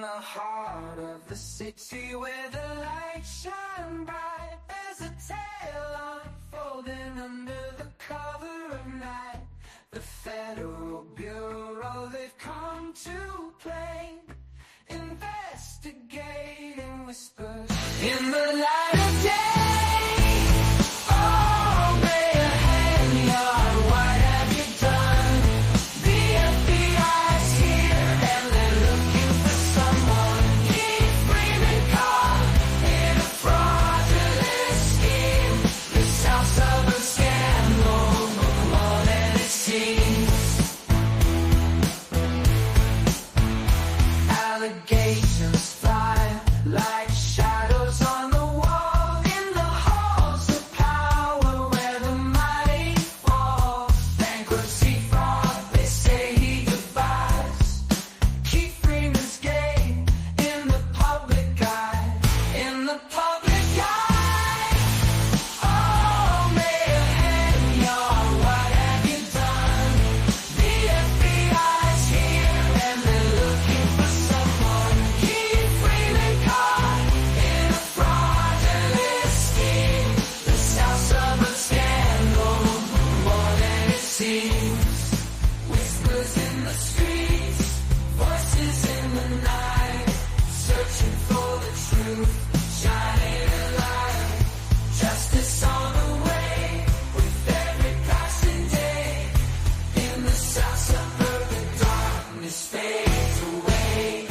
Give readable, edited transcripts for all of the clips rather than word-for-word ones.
the heart of the city where the lights shine bright. There's a tale unfolding under the cover of night. The Federal Bureau, they've come to play, investigating whispers in the light of day. Oh, Mayor Henyard, what have you done? The FBI's here and they're looking for someone. Keep Freeman caught in a fraudulent scheme. The sounds of a scandal, more than it seems. Allegations fly like shadows on the wall in the halls of power where the mighty fall. Bankruptcy fraud, they say he devised. Keep Freeman's gate in the public eye, in the public eye. Oh, Mayor Henyard, what have you done? The FBI's here and they're looking for someone. Keep Freeman caught in a fraudulent scheme. The sounds of a scandal, more than it seems. Whispers in the streets, voices in the night, searching for the truth, shining a light. Justice on the way, with every passing day. In the south suburb, the darkness fades away.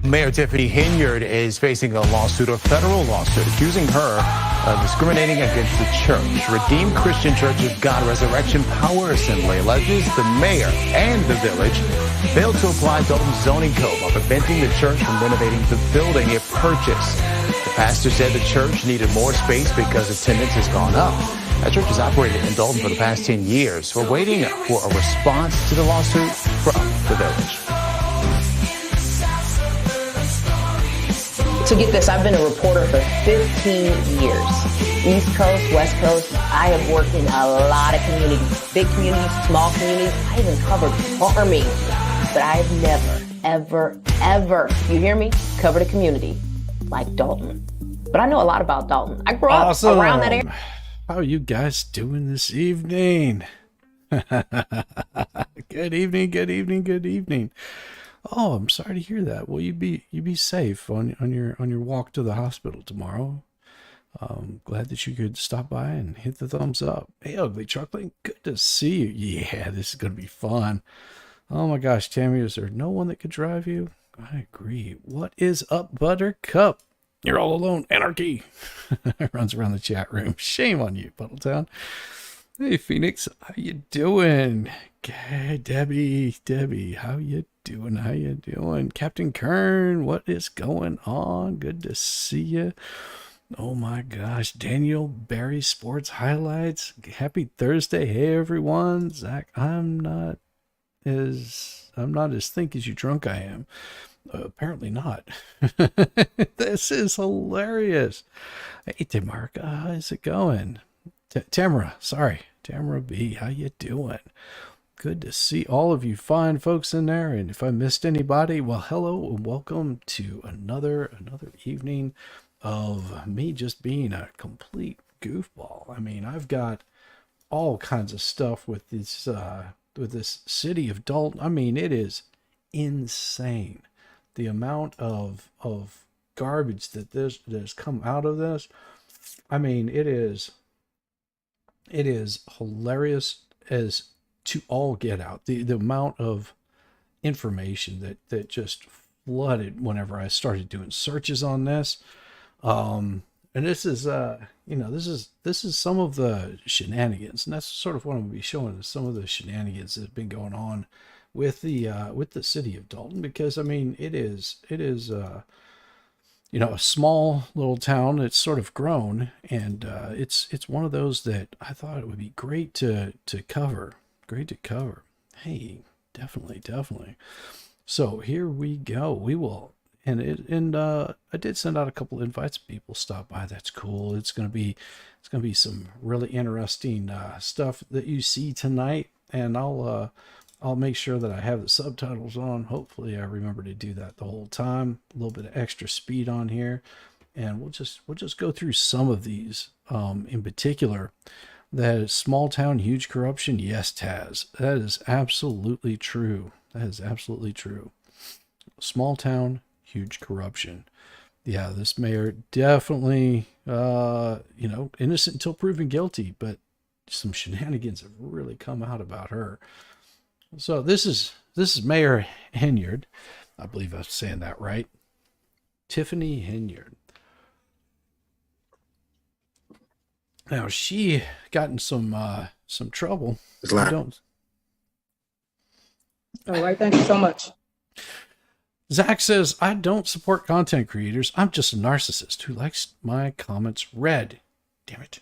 Mayor Tiffany Henyard is facing a lawsuit, a federal lawsuit, accusing her of discriminating against the church. Redeemed Christian Church of God Resurrection Power Assembly alleges the mayor and the village failed to apply Dalton's zoning code while preventing the church from renovating the building it purchased. The pastor said the church needed more space because attendance has gone up. That church has operated in Dalton for the past 10 years. We're waiting for a response to the lawsuit from the village. So get this, I've been a reporter for 15 years. East Coast, West Coast, I have worked in a lot of communities. Big communities, small communities. I even covered farming. But I have never, ever, you hear me, covered a community like Dalton. But I know a lot about Dalton. I grew up around that area. How are you guys doing this evening? Good evening, good evening, good evening. Oh, I'm sorry to hear that. Well, you be safe on your walk to the hospital tomorrow. Glad that you could stop by and hit the thumbs up. Hey, Ugly Chuckling, good to see you. Yeah, this is gonna be fun. Oh my gosh, Tammy, is there no one that could drive you? I agree. What is up, Buttercup? You're all alone. Anarchy runs around the chat room. Shame on you, Puddletown. Hey, Phoenix, how you doing? Okay, Debbie, how you doing? How you doing? Captain Kern, what is going on? Good to see you. Oh my gosh, Daniel Barry Sports Highlights. Happy Thursday. Hey everyone. Zach, I'm not as think as you drunk I am. Apparently not. This is hilarious. Hey Tamarka, how's it going? Tamara B, how you doing? Good to see all of you fine folks in there. And if I missed anybody, well, hello and welcome to another evening of me just being a complete goofball. I mean, I've got all kinds of stuff with this city of Dalton. I mean, it is insane the amount of garbage that has come out of this. I mean, it is hilarious as to all get out. The amount of information that just flooded whenever I started doing searches on this. And this is this is some of the shenanigans, and that's sort of what I'm going to be showing is some of the shenanigans that have been going on with the city of Dalton, because I mean it is a small little town that's sort of grown, and it's one of those that I thought it would be great to cover. Hey, definitely. So here we go. We will I did send out a couple invites. People stop by. That's cool. It's gonna be some really interesting stuff that you see tonight, and I'll make sure that I have the subtitles on. Hopefully, I remember to do that the whole time. A little bit of extra speed on here, and we'll just go through some of these. In particular, that is small town, huge corruption. Yes, Taz, that is absolutely true. That is absolutely true. Small town, huge corruption. Yeah, this mayor definitely, innocent until proven guilty, but some shenanigans have really come out about her. So this is Mayor Henyard. I believe I'm saying that right. Tiffany Henyard. Now she got in some trouble. All right, thank you so much. Zach says, I don't support content creators. I'm just a narcissist who likes my comments read. Damn it.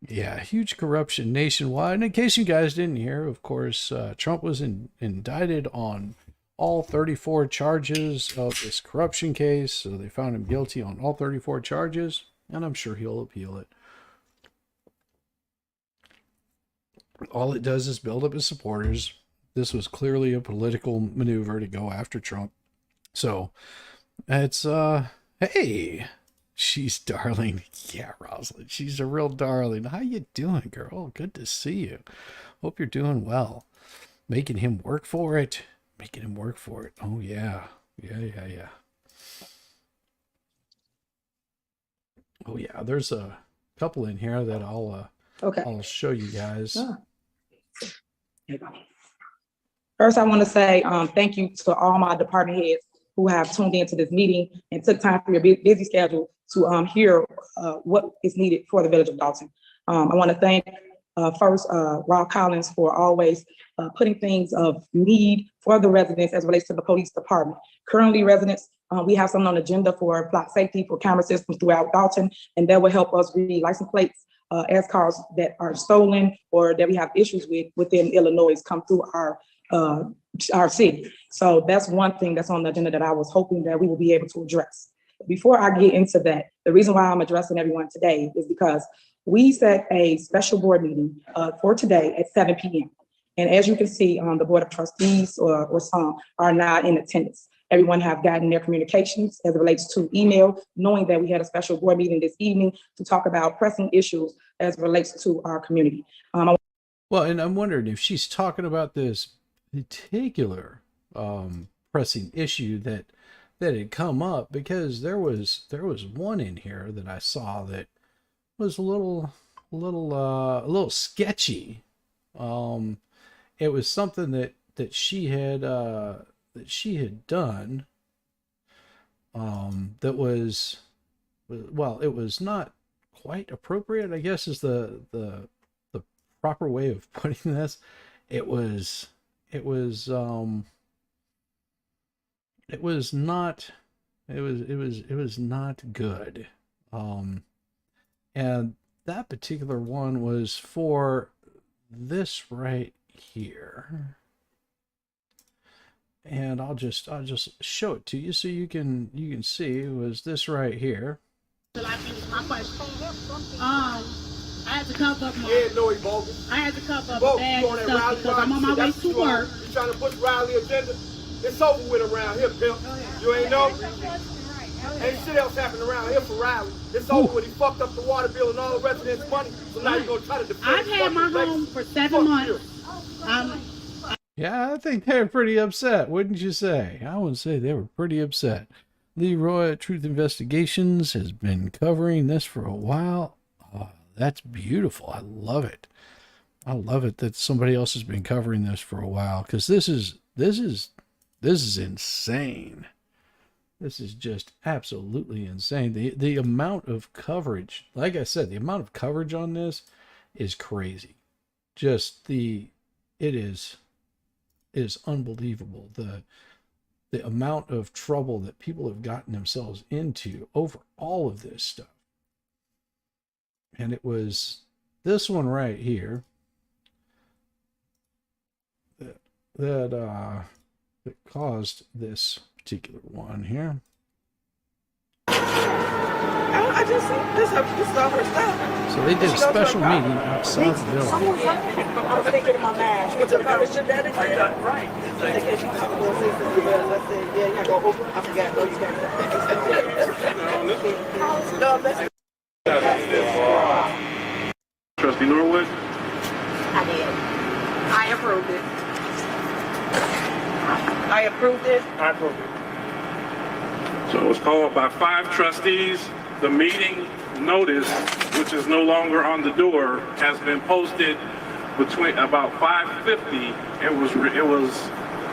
Yeah, huge corruption nationwide. And in case you guys didn't hear, of course, Trump was indicted on all 34 charges of this corruption case. So they found him guilty on all 34 charges, and I'm sure he'll appeal it. All it does is build up his supporters. This was clearly a political maneuver to go after Trump. So it's, hey, she's darling. Yeah, Rosalind, she's a real darling. How you doing, girl? Good to see you. Hope you're doing well. Making him work for it. Oh, yeah. Yeah. Oh, yeah. There's a couple in here that I'll show you guys. First, I want to say thank you to all my department heads who have tuned into this meeting and took time from your busy schedule to hear what is needed for the village of Dalton. I want to thank first Rob Collins for always putting things of need for the residents as relates to the police department. Currently, residents, we have something on the agenda for block safety for camera systems throughout Dalton, and that will help us read license plates as cars that are stolen or that we have issues with within Illinois come through our city. So that's one thing that's on the agenda that I was hoping that we will be able to address. Before I get into that, the reason why I'm addressing everyone today is because we set a special board meeting for today at 7 p.m. And as you can see, the Board of Trustees or some are not in attendance. Everyone have gotten their communications as it relates to email, knowing that we had a special board meeting this evening to talk about pressing issues as it relates to our community. Well, and I'm wondering if she's talking about this particular pressing issue that had come up, because there was one in here that I saw that was a little sketchy. It was something that she had done that was, well, it was not quite appropriate, I guess is the proper way of putting this. It was not good. And that particular one was for this right here. And I'll just show it to you so you can see. It was this right here. I had to cuff up my. Yeah, no, he bogus. I had to cuff up Bogus, bad you on that stuff rally because I'm on my way that's to what you work. You trying to push rally agenda? It's over with around here, pimp. You ain't know? Ain't shit else happening around here for rally. It's over with. He fucked up the water bill and all the residents' money. So now you're gonna try to defend. I've had my home for 7 months. Yeah, I think they were pretty upset, wouldn't you say? I would say they were pretty upset. Leroy at Truth Investigations has been covering this for a while. Oh, that's beautiful. I love it. I love it that somebody else has been covering this for a while, because this is insane. This is just absolutely insane. The amount of coverage, like I said, the amount of coverage on this is crazy. Just it is unbelievable. The amount of trouble that people have gotten themselves into over all of this stuff. And it was this one right here. that caused this particular one here. I just see this is all her stuff. So they did a special meeting outside the building. I was thinking in my mind. She went to the college that day. Right. I said, yeah, you gotta go over. I forgot. No, you got Trustee Norwood? I did. I approved it. I approved it. I approve it. So it was called by 5 trustees. The meeting notice, which is no longer on the door, has been posted between about 5:50. It was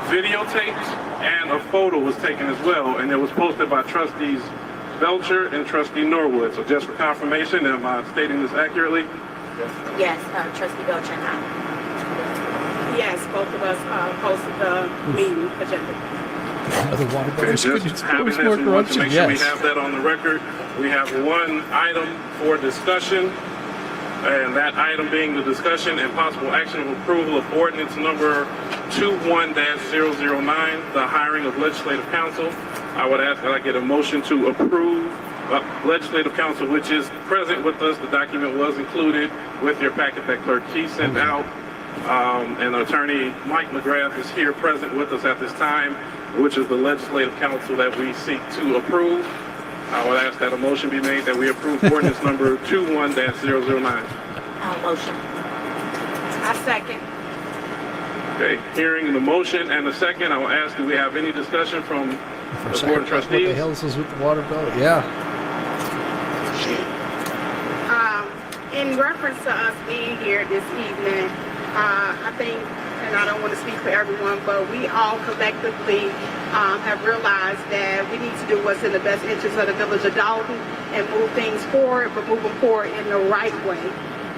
videotaped and a photo was taken as well, and it was posted by trustees Belcher and trustee Norwood. So just for confirmation, am I stating this accurately? Yes, Trustee Dolton and I. Yes, both of us posted the meeting agenda. The water bill Okay, is just having this, more we want to corruption. make sure we Yes. have that on the record. We have one item for discussion, and that item being the discussion and possible action of approval of ordinance number 21-009, the hiring of legislative counsel. I would ask that I get a motion to approve legislative counsel, which is present with us. The document was included with your packet that Clerk Key sent out. And Attorney Mike McGrath is here present with us at this time, which is the legislative counsel that we seek to approve. I would ask that a motion be made that we approve ordinance number 21-009. Motion. I second. Okay, hearing the motion and the second, I will ask, do we have any discussion from the Board of What the Trustees? hell is this with the water bill? Yeah. In reference to us being here this evening, I think, and I don't want to speak for everyone, but we all collectively have realized that we need to do what's in the best interest of the village of Dalton and move things forward, but move them forward in the right way.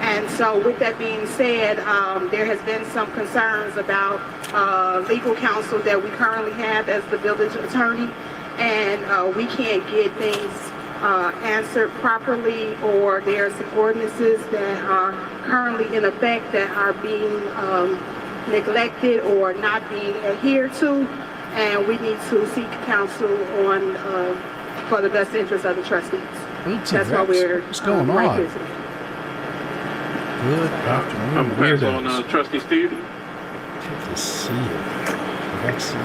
And so with that being said, there has been some concerns about legal counsel that we currently have as the village attorney, and we can't get things answered properly, or there are some ordinances that are currently in effect that are being neglected or not being adhered to, and we need to seek counsel on for the best interest of the trustees. That's why we're What's going right on? here today. Good afternoon. I'm back on weirdos. Trustee Steve. Get to see it. Vaccine.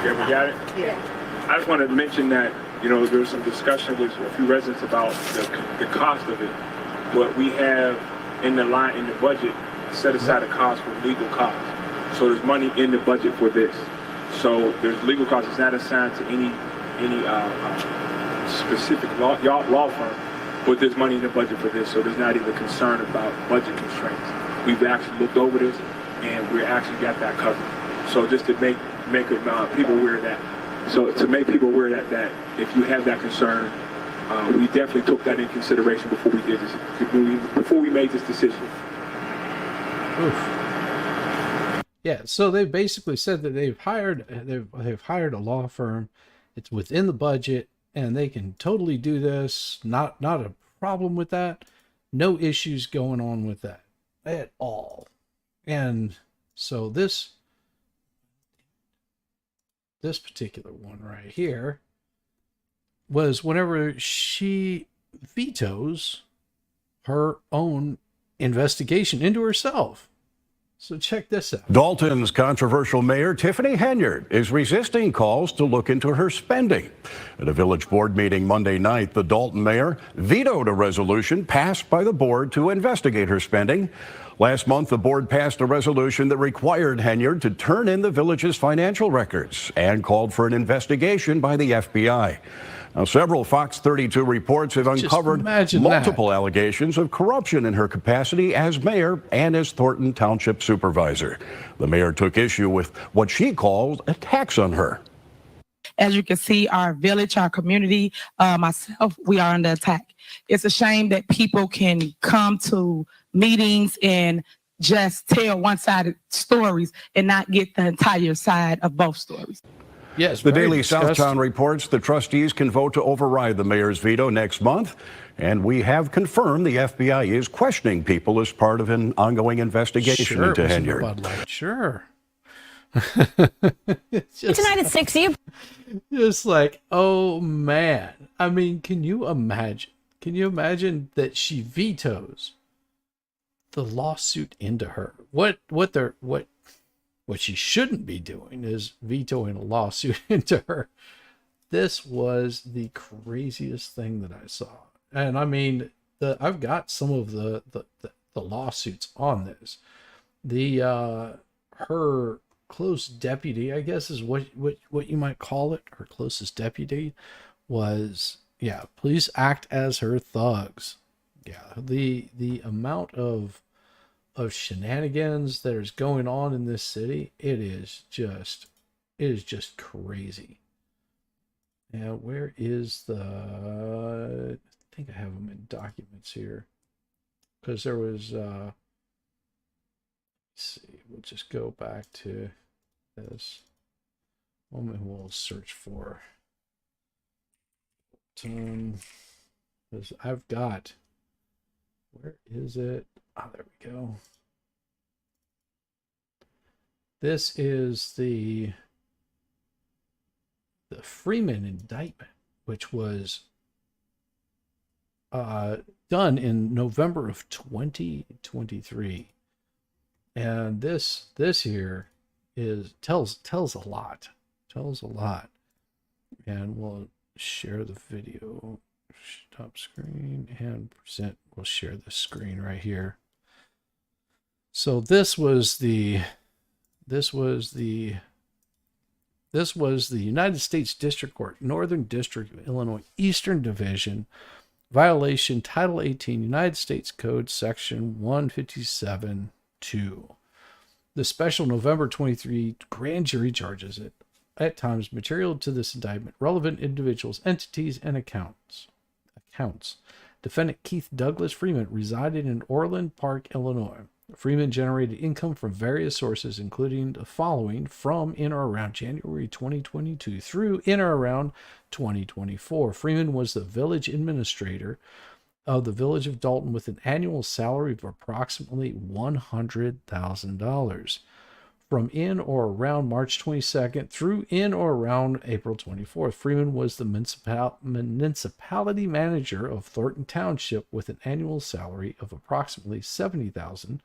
Yeah, we got it? Yeah. I just wanted to mention that, there was some discussion with a few residents about the cost of it. What we have in the budget, set aside a cost for legal costs. So there's money in the budget for this. So there's legal costs. It's not assigned to any specific law firm, but there's money in the budget for this. So there's not even concern about budget constraints. We've actually looked over this, and we actually got that covered. So just to make people aware of that. So to make people aware that if you have that concern, we definitely took that in consideration before we did this, before we made this decision. Oof. Yeah, so they basically said that they've hired a law firm. It's within the budget, and they can totally do this. Not a problem with that. No issues going on with that at all. And so this particular one right here was whenever she vetoes her own investigation into herself. So check this out. Dalton's controversial mayor, Tiffany Henyard, is resisting calls to look into her spending. At a village board meeting Monday night, the Dalton mayor vetoed a resolution passed by the board to investigate her spending. Last month, the board passed a resolution that required Henyard to turn in the village's financial records and called for an investigation by the FBI. Now, several Fox 32 reports have uncovered multiple allegations of corruption in her capacity as mayor and as Thornton Township supervisor. The mayor took issue with what she called attacks on her. As you can see, our village, our community, myself, we are under attack. It's a shame that people can come to meetings and just tell one-sided stories and not get the entire side of both stories. Yes, The very Daily disgusting. Southtown reports the trustees can vote to override the mayor's veto next month. And we have confirmed the FBI is questioning people as part of an ongoing investigation Sure, into it wasn't a Henyard. Bud Light. Sure. Tonight at 6, you. Just like, oh man. I mean, can you imagine? Can you imagine that she vetoes the lawsuit into her? What she shouldn't be doing is vetoing a lawsuit into her. This was the craziest thing that I saw. And I mean, I've got some of the lawsuits on this. Her close deputy, I guess is what you might call it, her closest deputy was, yeah, police act as her thugs. Yeah, the amount of shenanigans that is going on in this city, it is just crazy. Now, where is I think I have them in documents here, because there was let's see, we'll just go back to this moment. We'll search for because I've got, where is it? Oh, there we go. This is the Freeman indictment, which was done in November of 2023, and this here tells a lot, and we'll share the video. Stop screen and present. We'll share the screen right here. So this was the United States District Court, Northern District of Illinois, Eastern Division, violation Title 18, United States Code, Section 157-2. The special November 23 grand jury charges it, at times material to this indictment, relevant individuals, entities, and accounts. Defendant Keith Douglas Freeman resided in Orland Park, Illinois. Freeman generated income from various sources, including the following from in or around January 2022 through in or around 2024. Freeman was the village administrator of the village of Dalton with an annual salary of approximately $100,000. From in or around March 22nd through in or around April 24th, Freeman was the municipality manager of Thornton Township with an annual salary of approximately $70,000.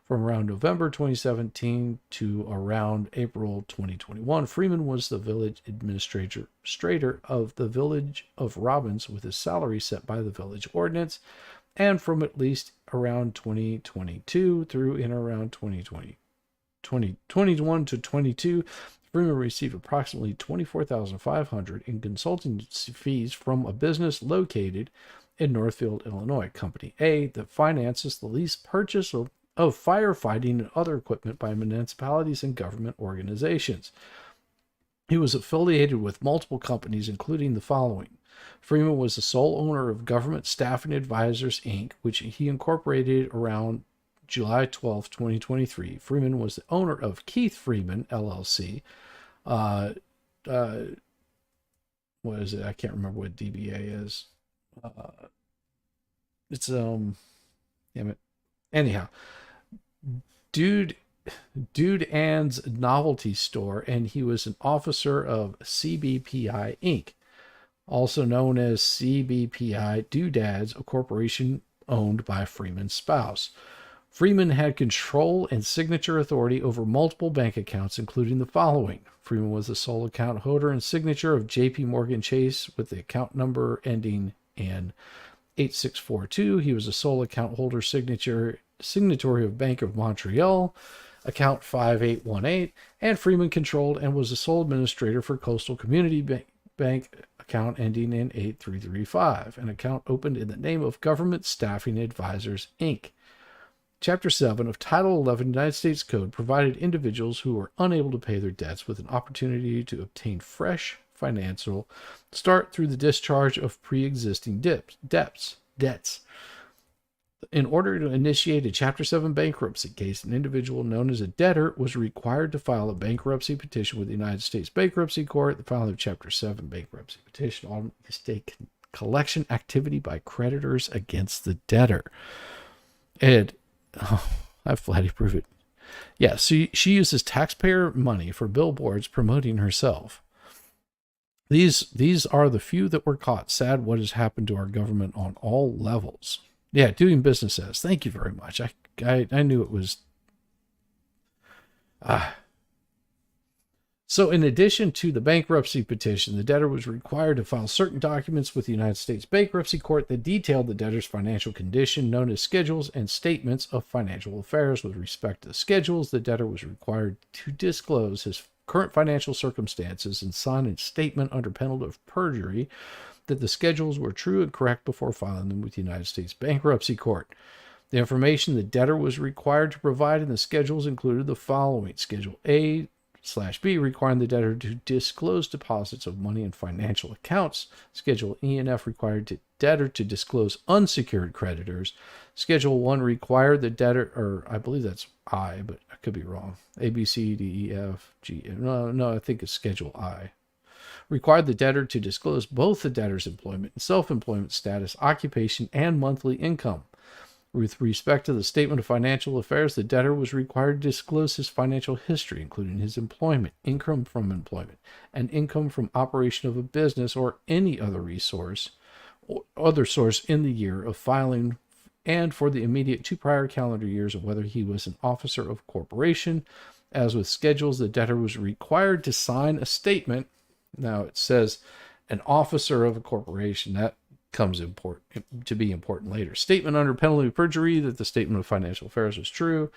From around November 2017 to around April 2021, Freeman was the village administrator of the village of Robbins with a salary set by the village ordinance. And from at least around 2022 through in or around 2021 to 22, Freeman received approximately $24,500 in consulting fees from a business located in Northfield, Illinois, Company A, that finances the lease purchase of firefighting and other equipment by municipalities and government organizations. He was affiliated with multiple companies, including the following. Freeman was the sole owner of Government Staffing Advisors, Inc., which he incorporated around July 12, 2023. Freeman was the owner of Keith Freeman, LLC. What is it? I can't remember what DBA is. It's, damn it. Anyhow, Dude Ann's Novelty Store, and he was an officer of CBPI, Inc., also known as CBPI Doodads, a corporation owned by Freeman's spouse. Freeman had control and signature authority over multiple bank accounts, including the following. Freeman was the sole account holder and signature of J.P. Morgan Chase with the account number ending in 8642. He was a sole account holder signatory of Bank of Montreal, account 5818, and Freeman controlled and was the sole administrator for Coastal Community Bank account ending in 8335, an account opened in the name of Government Staffing Advisors, Inc. Chapter 7 of Title 11 United States Code provided individuals who were unable to pay their debts with an opportunity to obtain fresh financial start through the discharge of pre-existing debts. In order to initiate a Chapter 7 bankruptcy case, an individual known as a debtor was required to file a bankruptcy petition with the United States Bankruptcy Court. The filing of Chapter 7 bankruptcy petition on estate collection activity by creditors against the debtor. And I flatly prove it. Yeah, so she uses taxpayer money for billboards promoting herself. These are the few that were caught. Sad what has happened to our government on all levels. Yeah, doing business as. Thank you very much. I knew it was. So in addition to the bankruptcy petition, the debtor was required to file certain documents with the United States Bankruptcy Court that detailed the debtor's financial condition, known as schedules and statements of financial affairs. With respect to the schedules, the debtor was required to disclose his current financial circumstances and sign a statement under penalty of perjury that the schedules were true and correct before filing them with the United States Bankruptcy Court. The information the debtor was required to provide in the schedules included the following: Schedule A/B, requiring the debtor to disclose deposits of money in financial accounts. Schedule E and F required the debtor to disclose unsecured creditors. Schedule 1 required the debtor, or I believe that's I, but I could be wrong. A, B, C, D, E, F, G. No, I think it's Schedule I. Required the debtor to disclose both the debtor's employment and self-employment status, occupation, and monthly income. With respect to the statement of financial affairs, the debtor was required to disclose his financial history, including his employment, income from employment, and income from operation of a business or any other source in the year of filing, and for the immediate 2 prior calendar years of whether he was an officer of corporation. As with schedules, the debtor was required to sign a statement. Now it says an officer of a corporation. That comes to be important later. Statement under penalty of perjury that the statement of financial affairs was true,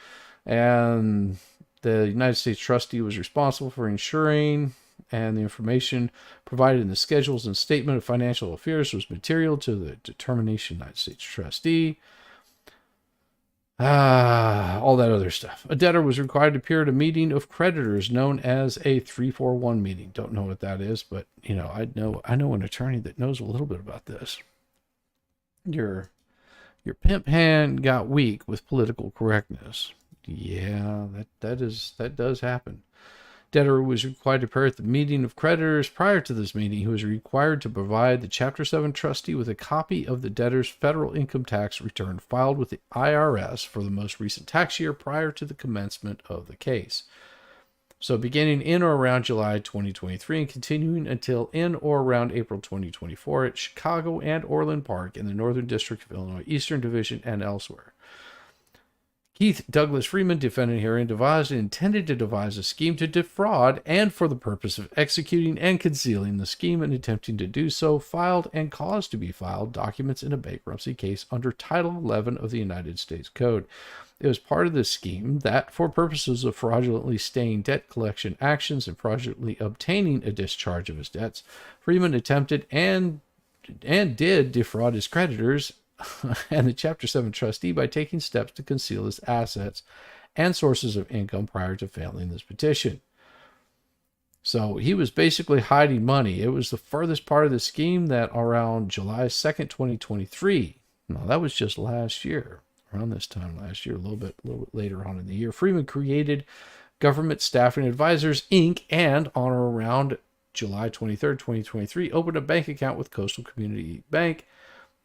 and the United States trustee was responsible for ensuring, and the information provided in the schedules and statement of financial affairs was material to the determination of the United States trustee. All that other stuff. A debtor was required to appear at a meeting of creditors known as a 341 meeting. Don't know what that is, but I know an attorney that knows a little bit about this. Your pimp hand got weak with political correctness. Yeah, that does happen. Debtor was required to appear at the meeting of creditors. Prior to this meeting, he was required to provide the Chapter 7 trustee with a copy of the debtor's federal income tax return filed with the IRS for the most recent tax year prior to the commencement of the case. So beginning in or around July 2023 and continuing until in or around April 2024 at Chicago and Orland Park in the Northern District of Illinois, Eastern Division, and elsewhere. Keith Douglas Freeman, defendant herein, devised and intended to devise a scheme to defraud, and for the purpose of executing and concealing the scheme and attempting to do so, filed and caused to be filed documents in a bankruptcy case under Title 11 of the United States Code. It was part of this scheme that, for purposes of fraudulently staying debt collection actions and fraudulently obtaining a discharge of his debts, Freeman attempted and did defraud his creditors and the Chapter 7 trustee by taking steps to conceal his assets and sources of income prior to filing this petition. So he was basically hiding money. It was the furthest part of the scheme that around July 2nd, 2023, now that was just last year, around this time last year, a little bit later on in the year, Freeman created Government Staffing Advisors, Inc., and on or around July 23rd, 2023, opened a bank account with Coastal Community Bank,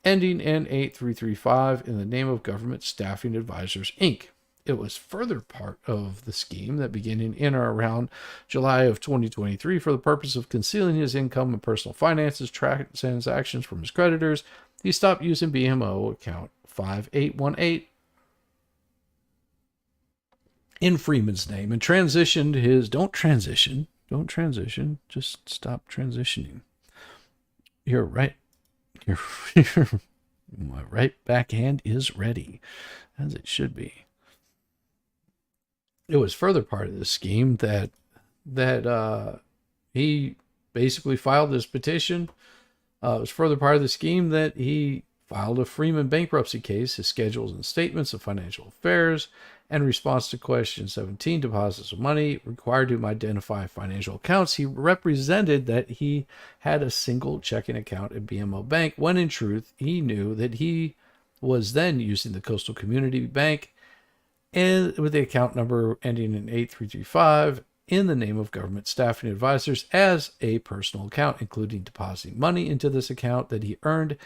ending in 8335 in the name of Government Staffing Advisors, Inc. It was further part of the scheme that beginning in or around July of 2023, for the purpose of concealing his income and personal finances, transactions from his creditors, he stopped using BMO account 5818 in Freeman's name and transitioned his, don't transition, just stop transitioning. You're right. My right backhand is ready, as it should be. It was further part of the scheme that he basically filed this petition. It was further part of the scheme that he filed a Freeman bankruptcy case, his schedules and statements of financial affairs, and response to question 17, deposits of money required to identify financial accounts. He represented that he had a single checking account at BMO Bank, when in truth he knew that he was then using the Coastal Community Bank and with the account number ending in 8335 in the name of government staffing advisors as a personal account, including depositing money into this account that he earned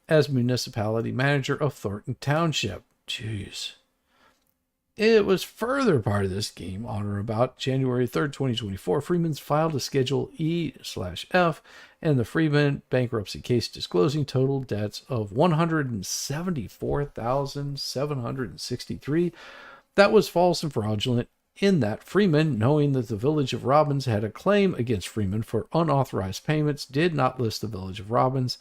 as municipality manager of Thornton Township. Jeez. It was further part of this scheme on or about January 3rd, 2024. Freeman's filed a Schedule E/F in the Freeman bankruptcy case, disclosing total debts of $174,763. That was false and fraudulent, in that Freeman, knowing that the Village of Robbins had a claim against Freeman for unauthorized payments, did not list the Village of Robbins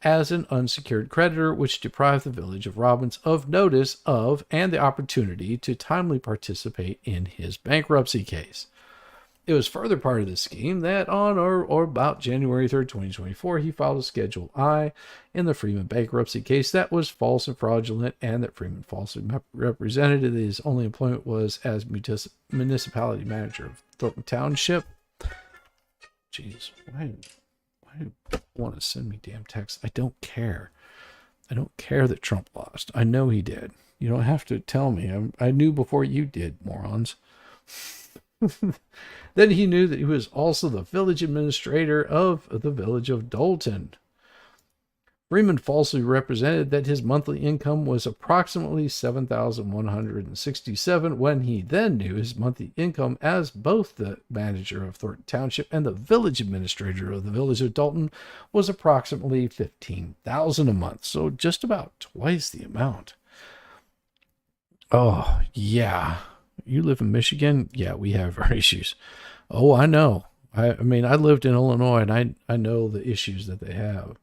as an unsecured creditor, which deprived the Village of Robbins of notice of and the opportunity to timely participate in his bankruptcy case. It was further part of the scheme that on or about January 3rd, 2024, he filed a Schedule I in the Freeman bankruptcy case that was false and fraudulent, and that Freeman falsely represented that his only employment was as municipality manager of Thornton Township. Jeez, why do you want to send me damn texts? I don't care. I don't care that Trump lost. I know he did. You don't have to tell me. I knew before you did, morons. Then he knew that he was also the village administrator of the village of Dolton. Freeman falsely represented that his monthly income was approximately $7,167 when he then knew his monthly income as both the manager of Thornton Township and the village administrator of the village of Dalton was approximately $15,000 a month, so just about twice the amount. Oh, yeah. You live in Michigan? Yeah, we have our issues. Oh, I know. I mean, I lived in Illinois, and I know the issues that they have.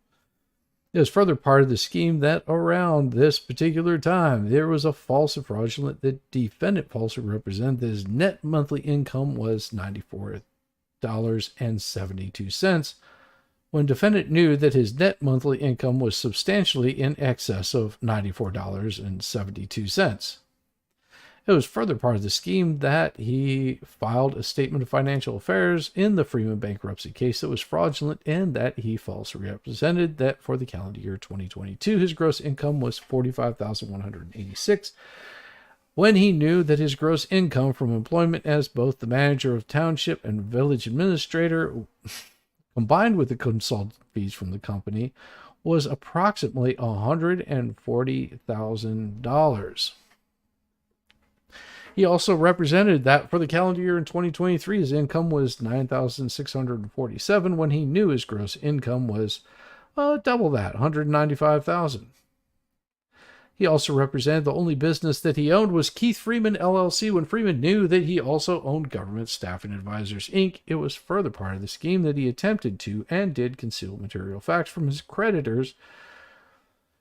It was further part of the scheme that around this particular time, there was a false and fraudulent. The defendant falsely represented that his net monthly income was $94.72, when defendant knew that his net monthly income was substantially in excess of $94.72. It was further part of the scheme that he filed a statement of financial affairs in the Freeman bankruptcy case that was fraudulent, and that he falsely represented that for the calendar year 2022, his gross income was $45,186, when he knew that his gross income from employment as both the manager of township and village administrator, combined with the consultant fees from the company, was approximately $140,000. He also represented that for the calendar year in 2023, his income was $9,647 when he knew his gross income was double that, $195,000. He also represented the only business that he owned was Keith Freeman LLC when Freeman knew that he also owned Government Staffing Advisors, Inc. It was further part of the scheme that he attempted to and did conceal material facts from his creditors.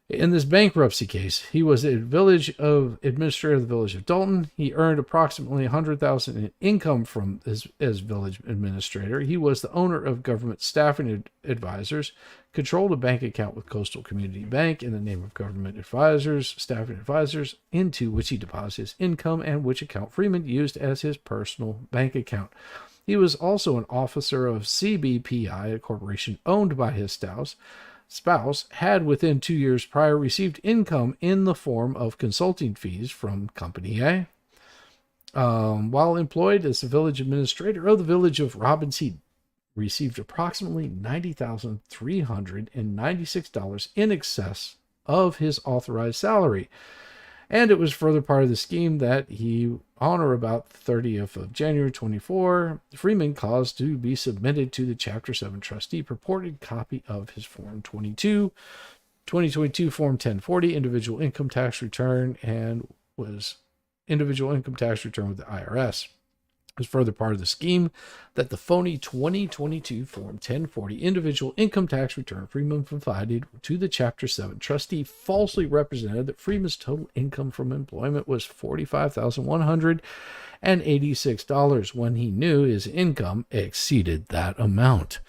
In this bankruptcy case, he was a administrator of the village of Dalton. He earned approximately $100,000 in income from as village administrator. He was the owner of Government Staffing Advisors, controlled a bank account with Coastal Community Bank in the name of Government Staffing Advisors, into which he deposited his income and which account Freeman used as his personal bank account. He was also an officer of CBPI, a corporation owned by his spouse, had within 2 years prior received income in the form of consulting fees from Company A. While employed as the village administrator of the village of Robbins, he received approximately $90,396 in excess of his authorized salary. And it was further part of the scheme that he, on or about the 30th of January 24, Freeman caused to be submitted to the Chapter 7 trustee purported copy of his Form 2022 Form 1040 individual income tax return, and was individual income tax return with the IRS. It was further part of the scheme that the phony 2022 Form 1040 individual income tax return Freeman provided to the Chapter 7 trustee falsely represented that Freeman's total income from employment was $45,186 when he knew his income exceeded that amount.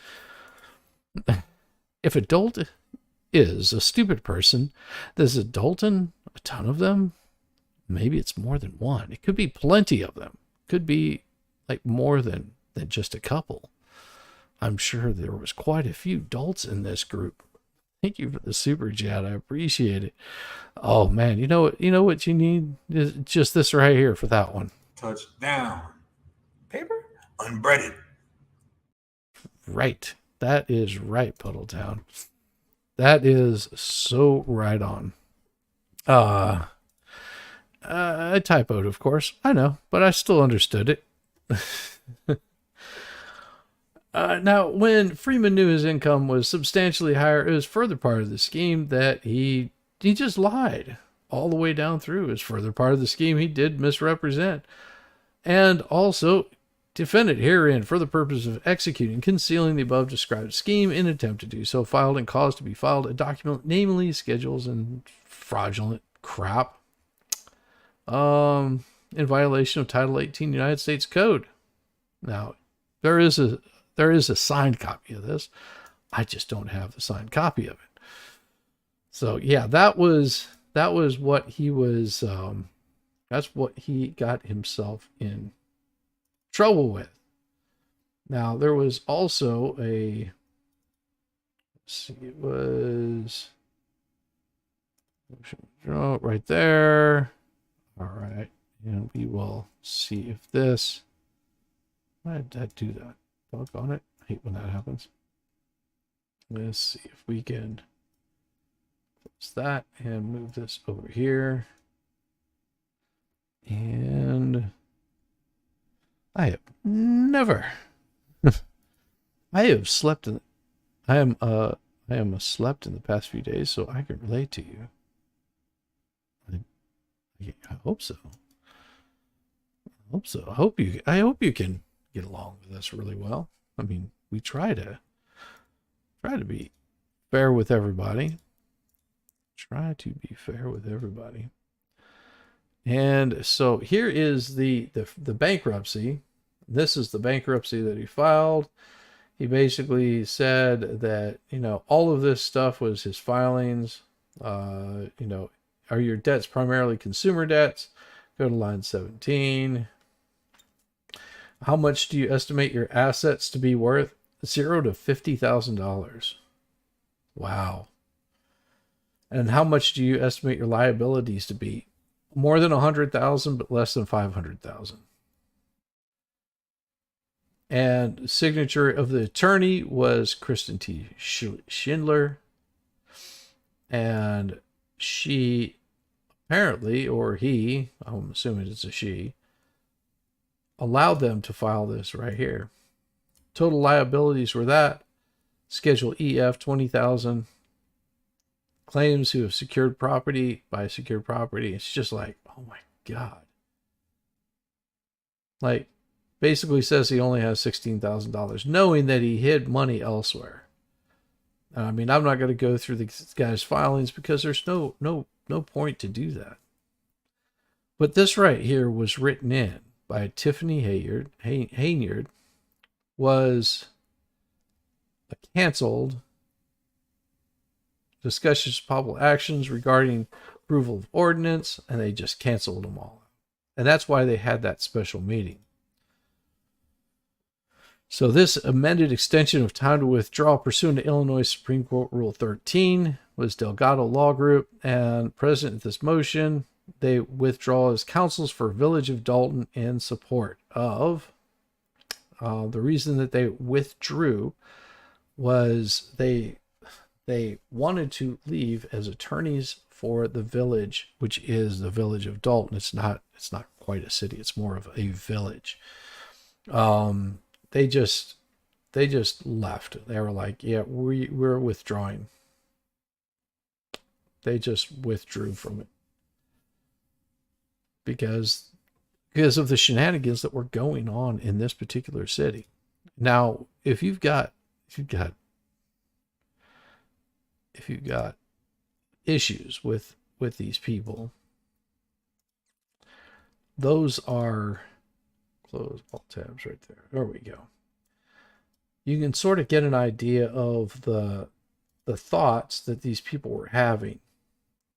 If a dolt is a stupid person, there's a Dolton, a ton of them. Maybe it's more than one. It could be plenty of them. Could be like more than just a couple. I'm sure there was quite a few dolts in this group. Thank you for the super chat. I appreciate it. Oh man, you know what you need is just this right here for that one. Touchdown. Paper unbreaded. Right. That is right, Puddletown. That is so right on. I typoed, of course. I know, but I still understood it. Now, when Freeman knew his income was substantially higher, it was further part of the scheme that he just lied all the way down through. As further part of the scheme, he did misrepresent. And also, defendant herein, for the purpose of executing, concealing the above described scheme in attempt to do so, filed and caused to be filed a document, namely schedules and fraudulent crap, in violation of Title 18 United States Code. Now, there is a signed copy of this. I just don't have the signed copy of it. So yeah, that was what he was. That's what he got himself in trouble with. Now there was also a. Let's see, it was. Oh, right there. All right, and we will see if this. Why did I do that? Doggone it. I hate when that happens. Let's see if we can close that and move this over here. And I have never I have slept in I am slept in the past few days, so I can relate to you. I hope so. I hope you can get along with us really well. I mean, we try to be fair with everybody. And so here is the bankruptcy. This is the bankruptcy that he filed. He basically said that, all of this stuff was his filings. Are your debts primarily consumer debts? Go to line 17. How much do you estimate your assets to be worth? $0 to $50,000. Wow. And how much do you estimate your liabilities to be? More than 100,000, but less than 500,000. And signature of the attorney was Kristen T. Schindler. And she apparently, or he, I'm assuming it's a she, allowed them to file this right here. Total liabilities were that. Schedule EF, 20,000. Claims who have secured property by secured property. It's just like, oh my God. Like, basically says he only has $16,000, knowing that he hid money elsewhere. I mean, I'm not going to go through the guy's filings because there's no point to do that. But this right here was written in by Tiffany Henyard, was canceled. Discussions of possible actions regarding approval of ordinance, and they just canceled them all. And that's why they had that special meeting. So this amended extension of time to withdraw pursuant to Illinois Supreme Court Rule 13 was Delgado Law Group, and present at this motion, they withdraw as counsels for Village of Dalton in support of the reason that they withdrew was they wanted to leave as attorneys for the village, which is the Village of Dalton. It's not quite a city. It's more of a village. They just left. They were like, yeah, we're withdrawing. They just withdrew from it because of the shenanigans that were going on in this particular city. Now, if you've got issues with these people, those are, close all tabs right there. There we go. You can sort of get an idea of the thoughts that these people were having,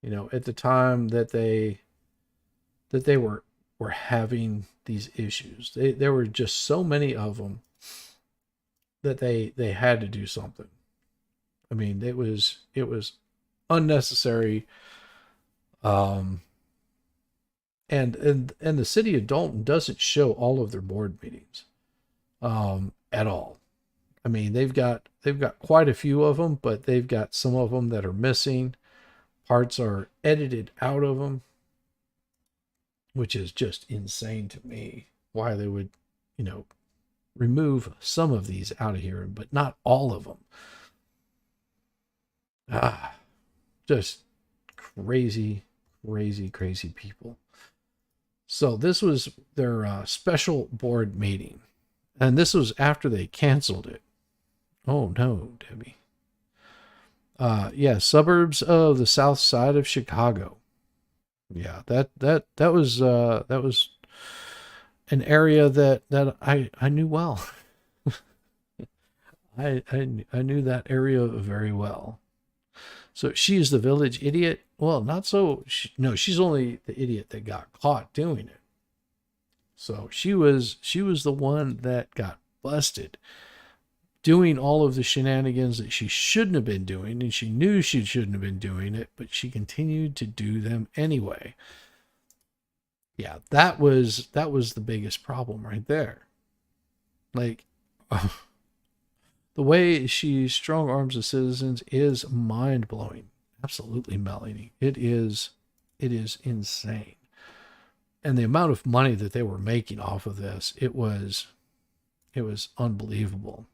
at the time that they were having these issues. There were just so many of them that they had to do something. I mean, it was unnecessary. And the city of Dalton doesn't show all of their board meetings at all. I mean, they've got quite a few of them, but they've got some of them that are missing. Parts are edited out of them, which is just insane to me. Why they would, remove some of these out of here, but not all of them. Just crazy people. So this was their special board meeting, and this was after they canceled it. Oh no, Debbie. Yeah, suburbs of the south side of Chicago. Yeah, that was an area that I knew well. I knew that area very well. So she is the village idiot. Well, not so. No, she's only the idiot that got caught doing it. So she was the one that got busted doing all of the shenanigans that she shouldn't have been doing, and she knew she shouldn't have been doing it, but she continued to do them anyway. Yeah, that was the biggest problem right there. Like, the way she strong arms the citizens is mind blowing. Absolutely, Melanie. It is insane. And the amount of money that they were making off of this, it was unbelievable.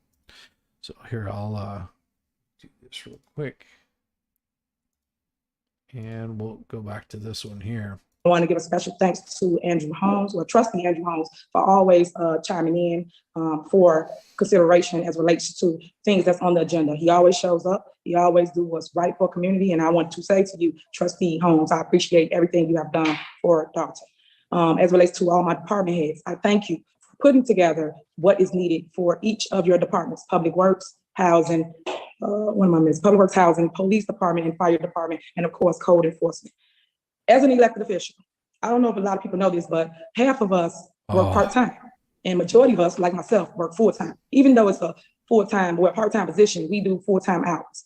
So here, I'll do this real quick. And we'll go back to this one here. I want to give a special thanks to Andrew Holmes, or trustee Andrew Holmes, for always chiming in for consideration as relates to things that's on the agenda. He always shows up. He always do what's right for community. And I want to say to you, trustee Holmes, I appreciate everything you have done for Dalton. As relates to all my department heads, I thank you for putting together what is needed for each of your departments: public works, housing, public works, housing, police department, and fire department, and of course, code enforcement. As an elected official, I don't know if a lot of people know this, but half of us work part-time, and majority of us, like myself, work full-time. Even though it's a full-time or part-time position, we do full-time hours.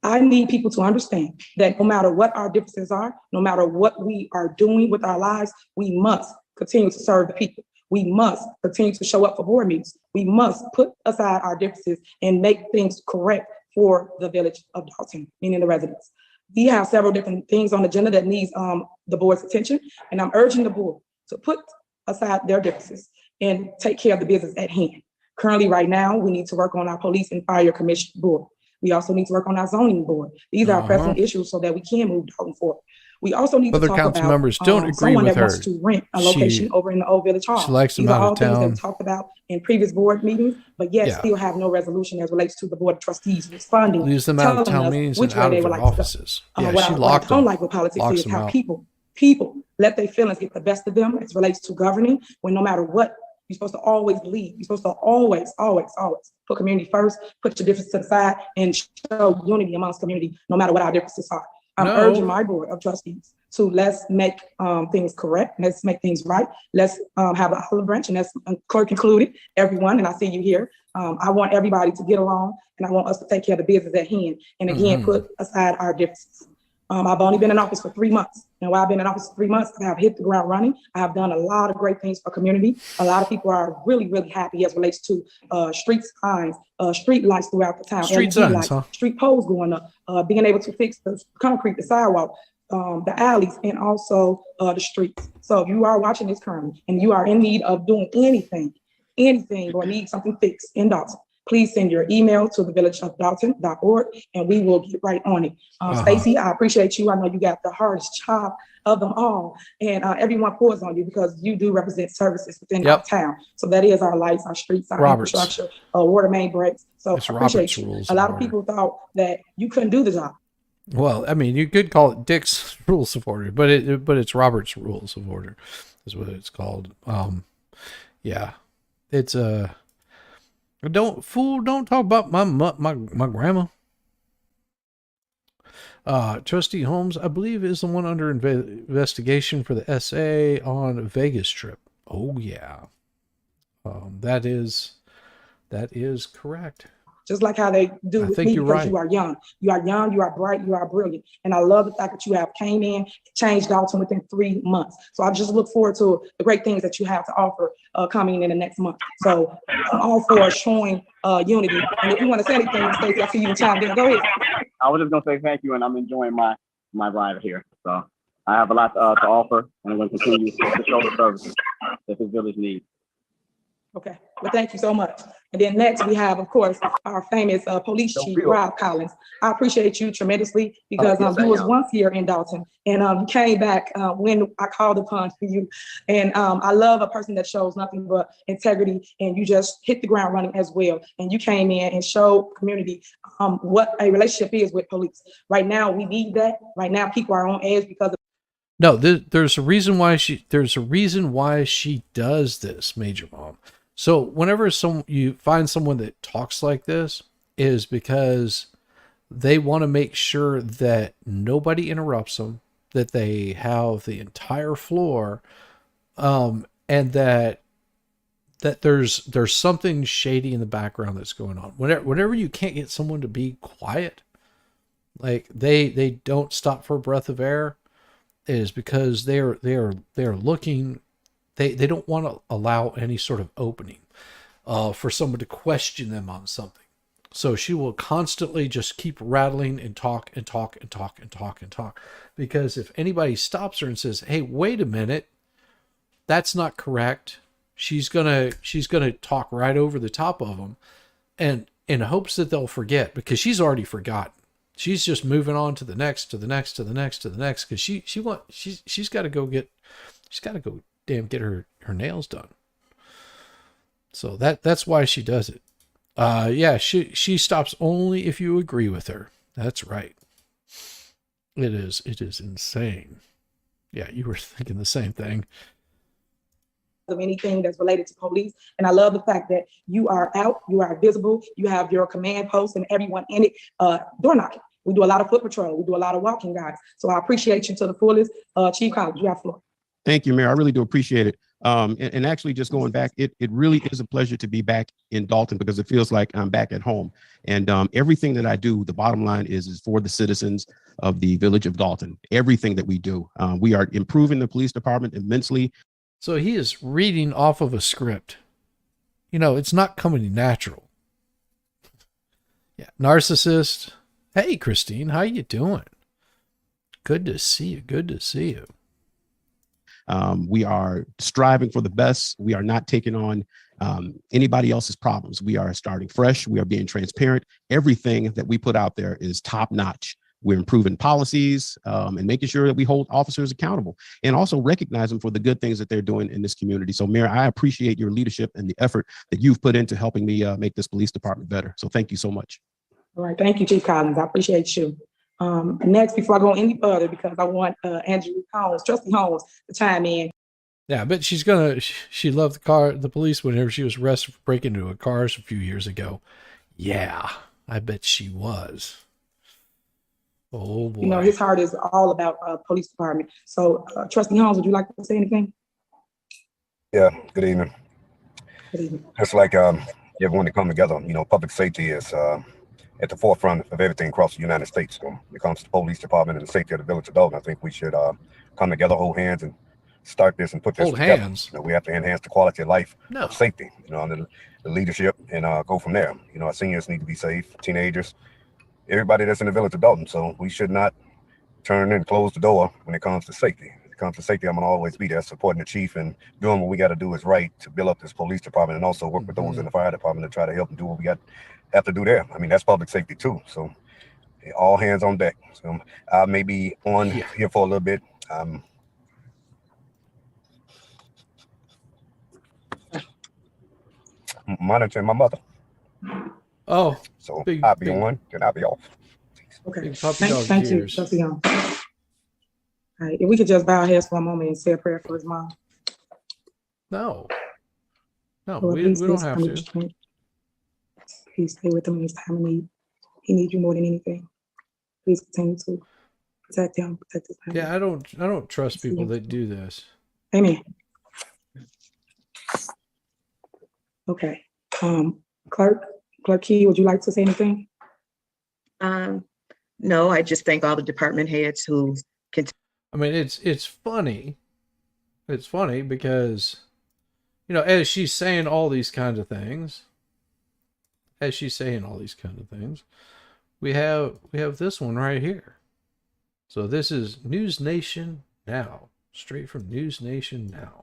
I need people to understand that no matter what our differences are, no matter what we are doing with our lives, we must continue to serve the people. We must continue to show up for board meetings. We must put aside our differences and make things correct for the village of Dalton, meaning the residents. We have several different things on the agenda that needs the board's attention, and I'm urging the board to put aside their differences and take care of the business at hand. Currently, right now, we need to work on our police and fire commission board. We also need to work on our zoning board. These are pressing issues so that we can move Dalton forward. We also need to talk council about members don't agree someone with that her. wants to rent a location over in the old village hall. She likes them These are out all of things that town. we talked about in previous board meetings, but yet Yeah. still have no resolution as relates to the board of trustees responding. Leaves them out of telling town us meetings which and way out they of would their like to go. offices. What Yeah, I she don't locked them. like with politics Locks is them how out. people let their feelings get the best of them as relates to governing, when no matter what, you're supposed to always lead. You're supposed to always put community first, put your differences to the side, and show unity amongst community, no matter what our differences are. I'm urging my board of trustees to let's make things correct. Let's make things right. Let's have an olive branch, and that's clerk included, everyone, and I see you here. I want everybody to get along, and I want us to take care of the business at hand. And again, put aside our differences. I've only been in office for 3 months. And while I've been in office for 3 months, I have hit the ground running. I have done a lot of great things for community. A lot of people are really, really happy as relates to street signs, street lights throughout the town. Street LED signs, lights, huh? street poles going up, being able to fix the concrete, the sidewalk, the alleys, and also the streets. So if you are watching this currently and you are in need of doing anything, or need something fixed in Dalton, please send your email to thevillageofdalton.org and we will get right on it. Stacy, I appreciate you. I know you got the hardest job of them all, and everyone pours on you because you do represent services within our town. So that is our lights, our streets, our infrastructure, water main breaks. So I appreciate you. A lot of people thought that you couldn't do the job. Well, I mean, you could call it Dick's Rules of Order, but it's Robert's Rules of Order is what it's called. Yeah, it's don't talk about my grandma. Trustee Holmes, I believe, is the one under investigation for the SA on Vegas trip. Oh yeah, that is correct. just like how they do I with think me, you're because right. you are young. You are young, you are bright, you are brilliant. And I love the fact that you have came in, changed Dalton within 3 months. So I just look forward to the great things that you have to offer coming in the next month. So I'm all for showing unity. And if you want to say anything, Stacey, I see you chimed in. Go ahead. I was just gonna say thank you, and I'm enjoying my ride here. So I have a lot to offer, and I'm going to continue to show the services that this village needs. Okay, well, thank you so much. And then next we have, of course, our famous police chief, Rob Collins. I appreciate you tremendously because Yes, you I was am. once here in Dalton and you came back when I called upon you. And I love a person that shows nothing but integrity, and you just hit the ground running as well. And you came in and showed community what a relationship is with police. Right now, we need that. Right now, people are on edge because of No, there's a reason why she does this, Major Mom. So whenever you find someone that talks like this, is because they want to make sure that nobody interrupts them, that they have the entire floor, and that there's something shady in the background that's going on. Whenever you can't get someone to be quiet, like they don't stop for a breath of air, is because they're looking. They don't want to allow any sort of opening for someone to question them on something. So she will constantly just keep rattling and talk and talk and talk and talk and talk. Because if anybody stops her and says, "Hey, wait a minute, that's not correct," she's gonna talk right over the top of them, and in hopes that they'll forget, because she's already forgotten. She's just moving on to the next, to the next, to the next, to the next, because she's got to go get her nails done. So that's why she does it. Yeah, she stops only if you agree with her. That's right. It is insane. Yeah, you were thinking the same thing. Of anything that's related to police. And I love the fact that you are out, you are visible, you have your command post and everyone in it door knocking. We do a lot of foot patrol. We do a lot of walking, guys. So I appreciate you to the fullest. Chief Collins, you have floor. Thank you, Mayor. I really do appreciate it. And actually just going back, it really is a pleasure to be back in Dalton, because it feels like I'm back at home. And everything that I do, the bottom line is for the citizens of the village of Dalton. Everything that we do, we are improving the police department immensely. So he is reading off of a script. You know, it's not coming natural. Yeah, narcissist. Hey, Christine, how you doing? Good to see you. Good to see you. We are striving for the best. We are not taking on anybody else's problems. We are starting fresh. We are being transparent. Everything that we put out there is top notch. We're improving policies and making sure that we hold officers accountable, and also recognize them for the good things that they're doing in this community. So, Mayor, I appreciate your leadership and the effort that you've put into helping me make this police department better. So thank you so much. All right, thank you, Chief Collins. I appreciate you. Next, before I go any further, because I want Andrew Holmes, Trustee Holmes, to chime in. Yeah, I bet she loved the police whenever she was arrested for breaking into a car a few years ago. Yeah, I bet she was. Oh boy. You know, his heart is all about police department. So, Trustee Holmes, would you like to say anything? Yeah, good evening. Good evening. Just like everyone to come together, you know, public safety is at the forefront of everything across the United States. So when it comes to the police department and the safety of the village of Dolton, I think we should come together, hold hands, and start this and put this together. Hands. You know, we have to enhance the quality of life No. of safety, you know, under the leadership, and go from there. You know, our seniors need to be safe, teenagers, everybody that's in the village of Dalton. So we should not turn and close the door when it comes to safety. When it comes to safety, I'm gonna always be there supporting the chief and doing what we got to do is right to build up this police department, and also work with those in the fire department to try to help them do what we have to do there. I mean, that's public safety too. So all hands on deck. So I may be on here for a little bit. Monitoring my mother. Oh, so I'll be on, then I'll be off. Okay. Thank you, Trustee Holmes. All right, if we could just bow our heads for a moment and say a prayer for his mom. No, Lord, we please don't give have him to. strength. Please stay with him in his time of need. He needs you more than anything. Please continue to protect him, protect his family. Yeah, I don't trust people that do this. Amen. Okay. Clerk, Clerk Key, would you like to say anything? No, I just thank all the department heads who can. I mean, it's funny. It's funny because, you know, as she's saying all these kinds of things, we have this one right here. So this is News Nation Now, straight from News Nation Now.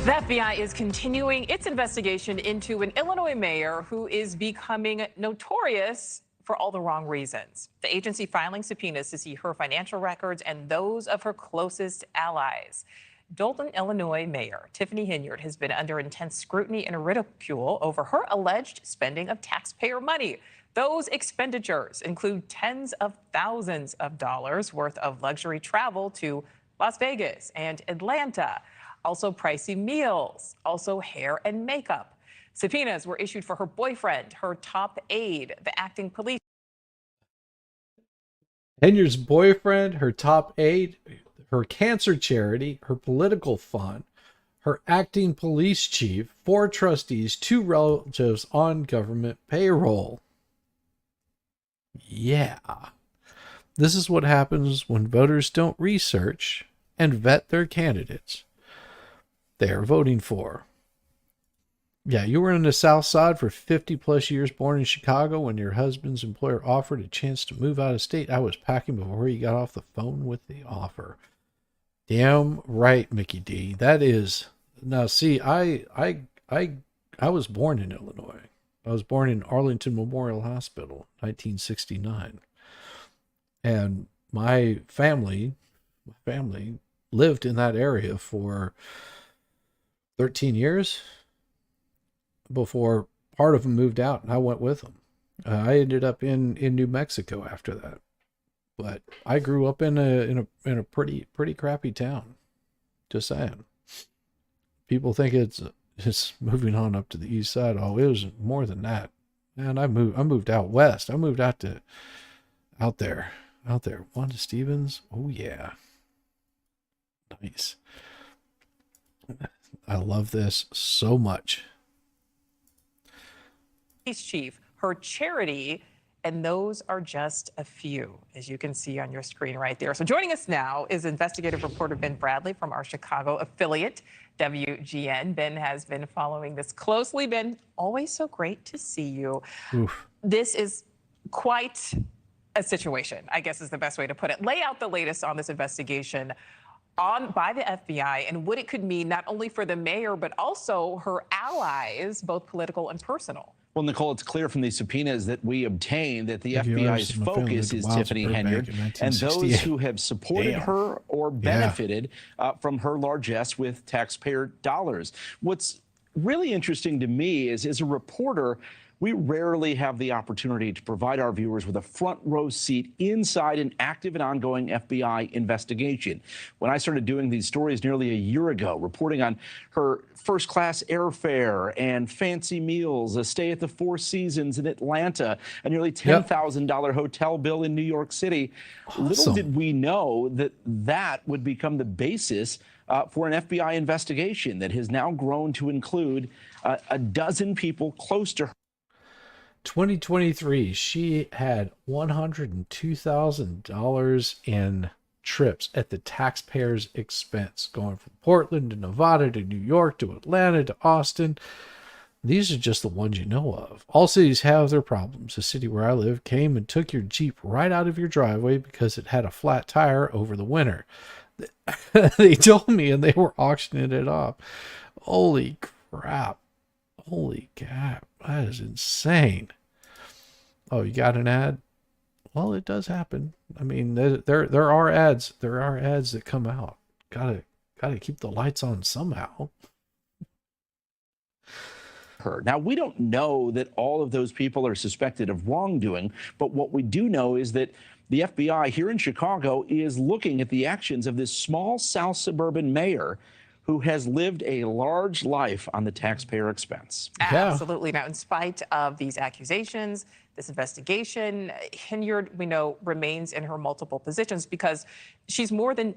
The FBI is continuing its investigation into an Illinois mayor who is becoming notorious for all the wrong reasons. The agency filing subpoenas to see her financial records and those of her closest allies. Dolton, Illinois mayor Tiffany Henyard has been under intense scrutiny and ridicule over her alleged spending of taxpayer money. Those expenditures include tens of thousands of dollars worth of luxury travel to Las Vegas and Atlanta. Also pricey meals, also hair and makeup. Subpoenas were issued for her boyfriend, her top aide, the acting police. Henyard's boyfriend, her top aide, her cancer charity, her political fund, her acting police chief, 4 trustees, 2 relatives on government payroll. Yeah. This is what happens when voters don't research and vet their candidates they are voting for. Yeah, you were in the South Side for 50 plus years, born in Chicago. When your husband's employer offered a chance to move out of state, I was packing before he got off the phone with the offer. Damn right, Mickey D. That is, now see, I was born in Illinois. I was born in Arlington Memorial Hospital, 1969. And my family lived in that area for 13 years before part of them moved out, and I went with them. I ended up in New Mexico after that, but I grew up in a pretty crappy town. Just saying. People think it's moving on up to the east side. Oh, it was more than that. Man, I moved out west. I moved out there. Wanda Stevens. Oh yeah. Nice. I love this so much. Police chief, her charity, and those are just a few, as you can see on your screen right there. So joining us now is investigative reporter Ben Bradley from our Chicago affiliate, WGN. Ben has been following this closely. Ben, always so great to see you. Oof. This is quite a situation, I guess is the best way to put it. Lay out the latest on this investigation by the FBI and what it could mean not only for the mayor, but also her allies, both political and personal. Well, Nicole, it's clear from these subpoenas that we obtained that the FBI's focus is Tiffany Henyard and those who have supported her or benefited from her largesse with taxpayer dollars. What's really interesting to me is, as a reporter, we rarely have the opportunity to provide our viewers with a front row seat inside an active and ongoing FBI investigation. When I started doing these stories nearly a year ago, reporting on her first-class airfare and fancy meals, a stay at the Four Seasons in Atlanta, a nearly $10,000 hotel bill in New York City, little did we know that that would become the basis for an FBI investigation that has now grown to include a dozen people close to her. 2023, she had $102,000 in trips at the taxpayer's expense, going from Portland to Nevada to New York to Atlanta to Austin. These are just the ones you know of. All cities have their problems. The city where I live came and took your Jeep right out of your driveway because it had a flat tire over the winter. They told me, and they were auctioning it off. Holy crap. Holy crap. That is insane. Oh, you got an ad? Well, it does happen. I mean, there are ads. There are ads that come out. Gotta keep the lights on somehow. Now, we don't know that all of those people are suspected of wrongdoing, but what we do know is that the FBI here in Chicago is looking at the actions of this small South suburban mayor who has lived a large life on the taxpayer expense. Absolutely. Now, in spite of these accusations, this investigation, Henyard, we know, remains in her multiple positions because she's more than,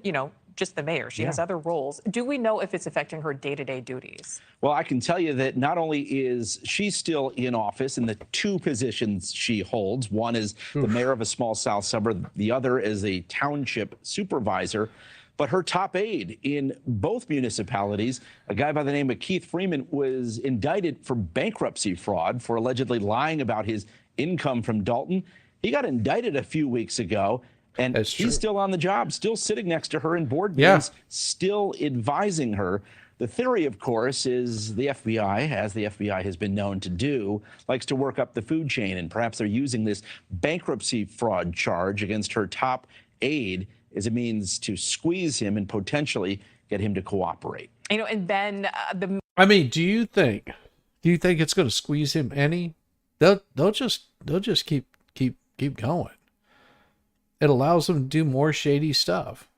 just the mayor. She has other roles. Do we know if it's affecting her day-to-day duties? Well, I can tell you that not only is she still in office in the two positions she holds, one is the mayor of a small South suburb, the other is a township supervisor, but her top aide in both municipalities, a guy by the name of Keith Freeman, was indicted for bankruptcy fraud for allegedly lying about his income from Dalton. He got indicted a few weeks ago, and he's still on the job, still sitting next to her in board meetings, still advising her. The theory, of course, is the FBI, as the FBI has been known to do, likes to work up the food chain, and perhaps they're using this bankruptcy fraud charge against her top aide as a means to squeeze him and potentially get him to cooperate. And then I mean, do you think it's going to squeeze him any? They'll just keep going. It allows them to do more shady stuff.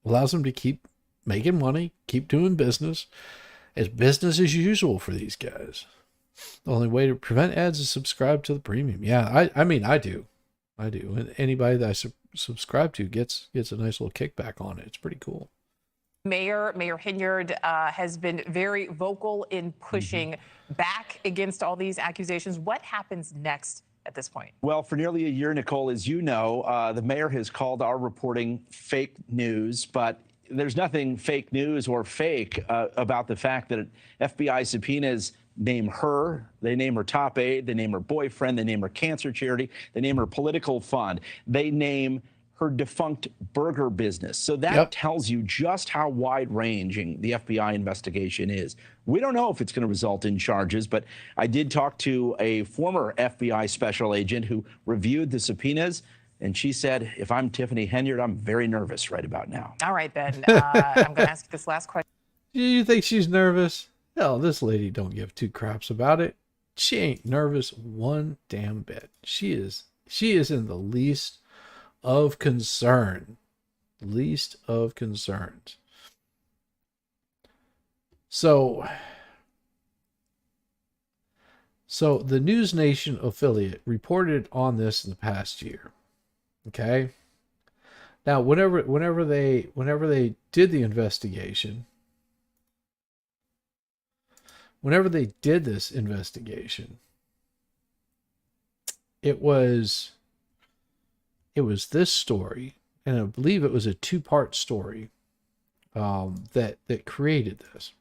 Allows them to keep making money, keep doing business. It's business as usual for these guys. The only way to prevent ads is subscribe to the premium. Yeah, I mean, I do. And anybody that I subscribe to gets a nice little kickback on it. It's pretty cool. Mayor Henyard has been very vocal in pushing back against all these accusations. What happens next at this point? Well, for nearly a year, Nicole, as you know, the mayor has called our reporting fake news, but there's nothing fake news or fake about the fact that FBI subpoenas name her, they name her top aide, they name her boyfriend, they name her cancer charity, they name her political fund, they name her defunct burger business. So that tells you just how wide-ranging the FBI investigation is. We don't know if it's going to result in charges, but I did talk to a former FBI special agent who reviewed the subpoenas, and she said, if I'm Tiffany Henyard, I'm very nervous right about now. All right, then. I'm going to ask this last question. Do you think she's nervous? Hell, this lady don't give two craps about it. She ain't nervous one damn bit. She is in the least of concern. Least of concerns. So the News Nation affiliate reported on this in the past year. Okay. Now, whenever they did the investigation, whenever they did this investigation, it was this story, and I believe it was a two-part story that created this.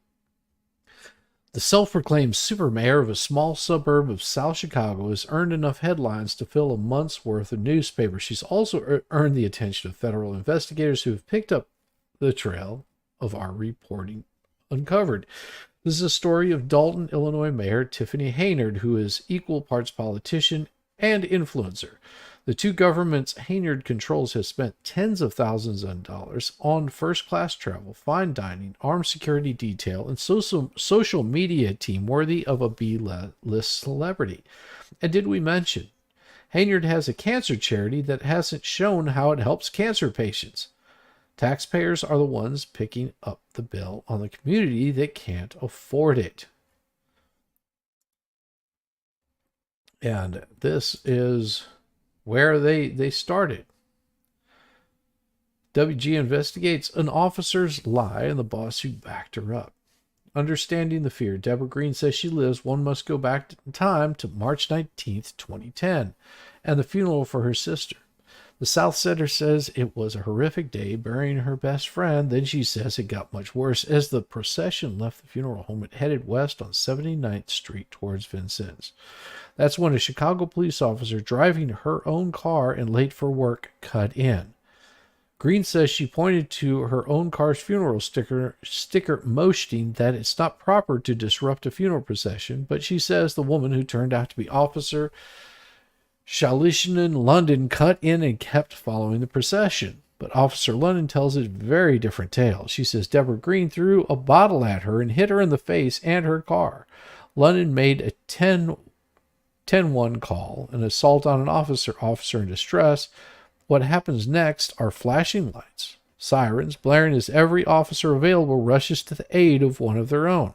The self-proclaimed super mayor of a small suburb of South Chicago has earned enough headlines to fill a month's worth of newspapers. She's also earned the attention of federal investigators who have picked up the trail of our reporting uncovered. This is a story of Dalton, Illinois Mayor Tiffany Henyard, who is equal parts politician and influencer. The two governments Henyard controls have spent tens of thousands of dollars on first-class travel, fine dining, armed security detail, and social media team worthy of a B-list celebrity. And did we mention, Henyard has a cancer charity that hasn't shown how it helps cancer patients. Taxpayers are the ones picking up the bill on the community that can't afford it. And this is where they started. WG investigates an officer's lie and the boss who backed her up. Understanding the fear, Deborah Green says she lives. One must go back in time to March 19th, 2010, and the funeral for her sister. The South Center says it was a horrific day, burying her best friend. Then she says it got much worse as the procession left the funeral home and headed west on 79th Street towards Vincennes. That's when a Chicago police officer driving her own car and late for work cut in. Green says she pointed to her own car's funeral sticker motioning that it's not proper to disrupt a funeral procession, but she says the woman who turned out to be Officer Shalishanan London cut in and kept following the procession. But Officer London tells a very different tale. She says Deborah Green threw a bottle at her and hit her in the face and her car. London made a 10-1 call, an assault on an officer in distress. What happens next are flashing lights, Sirens, blaring as every officer available rushes to the aid of one of their own.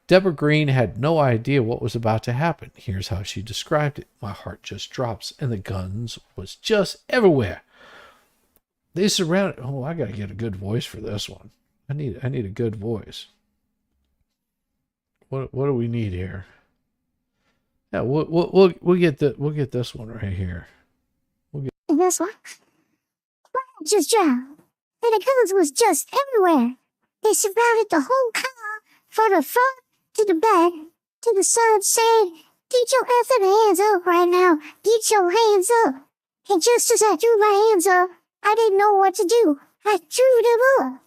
Deborah Green had no idea what was about to happen. Here's how she described it. My heart just drops, and the guns was just everywhere. They surrounded. Oh, I gotta get a good voice for this one. I need a good voice. What do we need here? Yeah, we'll get this one right here. This one just drowned, and the guns was just everywhere. They surrounded the whole car from the front to the back to the side, saying, "Get your effing hands up right now! Get your hands up!" And just as I threw my hands up, I didn't know what to do. I threw them up.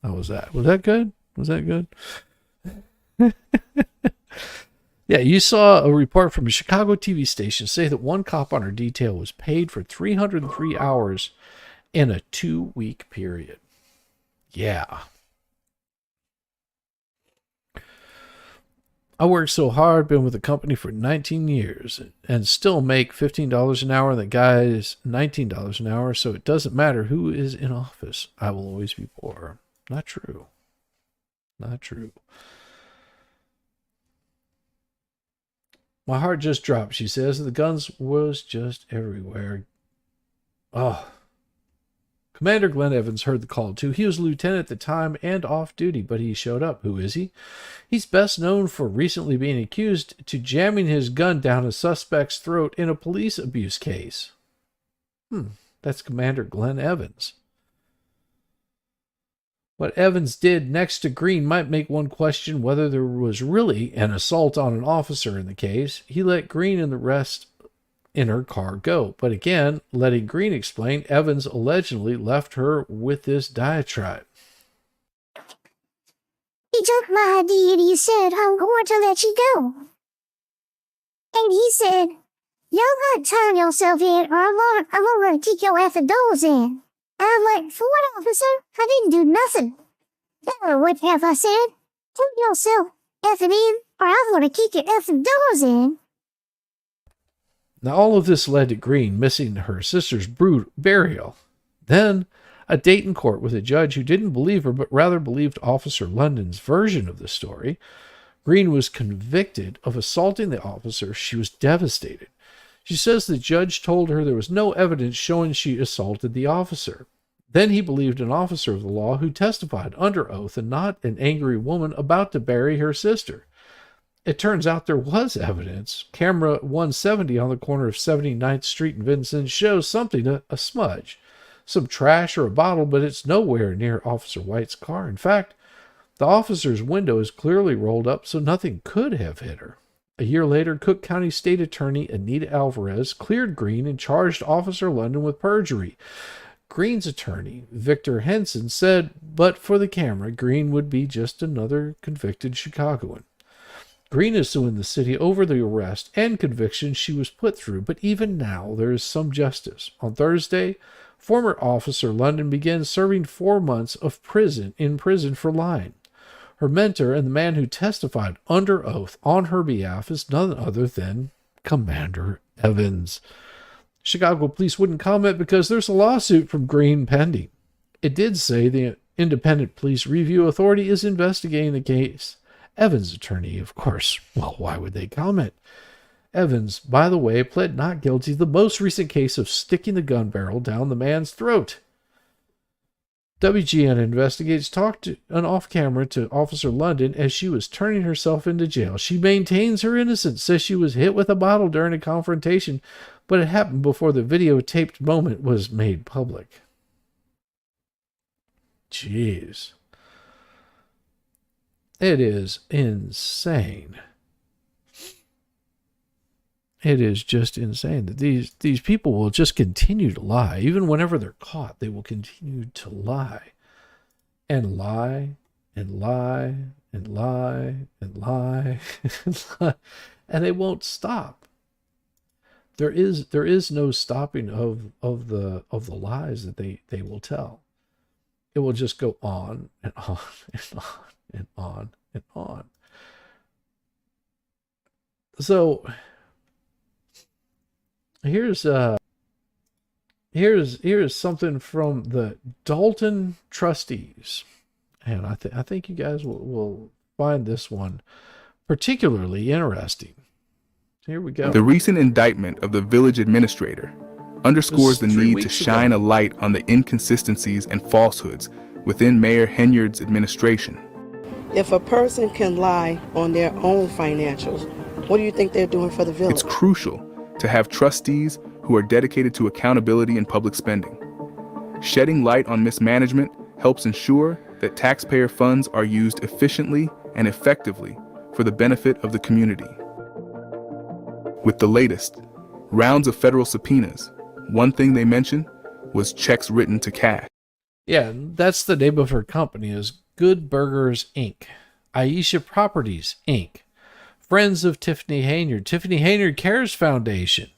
How was that? Was that good? Was that good? Yeah, you saw a report from a Chicago TV station say that one cop on her detail was paid for 303 hours in a 2-week period. Yeah. I worked so hard, been with the company for 19 years, and still make $15 an hour, and the guy is $19 an hour, so it doesn't matter who is in office. I will always be poor. Not true. Not true. My heart just dropped, she says. The guns was just everywhere. Oh. Commander Glenn Evans heard the call, too. He was a lieutenant at the time and off duty, but he showed up. Who is he? He's best known for recently being accused to jamming his gun down a suspect's throat in a police abuse case. That's Commander Glenn Evans. What Evans did next to Green might make one question whether there was really an assault on an officer in the case. He let Green and the rest in her car go. But again, letting Green explain, Evans allegedly left her with this diatribe. He took my ID and he said, "I'm going to let you go." And he said, "Y'all not turn yourself in or I'm gonna kick your effing doors in." And I'm like, "For what, officer? I didn't do nothing." "What have I said? Turn yourself effing in or I'm gonna kick your effing doors in." Now, all of this led to Green missing her sister's burial. Then, a date in court with a judge who didn't believe her, but rather believed Officer London's version of the story. Green was convicted of assaulting the officer. She was devastated. She says the judge told her there was no evidence showing she assaulted the officer. Then he believed an officer of the law who testified under oath and not an angry woman about to bury her sister. It turns out there was evidence. Camera 170 on the corner of 79th Street and Vincent shows something, a smudge. Some trash or a bottle, but it's nowhere near Officer White's car. In fact, the officer's window is clearly rolled up, so nothing could have hit her. A year later, Cook County State Attorney Anita Alvarez cleared Green and charged Officer London with perjury. Green's attorney, Victor Henson, said, but for the camera, Green would be just another convicted Chicagoan. Green is suing the city over the arrest and conviction she was put through, but even now there is some justice. On Thursday, former Officer London began serving 4 months of in prison for lying. Her mentor and the man who testified under oath on her behalf is none other than Commander Evans. Chicago police wouldn't comment because there's a lawsuit from Green pending. It did say the Independent Police Review Authority is investigating the case. Evans' attorney, of course, well, why would they comment? Evans, by the way, pled not guilty to the most recent case of sticking the gun barrel down the man's throat. WGN Investigates talked off camera to Officer London as she was turning herself into jail. She maintains her innocence, says she was hit with a bottle during a confrontation, but it happened before the videotaped moment was made public. Jeez. It is insane. It is just insane that these people will just continue to lie. Even whenever they're caught, they will continue to lie. And lie, and lie, and lie, and lie, and lie. And they won't stop. There is no stopping of the lies that they will tell. It will just go on and on and on and on and on. So here's here's something from the Dalton trustees, and I think you guys will find this one particularly interesting. Here we go. The recent indictment of the village administrator underscores the need to shine a light on the inconsistencies and falsehoods within Mayor Henyard's administration. If a person can lie on their own financials, what do you think they're doing for the village? It's crucial to have trustees who are dedicated to accountability in public spending. Shedding light on mismanagement helps ensure that taxpayer funds are used efficiently and effectively for the benefit of the community. With the latest rounds of federal subpoenas, one thing they mentioned was checks written to cash. Yeah, that's the name of her company, is Good Burgers, Inc., Aisha Properties, Inc., Friends of Tiffany Henyard, Tiffany Henyard Cares Foundation.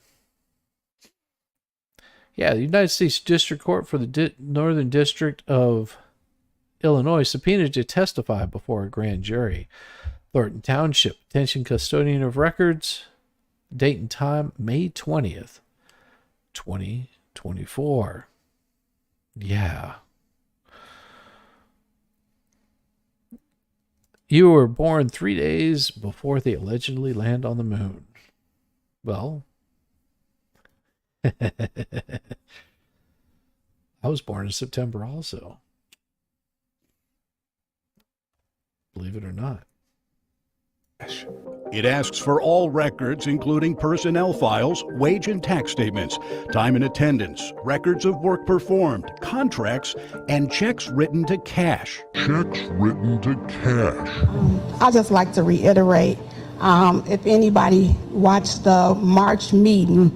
Yeah, the United States District Court for the Northern District of Illinois subpoenaed to testify before a grand jury. Thornton Township, attention custodian of records, date and time, May 20th, 2024. Yeah. You were born 3 days before they allegedly land on the moon. Well, I was born in September also. Believe it or not. It asks for all records, including personnel files, wage and tax statements, time and attendance, records of work performed, contracts, and checks written to cash. Checks written to cash. I'd just like to reiterate, if anybody watched the March meeting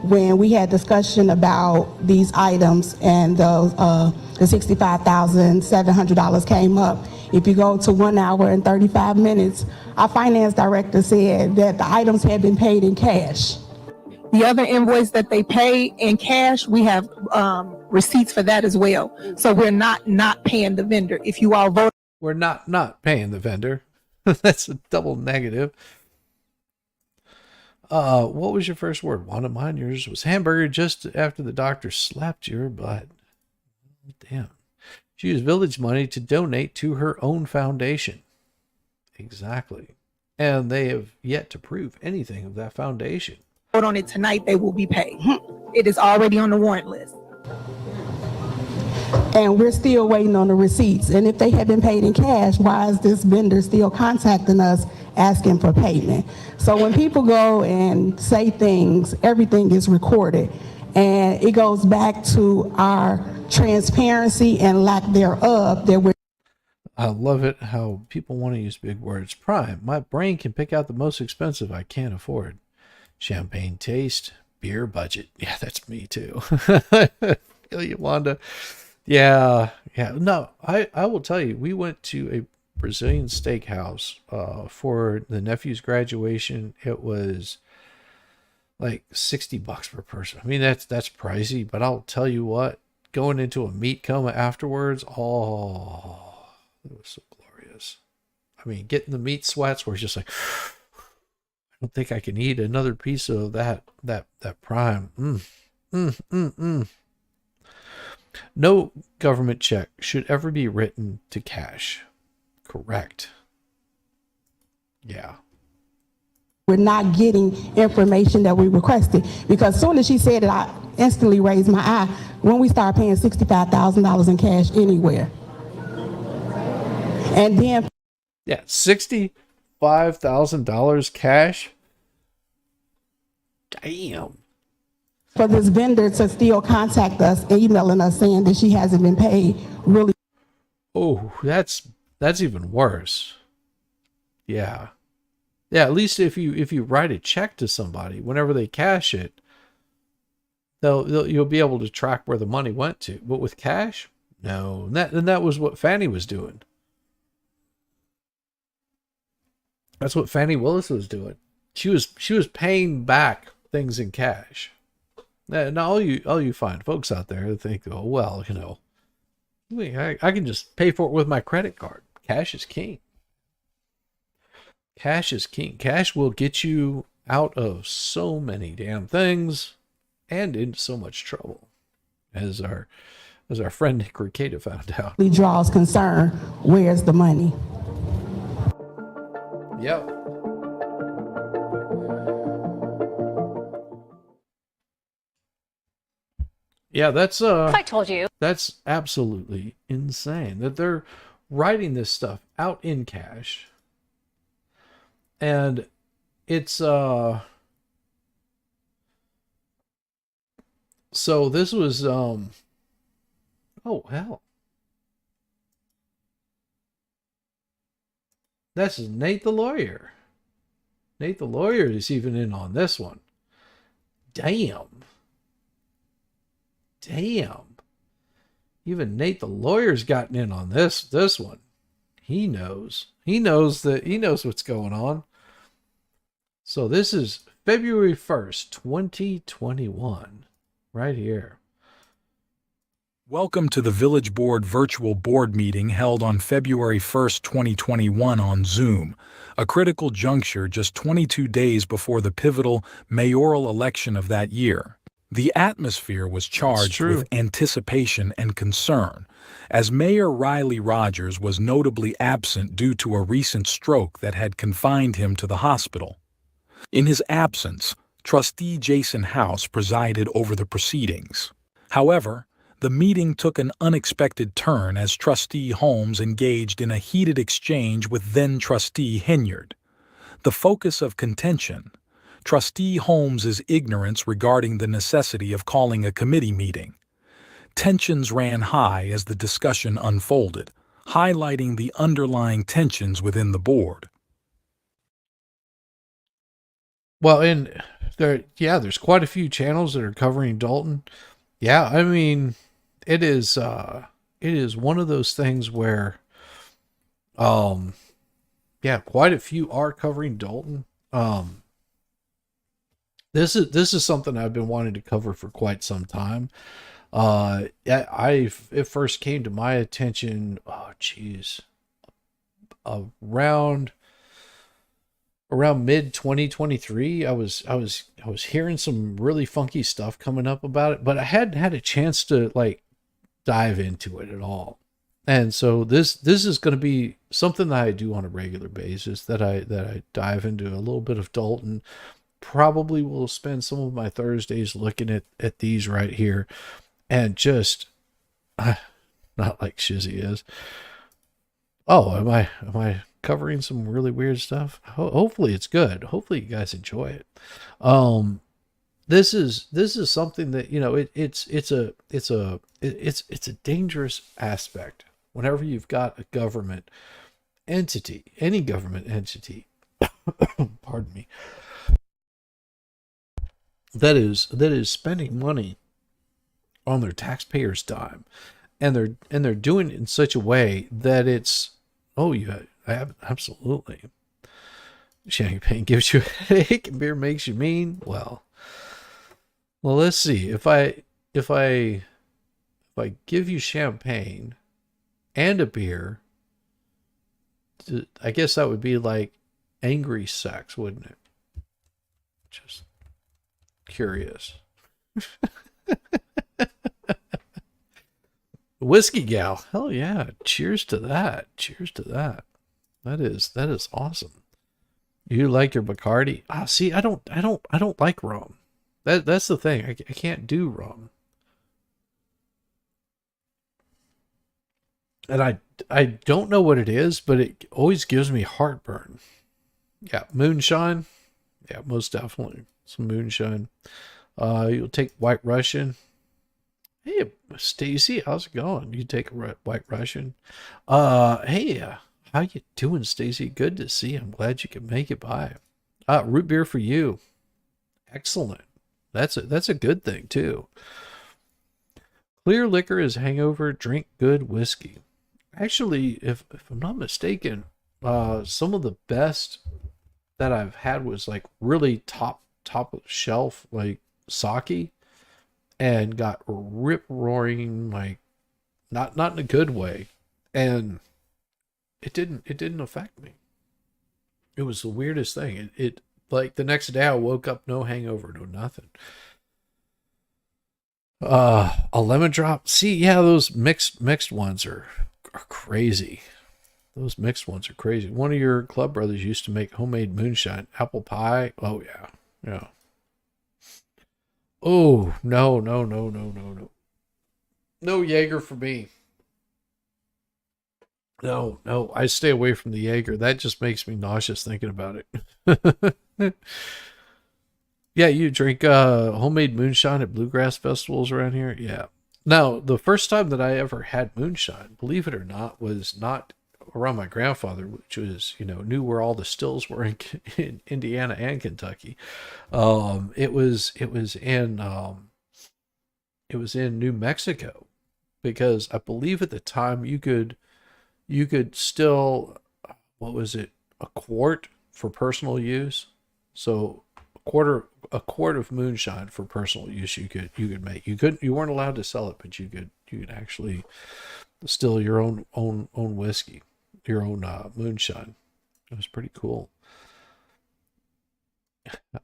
when we had discussion about these items and the $65,700 came up. If you go to 1 hour and 35 minutes, our finance director said that the items had been paid in cash. The other invoice that they pay in cash, we have receipts for that as well. So we're not paying the vendor. If you all vote, we're not paying the vendor. That's a double negative. What was your first word? One of mine. Yours was hamburger just after the doctor slapped your butt. Damn. She used village money to donate to her own foundation. Exactly. And they have yet to prove anything of that foundation. vote on it tonight, they will be paid. It is already on the warrant list. And we're still waiting on the receipts. And if they had been paid in cash, why is this vendor still contacting us asking for payment? So when people go and say things, everything is recorded. And it goes back to our transparency and lack thereof that we're. I love it how people want to use big words. Prime. My brain can pick out the most expensive I can't afford. Champagne taste, beer budget. Yeah, that's me too. Feel you, Wanda. Yeah. No, I will tell you, we went to a Brazilian steakhouse for the nephew's graduation. It was like $60 per person. I mean, that's pricey, but I'll tell you what, going into a meat coma afterwards, oh, it was so glorious. I mean, getting the meat sweats where it's just like, I don't think I can eat another piece of that prime. No government check should ever be written to cash. Correct. Yeah. We're not getting information that we requested, because as soon as she said it, I instantly raised my eye when we start paying $65,000 in cash anywhere. And then yeah, $65,000 cash. Damn. For this vendor to still contact us, emailing us saying that she hasn't been paid, really. Oh, that's even worse. Yeah. Yeah, at least if you write a check to somebody, whenever they cash it, you'll be able to track where the money went to. But with cash, no. And that was what Fannie was doing. That's what Fannie Willis was doing. She was paying back things in cash. Now all you fine folks out there think, oh well, I can just pay for it with my credit card. Cash is king. Cash is king. Cash will get you out of so many damn things and into so much trouble. as our friend Nick Ricada found out. Draws concern, where's the money? Yep. Yeah, that's I told you. That's absolutely insane that they're writing this stuff out in cash. And it's so this was oh hell. This is Nate the lawyer. Nate the lawyer is even in on this one. Damn. Even Nate the lawyer's gotten in on this one. He knows what's going on. So this is February 1st, 2021, right here. Welcome to the Village Board virtual board meeting held on February 1st, 2021 on Zoom, a critical juncture just 22 days before the pivotal mayoral election of that year. The atmosphere was charged with anticipation and concern, as Mayor Riley Rogers was notably absent due to a recent stroke that had confined him to the hospital. In his absence, Trustee Jason House presided over the proceedings. However, the meeting took an unexpected turn as Trustee Holmes engaged in a heated exchange with then-Trustee Henyard. The focus of contention, Trustee Holmes's ignorance regarding the necessity of calling a committee meeting. Tensions ran high as the discussion unfolded, highlighting the underlying tensions within the board. Well, and there's quite a few channels that are covering Dalton. Yeah, I mean, it is one of those things where, quite a few are covering Dalton. This is something I've been wanting to cover for quite some time. It first came to my attention, around mid 2023. I was hearing some really funky stuff coming up about it, but I hadn't had a chance to like dive into it at all. And so this is going to be something that I do on a regular basis, that I dive into a little bit of Dalton. Probably will spend some of my Thursdays looking at these right here, and just not like Shizzy is. Oh, am I covering some really weird stuff? Hopefully it's good. Hopefully you guys enjoy it. This is something that, you know, it's a dangerous aspect whenever you've got a government entity, any government entity, pardon me, that is spending money on their taxpayers' dime, and they're doing it in such a way that it's absolutely. Champagne gives you a headache and beer makes you mean. Well, let's see. If I give you champagne and a beer, I guess that would be like angry sex, wouldn't it? Just curious. Whiskey gal, hell yeah! Cheers to that. That is awesome. You like your Bacardi? See, I don't like rum. That's the thing. I can't do rum. And I don't know what it is, but it always gives me heartburn. Yeah, moonshine. Yeah, most definitely. Some moonshine. You'll take White Russian. Hey, Stacy, how's it going? You take a White Russian. Hey, how you doing, Stacy? Good to see you. I'm glad you could make it by. Root beer for you. Excellent. That's a good thing too. Clear liquor is hangover. Drink good whiskey. Actually, if I'm not mistaken, some of the best that I've had was like really top shelf, like sake, and got rip roaring, like not in a good way, and it didn't affect me. It was the weirdest thing. It like the next day I woke up no hangover, no nothing. A lemon drop. See, yeah, those mixed ones are crazy. Those mixed ones are crazy. One of your club brothers used to make homemade moonshine, apple pie. Oh yeah, yeah. Oh no, no, no, no, no, no. No Jaeger for me. No, no, I stay away from the Jaeger. That just makes me nauseous thinking about it. Yeah, you drink homemade moonshine at bluegrass festivals around here? Yeah. Now, the first time that I ever had moonshine, believe it or not, was not around my grandfather, which was, knew where all the stills were in Indiana and Kentucky. It was in New Mexico, because I believe at the time you could still, what was it, a quart for personal use. So a quart of moonshine for personal use you could make. You weren't allowed to sell it, but you could actually distill your own whiskey, your own moonshine. It was pretty cool.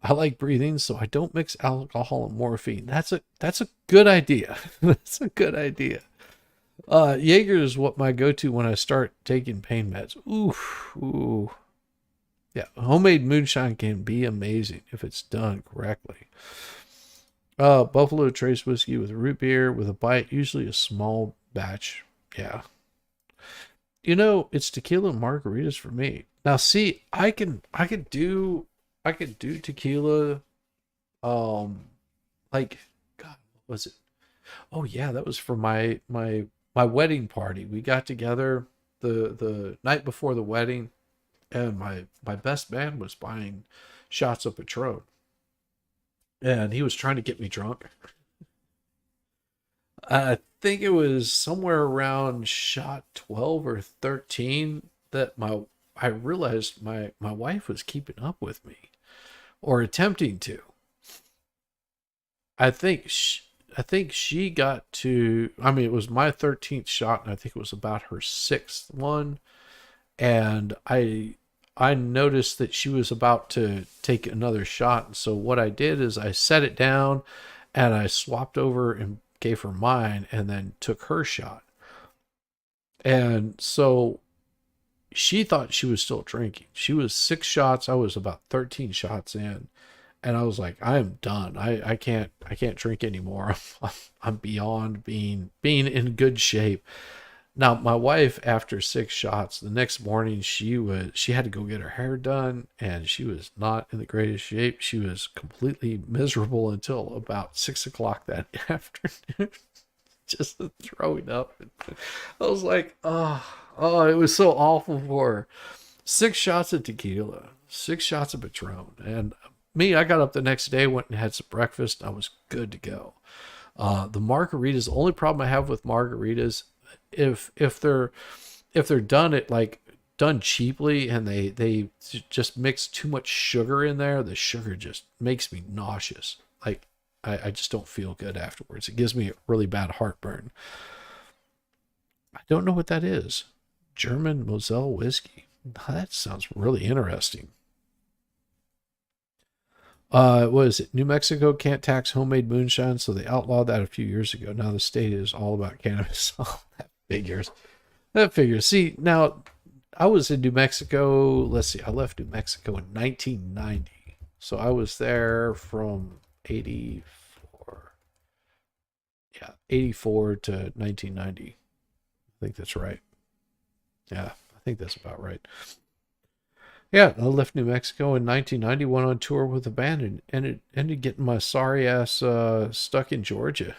I like breathing, so I don't mix alcohol and morphine. That's a good idea. That's a good idea. Jaeger is what my go-to when I start taking pain meds. Ooh. Yeah, homemade moonshine can be amazing if it's done correctly. Buffalo Trace whiskey with root beer with a bite, usually a small batch. Yeah. It's tequila and margaritas for me. Now, see, I could do tequila. Like, God, what was it? Oh yeah, that was for my wedding party. We got together the night before the wedding, and my best man was buying shots of Patron, and he was trying to get me drunk. I think it was somewhere around shot 12 or 13 that I realized my wife was keeping up with me, or attempting to. I think she got to, it was my 13th shot, and I think it was about her 6th one. And I noticed that she was about to take another shot. And so what I did is I set it down and I swapped over and gave her mine, and then took her shot. And so she thought she was still drinking. She was 6 shots. I was about 13 shots in. And I was like, I am done. I can't drink anymore. I'm beyond being in good shape. Now, my wife, after 6 shots, the next morning she had to go get her hair done, and she was not in the greatest shape. She was completely miserable until about 6 o'clock that afternoon, just throwing up. I was like, oh, it was so awful for her. 6 shots of tequila, 6 shots of Patron, and me, I got up the next day, went and had some breakfast. I was good to go. The margaritas, the only problem I have with margaritas, if they're done cheaply, and they just mix too much sugar in there, the sugar just makes me nauseous. Like, I just don't feel good afterwards. It gives me a really bad heartburn. I don't know what that is. German Moselle whiskey. That sounds really interesting. What is it? New Mexico can't tax homemade moonshine, so they outlawed that a few years ago. Now the state is all about cannabis. Oh, that figures. See, now I was in New Mexico. Let's see, I left New Mexico in 1990. So I was there from 84. Yeah, 84 to 1990. I think that's right. Yeah, I think that's about right. Yeah, I left New Mexico in 1990, went on tour with a band, and ended getting my sorry ass stuck in Georgia.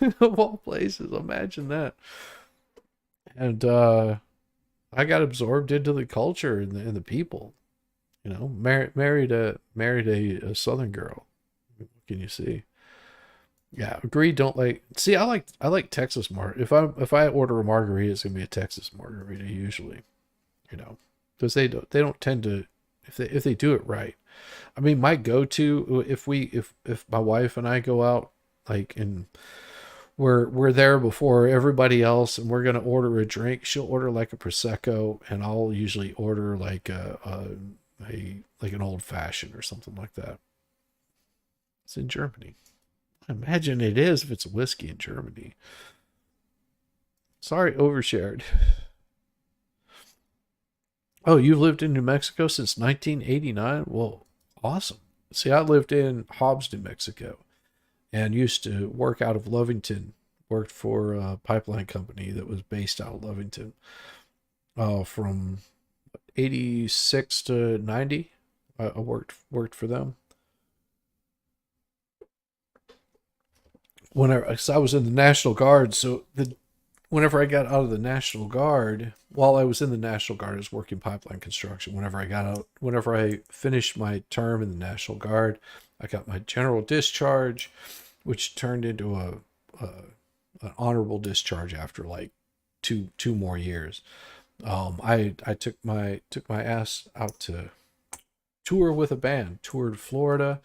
Of all places, imagine that. And I got absorbed into the culture and the people. Married a Southern girl. What can you see? Yeah, agree. Don't like. See, I like Texas If I order a margarita, it's gonna be a Texas margarita usually. Because they don't tend to, if they do it right. My go-to, if my wife and I go out, like, and we're there before everybody else, and we're gonna order a drink, she'll order like a prosecco, and I'll usually order like an old fashioned or something like that. It's in Germany. I imagine it is if it's a whiskey in Germany. Sorry, overshared. Oh, you've lived in New Mexico since 1989? Well, awesome. See, I lived in Hobbs, New Mexico, and used to work out of Lovington. Worked for a pipeline company that was based out of Lovington from 86 to 90. I worked for them. Cause I was in the National Guard, so whenever I got out of the National Guard, while I was in the National Guard, I was working pipeline construction. Whenever I finished my term in the National Guard, I got my general discharge, which turned into an honorable discharge after like two more years. I took my ass out to tour with a band, toured Florida.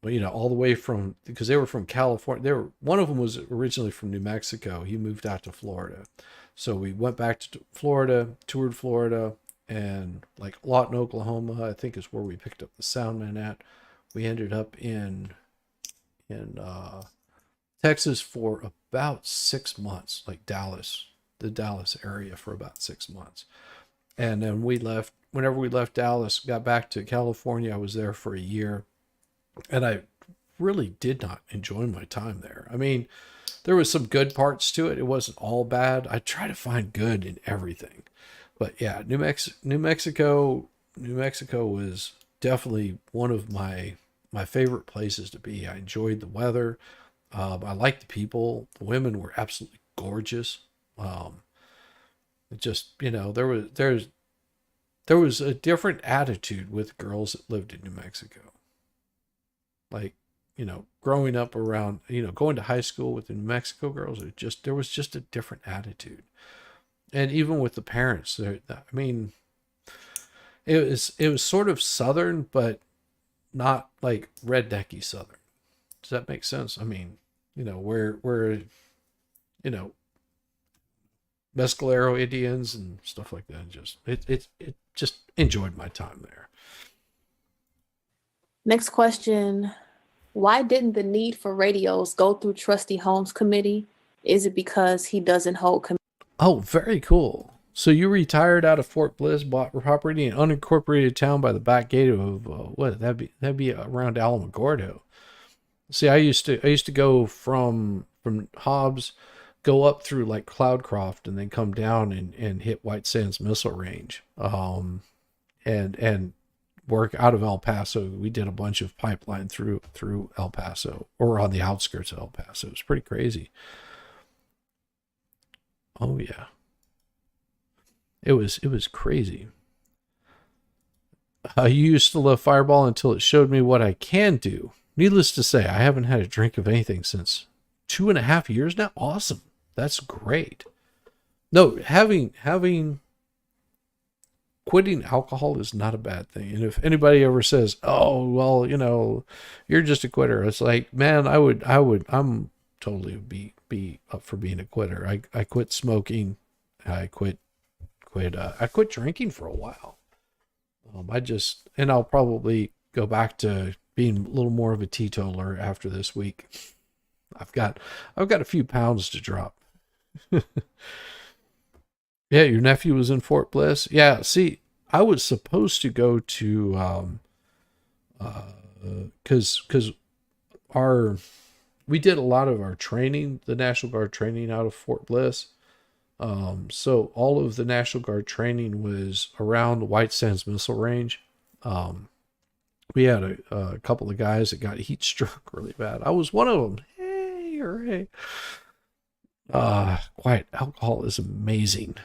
You know, all the way from, because they were from California. One of them was originally from New Mexico. He moved out to Florida. So we went back to Florida, toured Florida, and like Lawton, Oklahoma, I think is where we picked up the sound man at. We ended up in Texas for about 6 months, like Dallas, the Dallas area for about 6 months. And then whenever we left Dallas, got back to California, I was there for a year. And I really did not enjoy my time there. I mean, there was some good parts to it. It wasn't all bad. I try to find good in everything. But yeah, New Mexico was definitely one of my favorite places to be. I enjoyed the weather. I liked the people. The women were absolutely gorgeous. It just, you know, there was a different attitude with girls that lived in New Mexico. Like, you know, growing up around, you know, going to high school with the New Mexico girls, there was just a different attitude. And even with the parents, I mean, it was sort of Southern, but not like rednecky Southern. Does that make sense? I mean, you know, where you know, Mescalero Indians and stuff like that. It just enjoyed my time there. Next question. Why didn't the need for radios go through Trustee Holmes' committee? Is it because he doesn't hold Oh, very cool. So you retired out of Fort Bliss, bought property in an unincorporated town by the back gate of what? That'd be around Alamogordo. See, I used to go from Hobbs, go up through like Cloudcroft, and then come down and hit White Sands Missile Range, and work out of El Paso. We did a bunch of pipeline through El Paso, or on the outskirts of El Paso. It was pretty crazy. Oh yeah. It was crazy. I used to love Fireball until it showed me what I can do. Needless to say, I haven't had a drink of anything since 2.5 years now. Awesome. That's great. No, quitting alcohol is not a bad thing. And if anybody ever says, "Oh, well, you know, you're just a quitter," it's like, man, I'm totally be up for being a quitter. I quit smoking. I quit drinking for a while. And I'll probably go back to being a little more of a teetotaler after this week. I've got a few pounds to drop. Yeah, your nephew was in Fort Bliss. Yeah, see, I was supposed to go to because we did a lot of our training, the National Guard training, out of Fort Bliss. So all of the National Guard training was around White Sands Missile Range. We had a couple of guys that got heat stroke really bad. I was one of them. Hey, hooray. Quiet alcohol is amazing.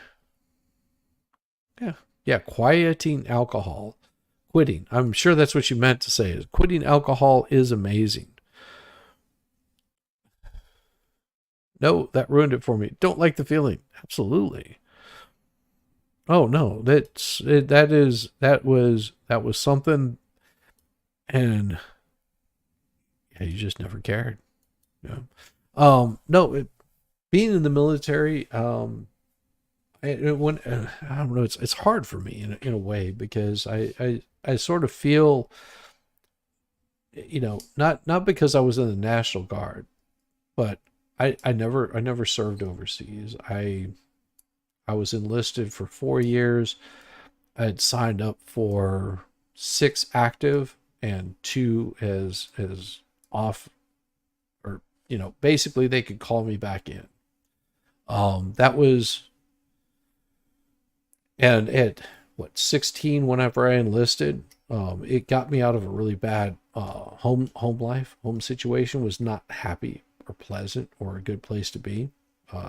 Yeah, quieting alcohol. Quitting. I'm sure that's what you meant to say. Is quitting alcohol is amazing. No, that ruined it for me. Don't like the feeling. Absolutely. Oh no, that was something, and yeah, you just never cared. No, being in the military, I don't know, it's hard for me in a way, because I sort of feel not because I was in the National Guard, but I never served overseas. I was enlisted for 4 years. I had signed up for 6 active and 2 as off, or basically they could call me back in. That was, and at 16, whenever I enlisted, it got me out of a really bad home situation. Was not happy or pleasant or a good place to be.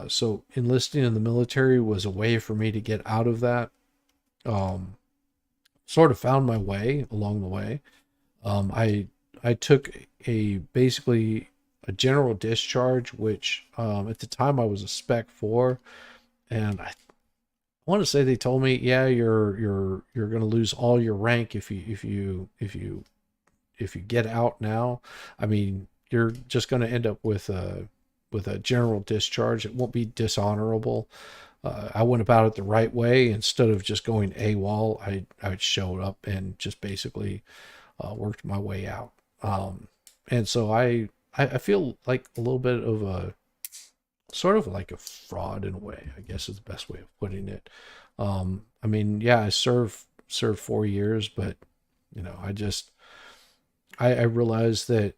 So enlisting in the military was a way for me to get out of that. Sort of found my way along the way. I took basically a general discharge, which at the time I was a Spec 4, and I want to say they told me, yeah, you're going to lose all your rank if you get out now. I mean, you're just going to end up with a general discharge. It won't be dishonorable. I went about it the right way. Instead of just going AWOL, I showed up and just basically worked my way out. And so I feel like a little bit of a sort of like a fraud in a way, I guess is the best way of putting it. I mean, yeah, I served 4 years, but I realized that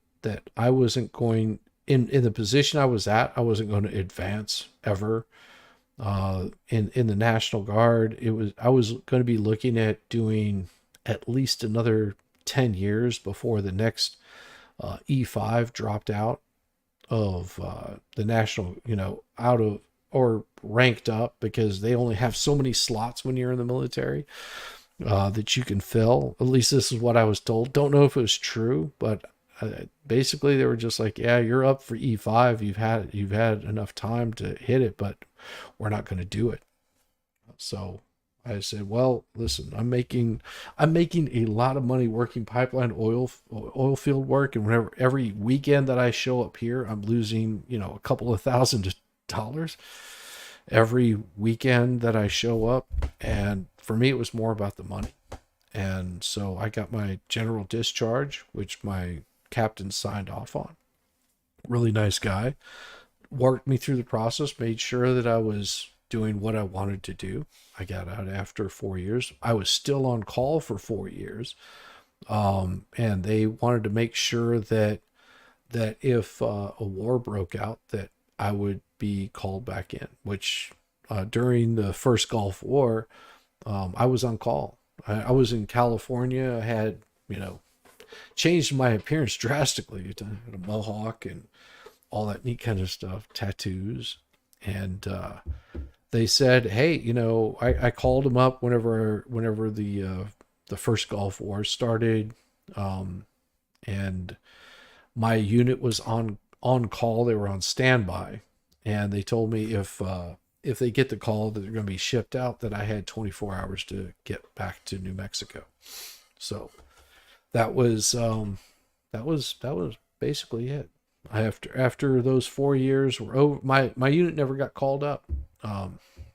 I wasn't going in the position I was at. I wasn't going to advance ever. In the National Guard, I was going to be looking at doing at least another 10 years before the next E5 dropped out of the national, out of, or ranked up, because they only have so many slots when you're in the military that you can fill. At least this is what I was told. Don't know if it was true, but basically they were just like, yeah, you're up for E5. You've had enough time to hit it, but we're not going to do it. So I said, well, listen, I'm making a lot of money working pipeline oil field work, and every weekend that I show up here, I'm losing, a couple of $1,000 every weekend that I show up. And for me, it was more about the money. And so I got my general discharge, which my captain signed off on. Really nice guy. Worked me through the process, made sure that I was doing what I wanted to do. I got out after 4 years. I was still on call for 4 years. And they wanted to make sure that if a war broke out, that I would be called back in, which during the first Gulf War, I was on call. I was in California. I had, changed my appearance drastically. I had a mohawk and all that neat kind of stuff, tattoos. And they said, hey, I called them up whenever the first Gulf War started. And my unit was on call. They were on standby. And they told me if they get the call that they're going to be shipped out, that I had 24 hours to get back to New Mexico. So that was basically it. After those 4 years were over, my unit never got called up,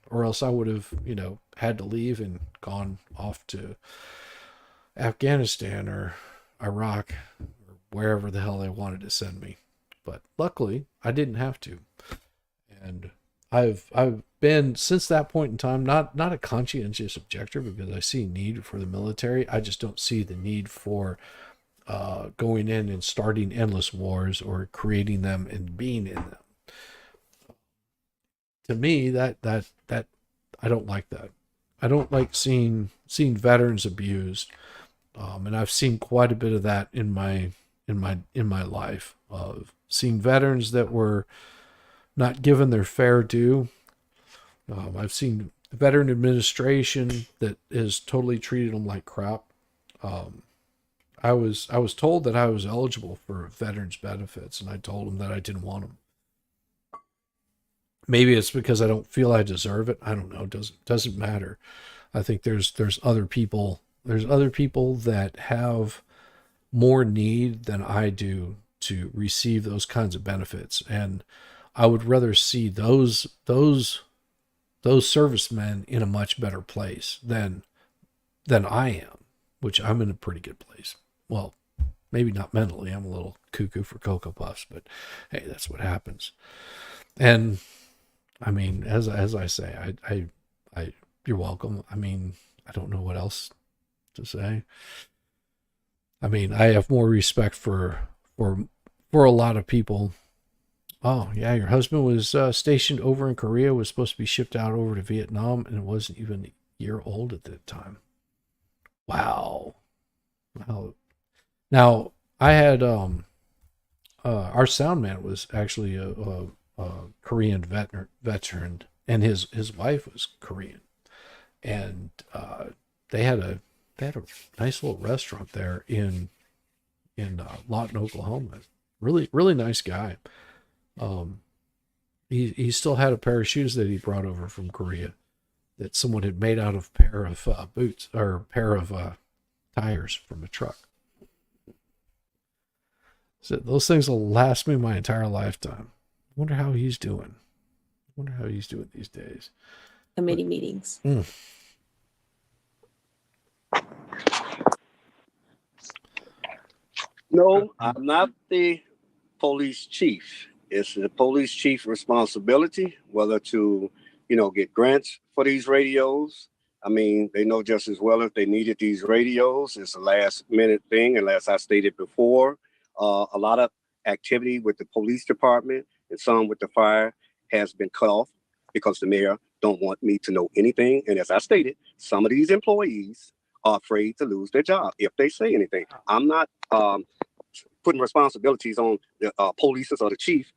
or else I would have, had to leave and gone off to Afghanistan or Iraq or wherever the hell they wanted to send me. But luckily, I didn't have to. And I've been, since that point in time, not a conscientious objector, because I see need for the military. I just don't see the need for going in and starting endless wars or creating them and being in them. To me, that I don't like that. I don't like seeing veterans abused, and I've seen quite a bit of that in my life, of seeing veterans that were not given their fair due. I've seen veteran administration that has totally treated them like crap. I was told that I was eligible for veterans benefits, and I told them that I didn't want them. Maybe it's because I don't feel I deserve it. I don't know. Doesn't matter. I think there's other people that have more need than I do to receive those kinds of benefits, and I would rather see those servicemen in a much better place than I am, which I'm in a pretty good place. Well, Maybe not mentally. I'm a little cuckoo for Cocoa Puffs, but hey, that's what happens. And I mean, as I say, I you're welcome. I mean, I don't know what else to say. I mean, I have more respect for a lot of people. Oh yeah, your husband was stationed over in Korea, was supposed to be shipped out over to Vietnam, and wasn't even a year old at that time. Wow. Now I had our sound man was actually a Korean veteran, and his wife was Korean, and they had a nice little restaurant there in Lawton, Oklahoma. Really nice guy. He still had a pair of shoes that he brought over from Korea that someone had made out of a pair of boots or a pair of tires from a truck. So those things will last me my entire lifetime. Wonder how he's doing. Wonder how he's doing these days. Committee meetings. No, I'm not the police chief. It's the police chief responsibility, whether to, get grants for these radios. I mean, they know just as well if they needed these radios. It's a last minute thing. And as I stated before, a lot of activity with the police department and some with the fire has been cut off because the mayor don't want me to know anything. And as I stated, some of these employees are afraid to lose their job if they say anything. I'm not putting responsibilities on the police or the chief.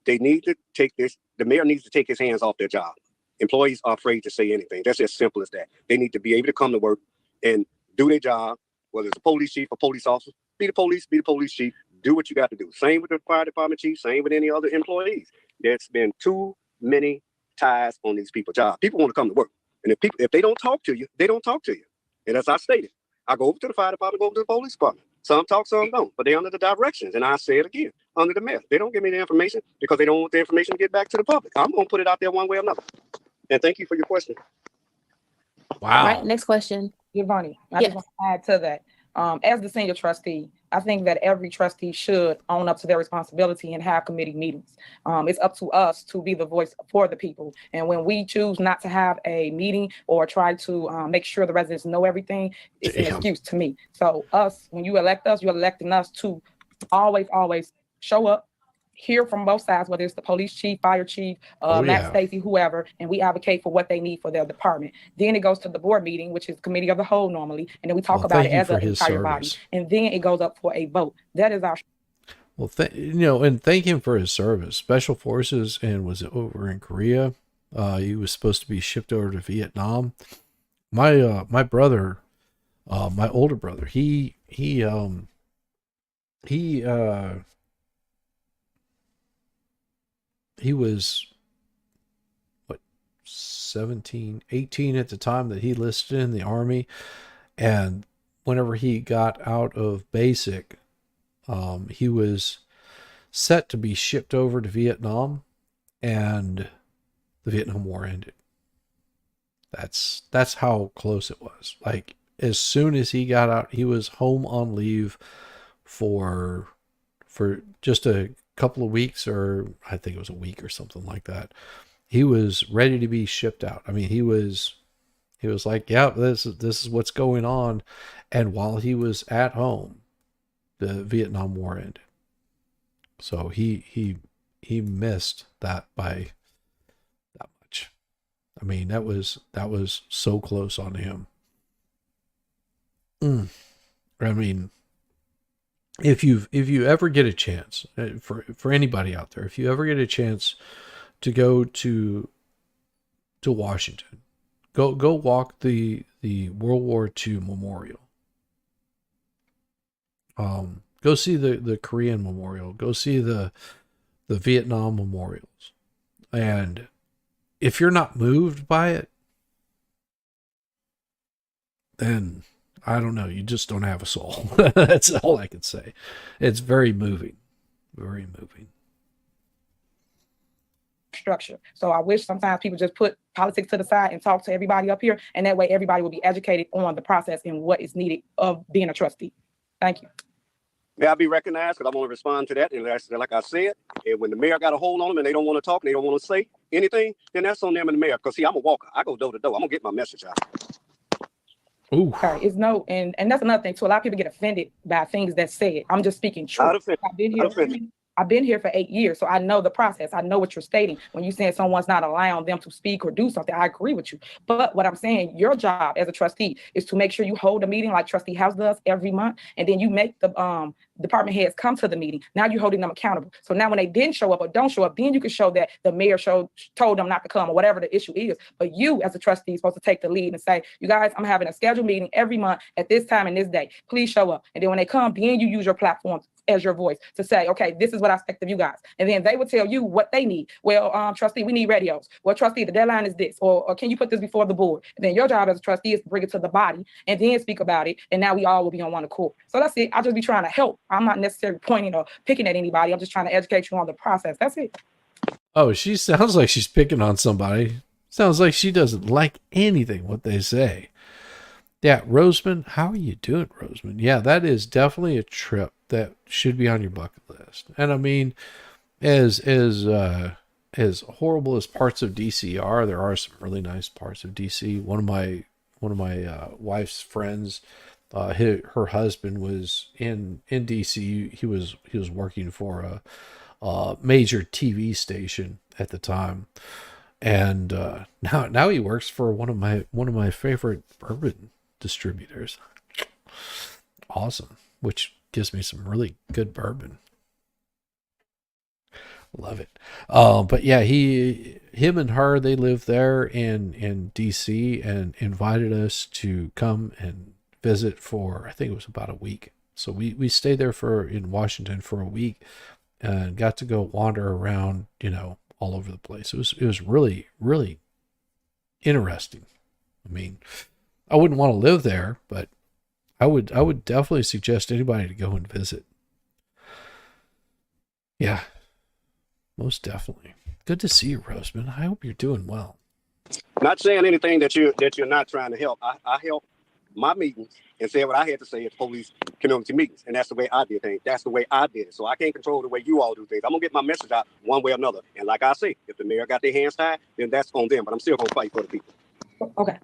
They need to take this. The mayor needs to take his hands off their job. Employees are afraid to say anything. That's as simple as that. They need to be able to come to work and do their job, whether it's a police chief or police officer. Be the police chief. Do what you got to do. Same with the fire department chief, same with any other employees. There's been too many ties on these people's jobs. People want to come to work. And if they don't talk to you, they don't talk to you. And as I stated, I go over to the fire department, go over to the police department. Some talk, some don't, but they're under the directions. And I say it again, under the mayor. They don't give me the information because they don't want the information to get back to the public. I'm going to put it out there one way or another. And thank you for your question. Wow. All right, next question. Giovanni, I just want to add to that. As the senior trustee, I think that every trustee should own up to their responsibility and have committee meetings. It's up to us to be the voice for the people. And when we choose not to have a meeting or try to make sure the residents know everything, it's an excuse to me. So when you elect us, you're electing us to always show up, hear from both sides, whether it's the police chief, fire chief, Matt Stacy, whoever, and we advocate for what they need for their department. Then it goes to the board meeting, which is committee of the whole normally, and then we talk about it as an entire body, and then it goes up for a vote. That is our. Well, and thank him for his service. Special Forces, and was it over in Korea? He was supposed to be shipped over to Vietnam. My brother, my older brother, he was, 17, 18 at the time that he listed in the Army. And whenever he got out of basic, he was set to be shipped over to Vietnam, and the Vietnam War ended. That's how close it was. Like, as soon as he got out, he was home on leave for just a couple of weeks, or I think it was a week or something like that. He was ready to be shipped out. I mean, he was like, yeah, this is what's going on. And while he was at home, the Vietnam War ended. So he missed that by that much. I mean, that was so close on him. I mean, if you ever get a chance, for anybody out there, if you ever get a chance to go to Washington, go walk the World War II Memorial. Go see the Korean Memorial. Go see the Vietnam memorials. And if you're not moved by it, then I don't know, you just don't have a soul. That's all I can say. It's very moving. Very moving. Structure. So I wish sometimes people just put politics to the side and talk to everybody up here, and that way everybody will be educated on the process and what is needed of being a trustee. Thank you. May I be recognized? Because I want to respond to that. And like I said, and when the mayor got a hold on them and they don't want to talk, and they don't want to say anything, then that's on them and the mayor. Because see, I'm a walker. I go door to door. I'm gonna get my message out. Ooh. Okay, it's no, and that's another thing too. A lot of people get offended by things that said. I'm just speaking truth. I've been here for 8 years, so I know the process. I know what you're stating. When you saying someone's not allowing them to speak or do something, I agree with you. But what I'm saying, your job as a trustee is to make sure you hold a meeting like Trustee House does every month, and then you make the department heads come to the meeting. Now you're holding them accountable. So now when they didn't show up or don't show up, then you can show that the mayor told them not to come or whatever the issue is. But you as a trustee is supposed to take the lead and say, you guys, I'm having a scheduled meeting every month at this time and this day. Please show up. And then when they come, then you use your platform as your voice to say, okay, this is what I expect of you guys. And then they will tell you what they need. Well, trustee, we need radios. Well, trustee, the deadline is this, or can you put this before the board? And then your job as a trustee is to bring it to the body and then speak about it. And now we all will be on one accord. So that's it. I'll just be trying to help. I'm not necessarily pointing or picking at anybody. I'm just trying to educate you on the process. That's it. Oh, she sounds like she's picking on somebody. Sounds like she doesn't like anything what they say. Yeah, Roseman, how are you doing, Roseman? Yeah, that is definitely a trip that should be on your bucket list. And I mean, as horrible as parts of DC are, there are some really nice parts of DC. One of my wife's friends, her husband was in DC. He was working for a major TV station at the time, and now he works for one of my favorite bourbon distributors. Awesome. Which gives me some really good bourbon. Love it. But yeah, him and her, they live there in DC and invited us to come and visit for, I think it was about a week. So we stayed there in Washington for a week and got to go wander around, all over the place. It was really, really interesting. I mean, I wouldn't want to live there, but I would definitely suggest anybody to go and visit. Yeah, most definitely. Good to see you, Roseman. I hope you're doing well. Not saying anything that you're not trying to help. I help my meetings and say what I had to say at police community meetings, and that's the way I did things. That's the way I did it. So I can't control the way you all do things. I'm gonna get my message out one way or another. And like I say, if the mayor got their hands tied, then that's on them. But I'm still gonna fight for the people. Okay.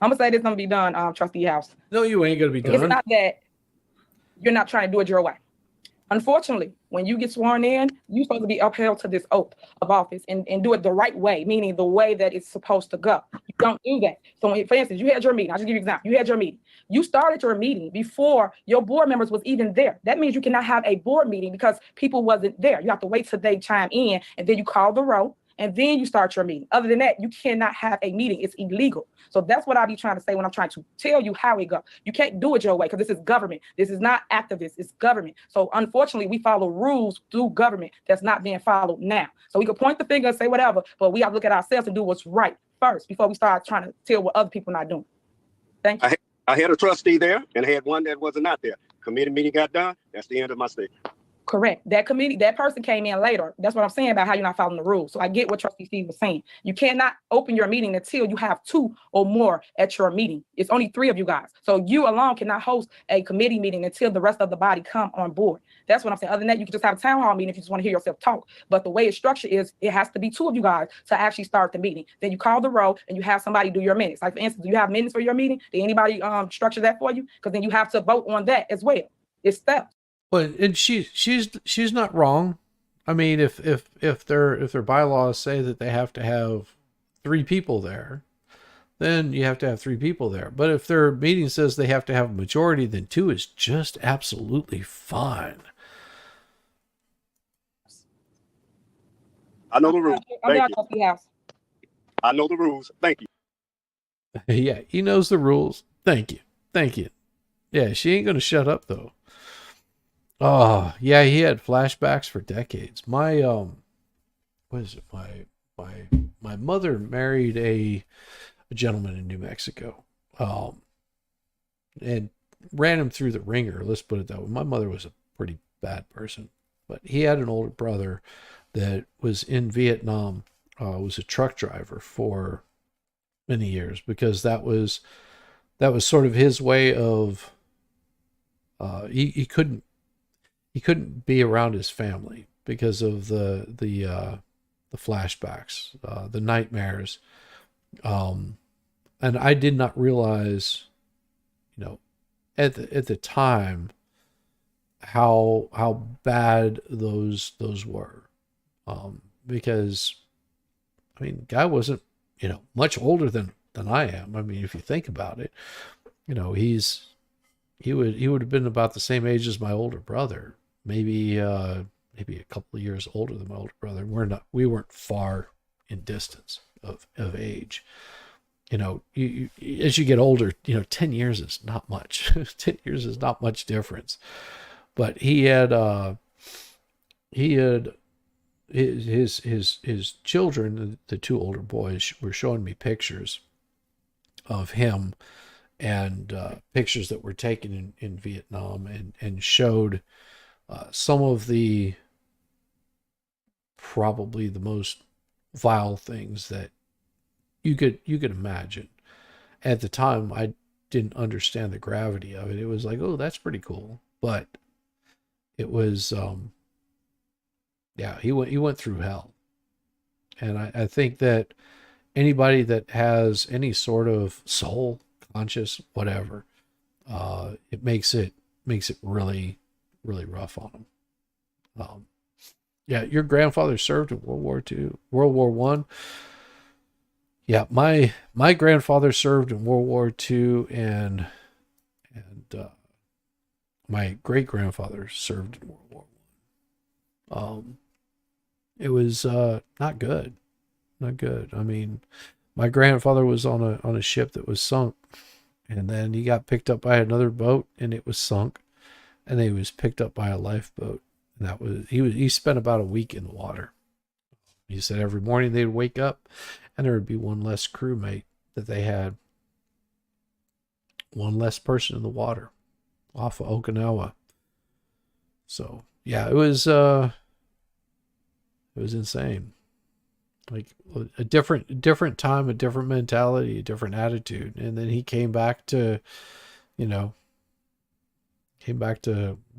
I'm gonna say this gonna be done, Trustee House. No, you ain't gonna be done. It's not that you're not trying to do it your way. Unfortunately, when you get sworn in, you're supposed to be upheld to this oath of office and do it the right way, meaning the way that it's supposed to go. You don't do that. So for instance, you had your meeting. I'll just give you an example. You had your meeting. You started your meeting before your board members was even there. That means you cannot have a board meeting because people wasn't there. You have to wait till they chime in and then you call the roll and then you start your meeting. Other than that, you cannot have a meeting. It's illegal. So that's what I be trying to say when I'm trying to tell you how it goes. You can't do it your way because this is government. This is not activists. It's government. So unfortunately, we follow rules through government that's not being followed now. So we can point the finger and say whatever, but we have to look at ourselves and do what's right first before we start trying to tell what other people not doing. Thank you. I had a trustee there and I had one that wasn't out there. Committee meeting got done. That's the end of my statement. Correct. That person came in later. That's what I'm saying about how you're not following the rules. So I get what Trustee Steve was saying. You cannot open your meeting until you have 2 or more at your meeting. It's only 3 of you guys. So you alone cannot host a committee meeting until the rest of the body come on board. That's what I'm saying. Other than that, you can just have a town hall meeting if you just want to hear yourself talk. But the way it's structured is it has to be 2 of you guys to actually start the meeting. Then you call the roll and you have somebody do your minutes. Like for instance, do you have minutes for your meeting? Did anybody structure that for you? Because then you have to vote on that as well. It's steps. But and she's not wrong. I mean, if their bylaws say that they have to have 3 people there, then you have to have 3 people there. But if their meeting says they have to have a majority, then 2 is just absolutely fine. I know the rules. Thank you. House. I know the rules. Thank you. Yeah, he knows the rules. Thank you. Thank you. Yeah, she ain't gonna shut up though. Oh, yeah, he had flashbacks for decades. My what is it? My mother married a gentleman in New Mexico. And ran him through the ringer, let's put it that way. My mother was a pretty bad person, but he had an older brother that was in Vietnam, was a truck driver for many years because that was sort of his way of he couldn't he couldn't be around his family because of the flashbacks, the nightmares. And I did not realize, you know, at the time how bad those were. Because I mean, guy wasn't, you know, much older than I am. I mean, if you think about it, you know, he would have been about the same age as my older brother, maybe a couple of years older than my older brother. We weren't far in distance of age. You know, you as you get older, you know, 10 years is not much. 10 years is not much difference. But he had his children, the two older boys, were showing me pictures of him and pictures that were taken in Vietnam, and showed some of the probably the most vile things that you could imagine. At the time, I didn't understand the gravity of it. It was like, oh, that's pretty cool. But it was, yeah, he went through hell. And I think that anybody that has any sort of soul, conscious, whatever, it makes it really, really rough on them. Yeah, your grandfather served in World War II, World War I. Yeah, my grandfather served in World War II, and my great grandfather served in World War I. It was not good, not good. I mean, my grandfather was on a ship that was sunk, and then he got picked up by another boat, and it was sunk, and then he was picked up by a lifeboat, and he spent about a week in the water. He said every morning they'd wake up, and there would be one less crewmate that they had, one less person in the water off of Okinawa. So yeah, it was insane. Like a different time, a different mentality, a different attitude. And then he came back to, you know,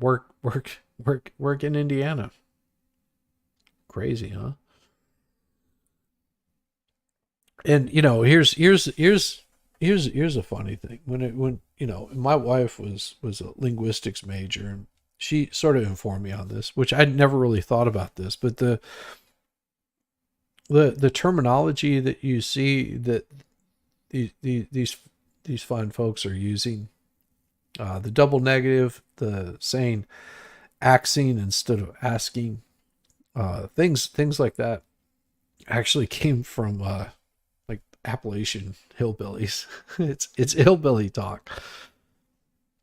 work in Indiana. Crazy, huh? And you know, here's a funny thing. When you know, my wife was a linguistics major, and she sort of informed me on this, which I'd never really thought about this, but the terminology that you see that these fine folks are using, the double negative, the saying axing instead of asking, things like that actually came from like Appalachian hillbillies. It's hillbilly talk.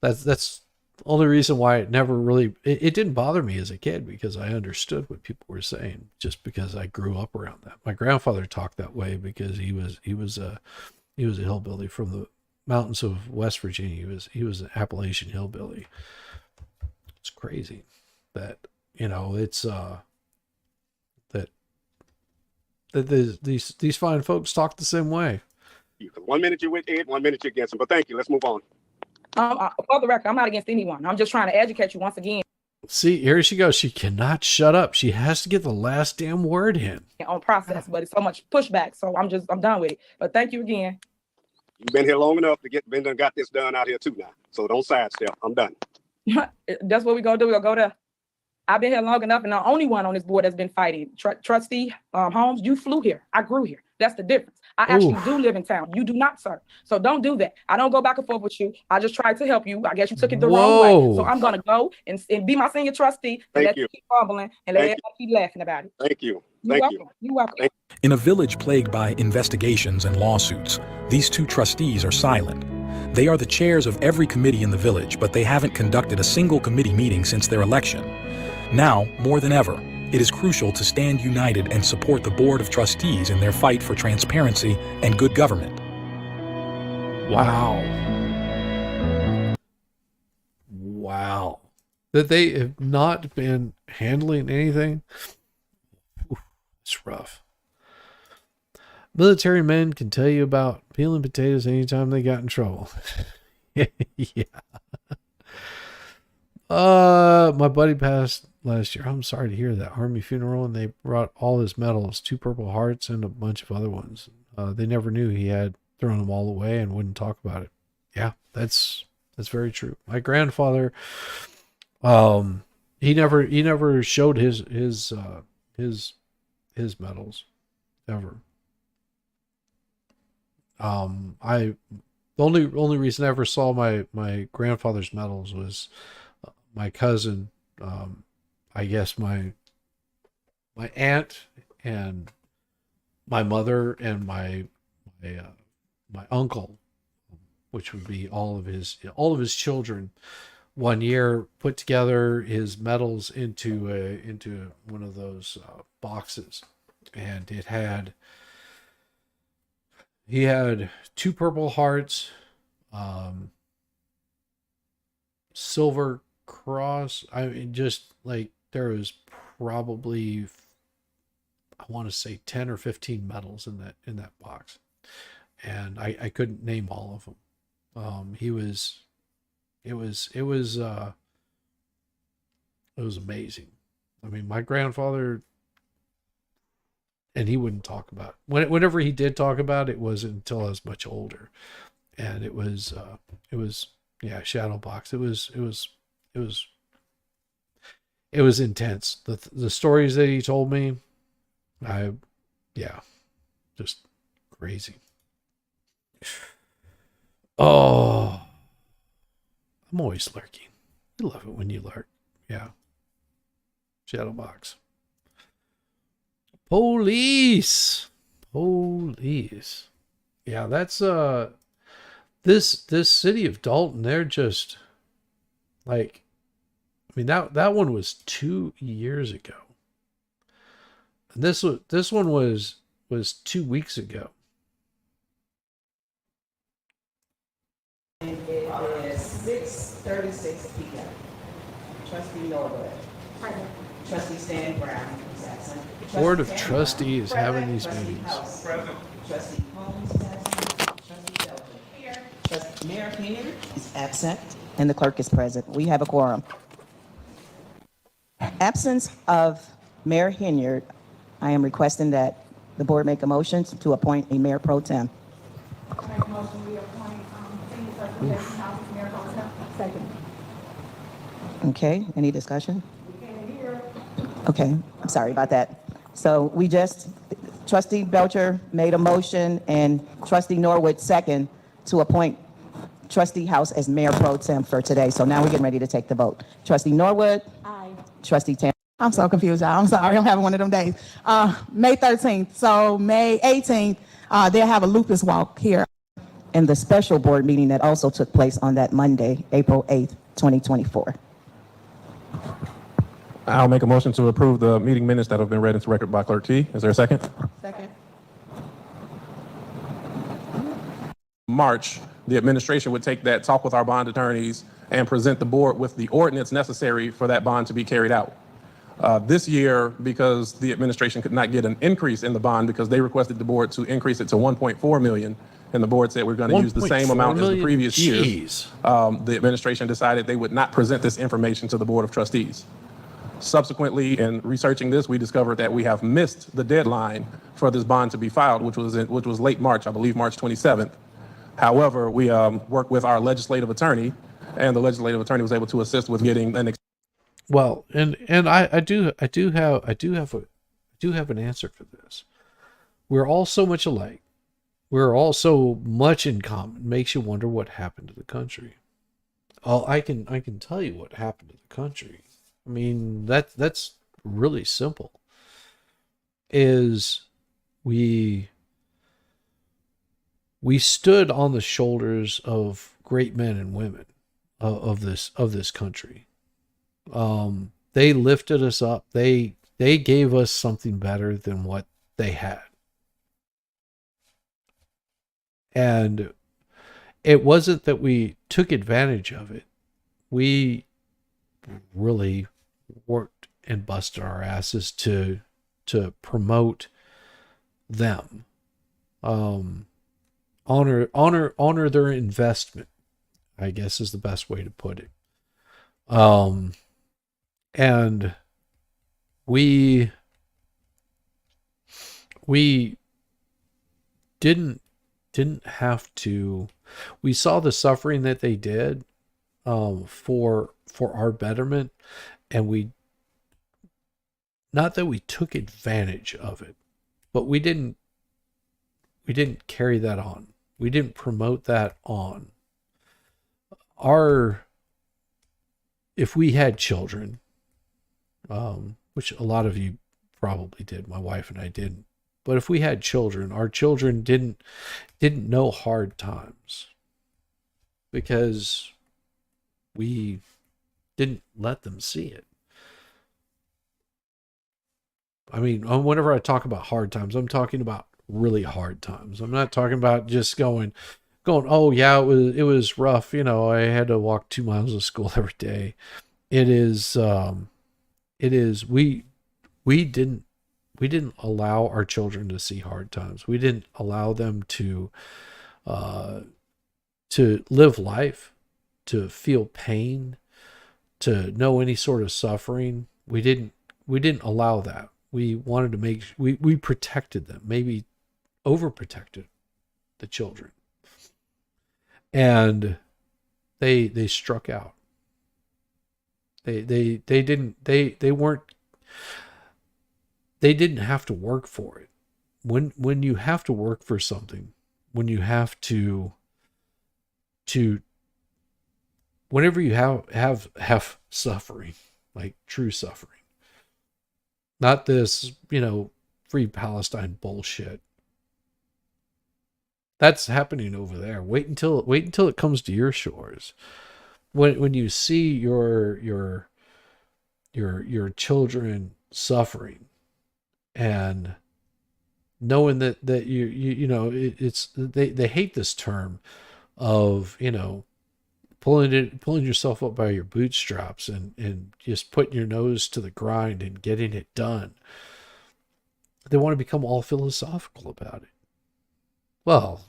That's the only reason why it never really it didn't bother me as a kid, because I understood what people were saying, just because I grew up around that. My grandfather talked that way because he was a hillbilly from the mountains of West Virginia. He was an Appalachian hillbilly. It's crazy that, you know, it's that these fine folks talk the same way. 1 minute you're with Ed, 1 minute you're against him. But thank you. Let's move on. For the record, I'm not against anyone. I'm just trying to educate you once again. See, here she goes. She cannot shut up. She has to get the last damn word in. On process, but it's so much pushback. So I'm done with it. But thank you again. You've been here long enough to got this done out here too now. So don't sidestep. I'm done. That's what we're gonna do. We're gonna go to. I've been here long enough, and the only one on this board that's been fighting. Trustee Holmes, you flew here. I grew here. That's the difference. I actually do live in town. You do not, sir. So don't do that. I don't go back and forth with you. I just tried to help you. I guess you took it the wrong way. So I'm going to go and be my senior trustee and let you keep fumbling and let everybody keep laughing about it. Thank you. You're welcome. In a village plagued by investigations and lawsuits, these two trustees are silent. They are the chairs of every committee in the village, but they haven't conducted a single committee meeting since their election. Now, more than ever, it is crucial to stand united and support the Board of Trustees in their fight for transparency and good government. Wow. Wow. That they have not been handling anything. It's rough. Military men can tell you about peeling potatoes anytime they got in trouble. Yeah. My buddy passed last year. I'm sorry to hear that. Army funeral, and they brought all his medals, 2 Purple Hearts and a bunch of other ones. They never knew he had thrown them all away and wouldn't talk about it. Yeah, that's very true. My grandfather, he never showed his medals ever. The only reason I ever saw my grandfather's medals was my cousin, I guess my aunt and my mother and my uncle, which would be all of his children, one year put together his medals into one of those boxes, and he had 2 Purple Hearts, Silver Cross. I mean, just like there was probably, I want to say 10 or 15 medals in that box, and I couldn't name all of them. It was amazing. I mean, my grandfather, and he wouldn't talk about it. Whenever he did talk about it, it wasn't until I was much older, and it was shadow box. It was intense. The stories that he told me, just crazy. Oh, I'm always lurking. I love it when you lurk. Yeah. Shadow box. Police. Yeah, that's this city of Dalton, they're just like, I mean, that one was 2 years ago. And this one was 2 weeks ago. It is 6:36 p.m. Trustee Norwood. Present. Trustee Stan Brown is absent. Board of Trustees having these meetings. Trustee Holmes is absent. Trustee Dalton here. Trustee Mayor Henyard is absent, and the clerk is present. We have a quorum. Absence of Mayor Henyard, I am requesting that the board make a motion to appoint a mayor pro tem. Second. Okay, any discussion? Okay, I'm sorry about that. So Trustee Belcher made a motion and Trustee Norwood second to appoint Trustee House as mayor pro tem for today. So now we're getting ready to take the vote. Trustee Norwood? Aye. Trustee Tam? I'm so confused, y'all. I'm sorry. I'm having one of them days. May 13th. So May 18th, they'll have a lupus walk here. And the special board meeting that also took place on that Monday, April 8th, 2024. I'll make a motion to approve the meeting minutes that have been read into record by Clerk T. Is there a second? Second. March, the administration would take that, talk with our bond attorneys, and present the board with the ordinance necessary for that bond to be carried out. This year, because the administration could not get an increase in the bond because they requested the board to increase it to 1.4 million, and the board said we're going to use the same amount as the previous year. The administration decided they would not present this information to the Board of Trustees. Subsequently, in researching this, we discovered that we have missed the deadline for this bond to be filed, which was late March, I believe March 27th. However, we worked with our legislative attorney, and the legislative attorney was able to assist with getting an. Well, and I do have an answer for this. We're all so much alike. We're all so much in common. It makes you wonder what happened to the country. I can tell you what happened to the country. I mean, that's really simple. Is we stood on the shoulders of great men and women of this country. They lifted us up. They gave us something better than what they had. And it wasn't that we took advantage of it. We really worked and busted our asses to promote them. Honor their investment, I guess is the best way to put it. And we didn't have to. We saw the suffering that they did for our betterment, and we, not that we took advantage of it, but we didn't carry that on. We didn't promote that on. If we had children, which a lot of you probably did, my wife and I didn't, but if we had children, our children didn't know hard times because we didn't let them see it. I mean, whenever I talk about hard times, I'm talking about really hard times. I'm not talking about just going, oh yeah, it was rough. You know, I had to walk 2 miles to school every day. It is, we didn't allow our children to see hard times. We didn't allow them to live life, to feel pain, to know any sort of suffering. We didn't allow that. We wanted to we protected them, maybe overprotected the children. And they struck out. They didn't have to work for it. When you have to work for something, when you have to whenever you have suffering, like true suffering, not this, free Palestine bullshit. That's happening over there. Wait until it comes to your shores. When you see your children suffering, and knowing that they hate this term of pulling yourself up by your bootstraps and just putting your nose to the grind and getting it done. They want to become all philosophical about it. Well,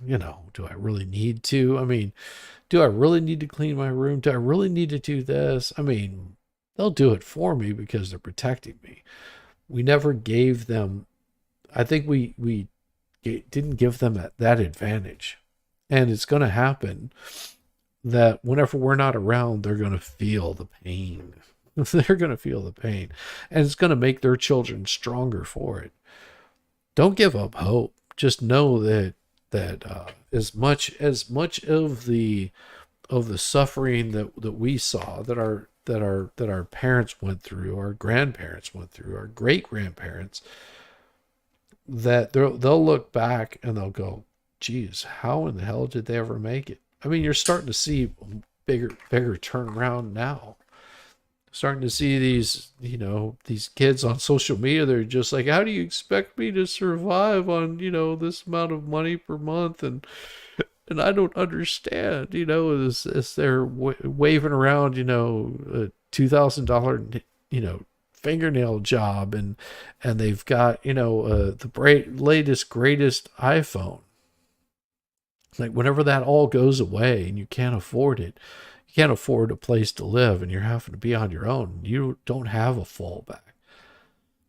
do I really need to? I mean, do I really need to clean my room? Do I really need to do this? I mean, they'll do it for me because they're protecting me. We never gave them, I think we didn't give them that advantage. And it's going to happen that whenever we're not around, they're going to feel the pain. They're going to feel the pain. And it's going to make their children stronger for it. Don't give up hope. Just know that as much of the suffering that we saw, that our parents went through, our grandparents went through, our great grandparents, that they'll look back and they'll go, geez, how in the hell did they ever make it? I mean, you're starting to see bigger turnaround now. Starting to see these kids on social media. They're just like, how do you expect me to survive on, this amount of money per month? And I don't understand, as they're waving around, a $2,000, fingernail job. And they've got, the latest, greatest iPhone. Like whenever that all goes away and you can't afford it, you can't afford a place to live and you're having to be on your own, you don't have a fallback.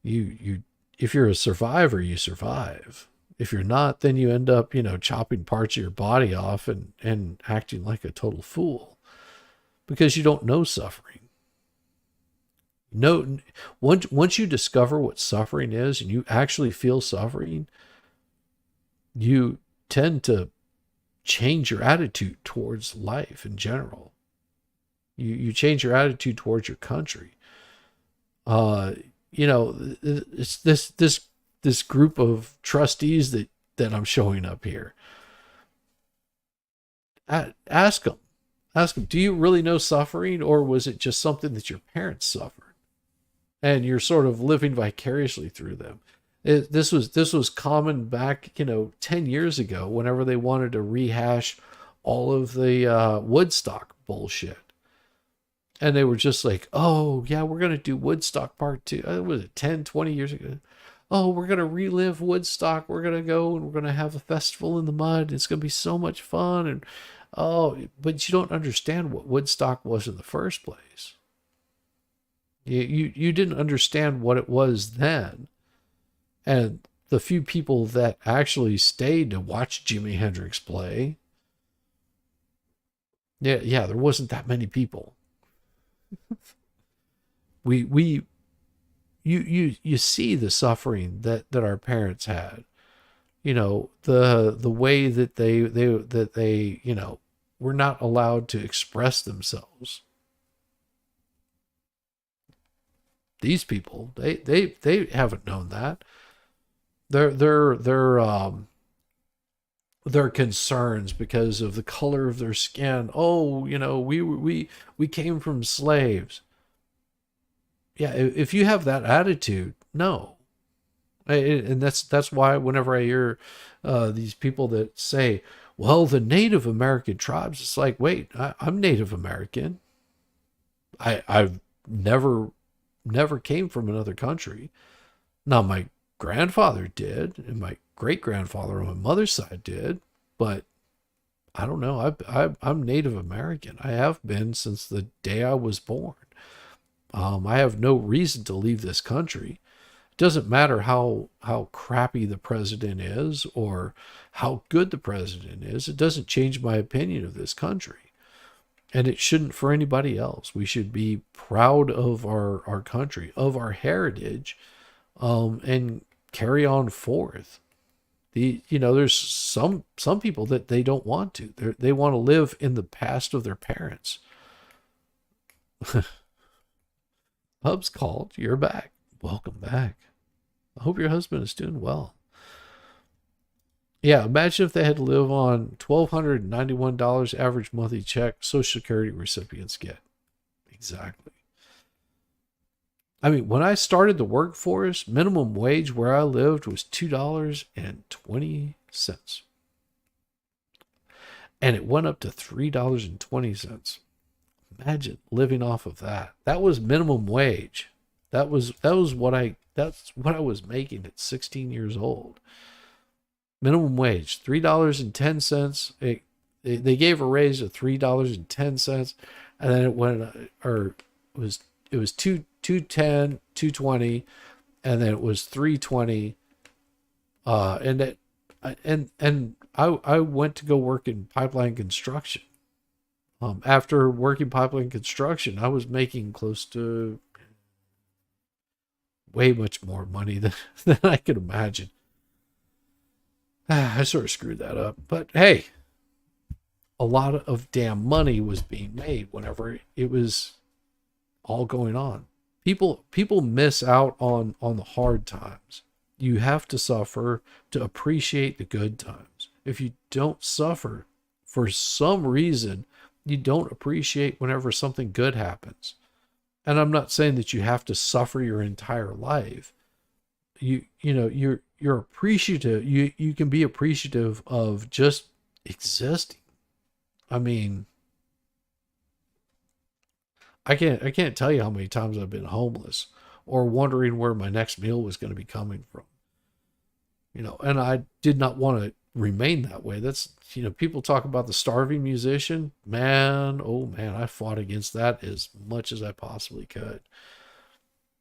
If you're a survivor, you survive. If you're not, then you end up, chopping parts of your body off and acting like a total fool because you don't know suffering. No, once you discover what suffering is and you actually feel suffering, you tend to change your attitude towards life in general. You change your attitude towards your country. It's this group of trustees that I'm showing up here. Ask them, do you really know suffering, or was it just something that your parents suffered and you're sort of living vicariously through them? This was common back, 10 years ago, whenever they wanted to rehash all of the Woodstock bullshit. And they were just like, oh, yeah, we're going to do Woodstock Part 2. Was it 10, 20 years ago? Oh, we're going to relive Woodstock. We're going to go and we're going to have a festival in the mud. It's going to be so much fun. And but you don't understand what Woodstock was in the first place. You didn't understand what it was then. And the few people that actually stayed to watch Jimi Hendrix play, yeah, there wasn't that many people. You see the suffering that our parents had. You know, the way that they were not allowed to express themselves. These people, they haven't known that. Their concerns because of the color of their skin. Oh, you know, we came from slaves. Yeah, if you have that attitude, no. And that's why whenever I hear these people that say, well, the Native American tribes, it's like, wait, I'm Native American. I've never came from another country. Now, my grandfather did, and my great-grandfather on my mother's side did, but I don't know. I'm Native American. I have been since the day I was born. I have no reason to leave this country. It doesn't matter how crappy the president is or how good the president is. It doesn't change my opinion of this country. And it shouldn't for anybody else. We should be proud of our country, of our heritage, and carry on forth. There's some people that they don't want to. They want to live in the past of their parents. Hub's called. You're back. Welcome back. I hope your husband is doing well. Yeah, imagine if they had to live on $1,291 average monthly check Social Security recipients get. Exactly. I mean, when I started the workforce, minimum wage where I lived was $2.20. And it went up to $3.20. Imagine living off of that. That was minimum wage. That's what I was making at 16 years old. Minimum wage, $3.10. They gave a raise of $3.10, and then it went, it was $2.10, $2.20, and then it was $3.20. And I went to go work in pipeline construction. After working pipeline construction, I was making close to way much more money than I could imagine. I sort of screwed that up. But hey, a lot of damn money was being made whenever it was all going on. People miss out on the hard times. You have to suffer to appreciate the good times. If you don't suffer for some reason, you don't appreciate whenever something good happens. And I'm not saying that you have to suffer your entire life. You're appreciative. You can be appreciative of just existing. I mean, I can't tell you how many times I've been homeless or wondering where my next meal was going to be coming from. And I did not want to remain that way. That's, people talk about the starving musician. Man, oh man, I fought against that as much as I possibly could.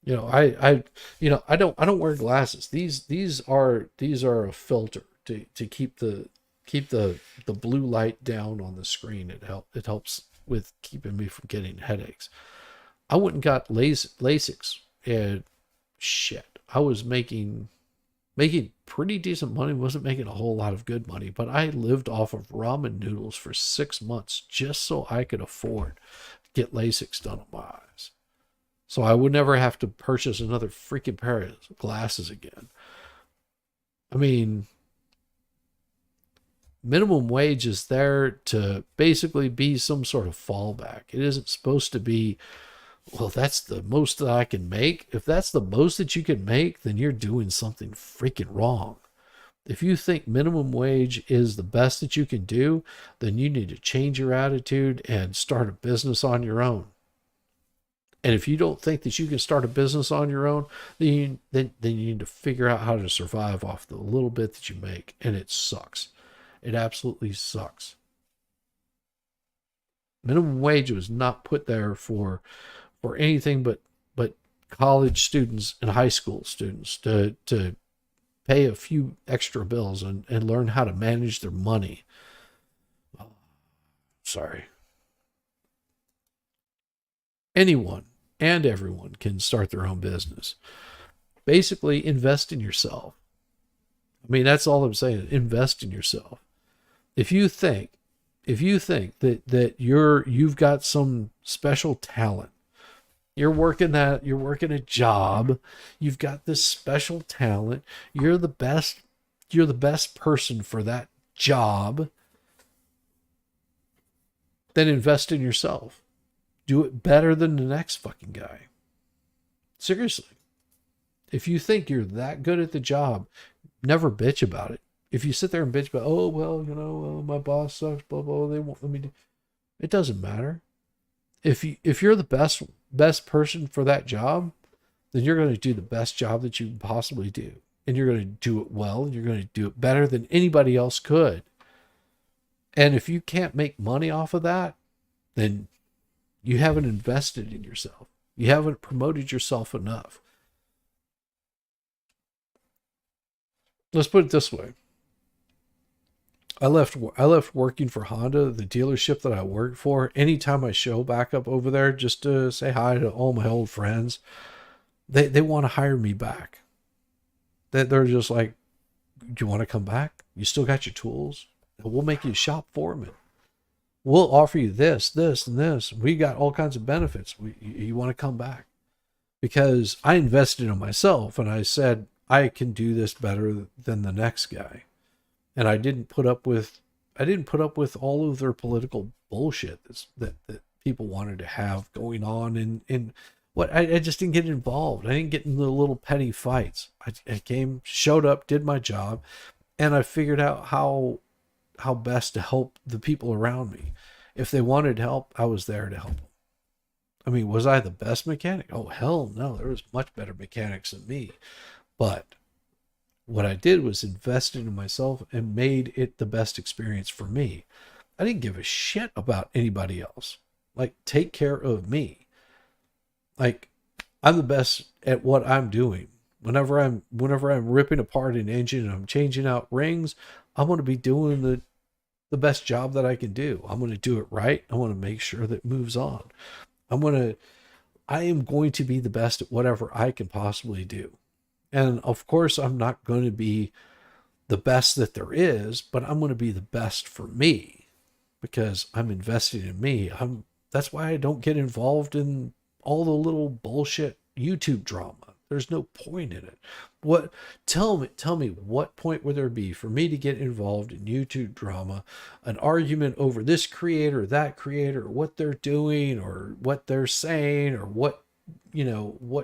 I don't wear glasses. These are a filter to keep the blue light down on the screen. It helps with keeping me from getting headaches. I went and got LASIKs, and shit, I was making pretty decent money. Wasn't making a whole lot of good money, but I lived off of ramen noodles for 6 months just so I could afford to get LASIKs done on my eyes. So I would never have to purchase another freaking pair of glasses again. I mean, minimum wage is there to basically be some sort of fallback. It isn't supposed to be, well, that's the most that I can make. If that's the most that you can make, then you're doing something freaking wrong. If you think minimum wage is the best that you can do, then you need to change your attitude and start a business on your own. And if you don't think that you can start a business on your own, then you need to figure out how to survive off the little bit that you make. And it sucks. It absolutely sucks. Minimum wage was not put there for anything but college students and high school students to pay a few extra bills and learn how to manage their money. Sorry. Anyone and everyone can start their own business. Basically, invest in yourself. I mean, that's all I'm saying. Invest in yourself. If you think that you've got some special talent, you're working a job, you've got this special talent, you're the best person for that job, then invest in yourself. Do it better than the next fucking guy. Seriously. If you think you're that good at the job, never bitch about it. If you sit there and bitch about, oh, well, my boss sucks, blah, blah, they won't let me do. It doesn't matter. If you're the best person for that job, then you're going to do the best job that you can possibly do. And you're going to do it well. And you're going to do it better than anybody else could. And if you can't make money off of that, then you haven't invested in yourself. You haven't promoted yourself enough. Let's put it this way. I left working for Honda, the dealership that I worked for. Anytime I show back up over there just to say hi to all my old friends, they want to hire me back. They're just like, do you want to come back? You still got your tools? We'll make you a shop foreman. We'll offer you this, this, and this. We got all kinds of benefits. You want to come back? Because I invested in myself and I said, I can do this better than the next guy. And I didn't put up with all of their political bullshit that people wanted to have going on in what I just didn't get involved. I didn't get in the little petty fights. I showed up, did my job, and I figured out how best to help the people around me. If they wanted help, I was there to help them. I mean, was I the best mechanic? Oh, hell no. There was much better mechanics than me. But what I did was invest in myself and made it the best experience for me. I didn't give a shit about anybody else. Like, take care of me. Like, I'm the best at what I'm doing. Whenever I'm ripping apart an engine and I'm changing out rings, I'm going to be doing the best job that I can do. I'm going to do it right. I want to make sure that it moves on. I am going to be the best at whatever I can possibly do. And of course, I'm not going to be the best that there is, but I'm going to be the best for me because I'm investing in me. That's why I don't get involved in all the little bullshit YouTube drama. There's no point in it. Tell me what point would there be for me to get involved in YouTube drama, an argument over this creator, that creator, what they're doing or what they're saying or what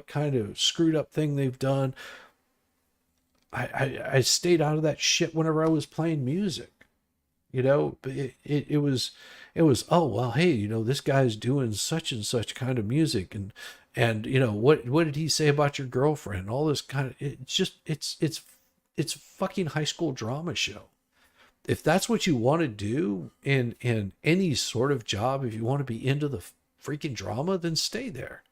kind of screwed up thing they've done. I stayed out of that shit whenever I was playing music. But it was, oh, well, hey, this guy's doing such and such kind of music and what did he say about your girlfriend? All this kind of, it's fucking high school drama show. If that's what you want to do in any sort of job, if you want to be into the freaking drama, then stay there.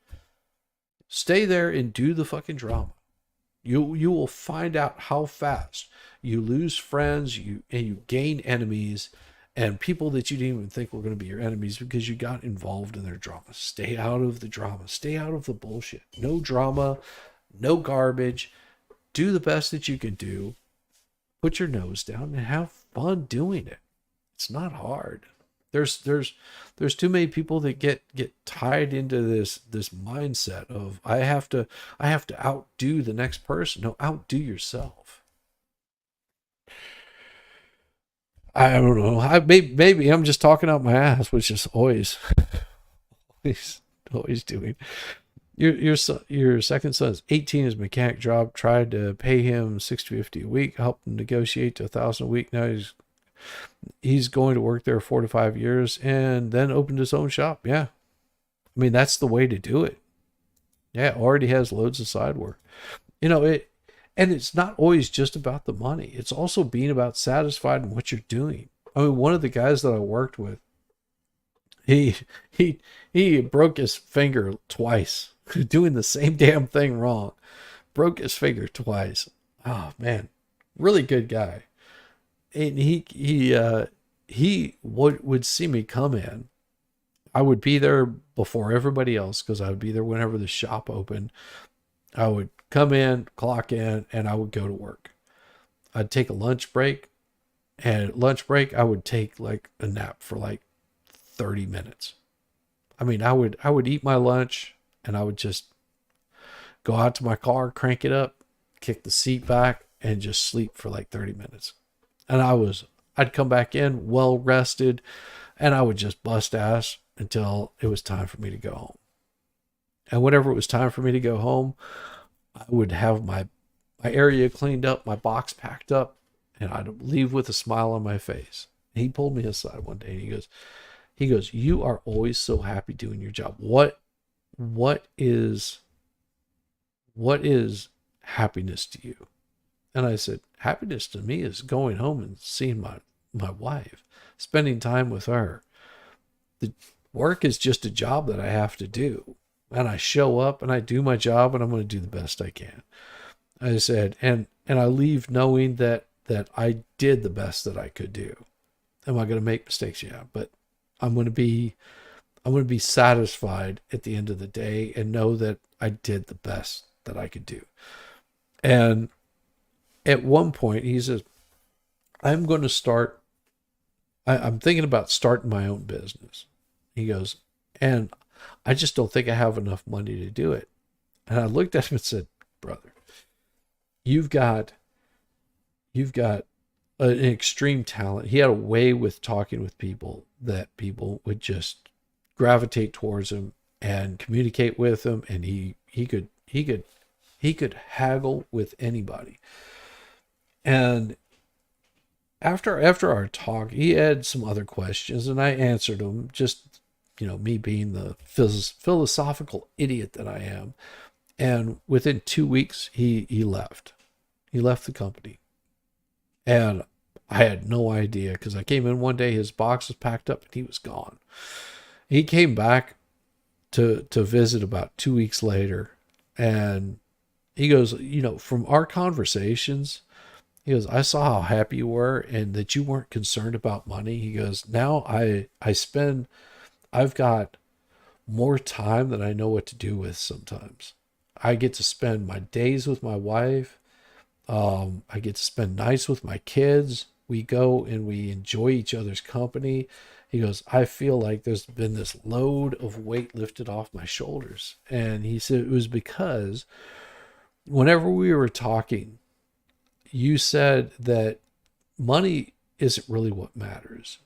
Stay there and do the fucking drama. You will find out how fast you lose friends, and you gain enemies and people that you didn't even think were going to be your enemies because you got involved in their drama. Stay out of the drama. Stay out of the bullshit. No drama, no garbage. Do the best that you can do. Put your nose down and have fun doing it. It's not hard. There's too many people that get tied into this mindset of I have to outdo the next person. No, outdo yourself. I don't know. Maybe I'm just talking out my ass, which is always doing. Your second son's 18. His mechanic job. Tried to pay him $650 a week. Helped him negotiate to $1,000 a week. Now he's going to work there 4 to 5 years, and then opened his own shop. Yeah, I mean that's the way to do it. Yeah, already has loads of side work. And it's not always just about the money. It's also being about satisfied in what you're doing. I mean, one of the guys that I worked with, he broke his finger twice doing the same damn thing wrong. Broke his finger twice. Oh man, really good guy. And he would see me come in. I would be there before everybody else because I would be there whenever the shop opened. I would come in, clock in, and I would go to work. I'd take a lunch break, and at lunch break I would take like a nap for like 30 minutes. I mean, I would eat my lunch and I would just go out to my car, crank it up, kick the seat back, and just sleep for like 30 minutes. And I'd come back in well rested, and I would just bust ass until it was time for me to go home. And whenever it was time for me to go home, I would have my area cleaned up, my box packed up, and I'd leave with a smile on my face. And he pulled me aside one day and he goes, "You are always so happy doing your job. What is happiness to you?" And I said, "Happiness to me is going home and seeing my wife, spending time with her. The work is just a job that I have to do. And I show up and I do my job, and I'm going to do the best I can." I said, and I leave knowing that I did the best that I could do. Am I going to make mistakes? Yeah, but I'm going to be satisfied at the end of the day and know that I did the best that I could do. And at one point he says, I'm thinking about starting my own business. He goes, and I just don't think I have enough money to do it. And I looked at him and said, "Brother, you've got an extreme talent." He had a way with talking with people that people would just gravitate towards him and communicate with him. And he could haggle with anybody. And after our talk, he had some other questions and I answered them, just, me being the philosophical idiot that I am. And within 2 weeks, he left. He left the company. And I had no idea, because I came in one day, his box was packed up and he was gone. He came back to visit about 2 weeks later, and he goes, from our conversations, he goes, "I saw how happy you were and that you weren't concerned about money." He goes, "Now I've got more time than I know what to do with sometimes. I get to spend my days with my wife. I get to spend nights with my kids. We go and we enjoy each other's company." He goes, "I feel like there's been this load of weight lifted off my shoulders." And he said it was because whenever we were talking, you said that money isn't really what matters.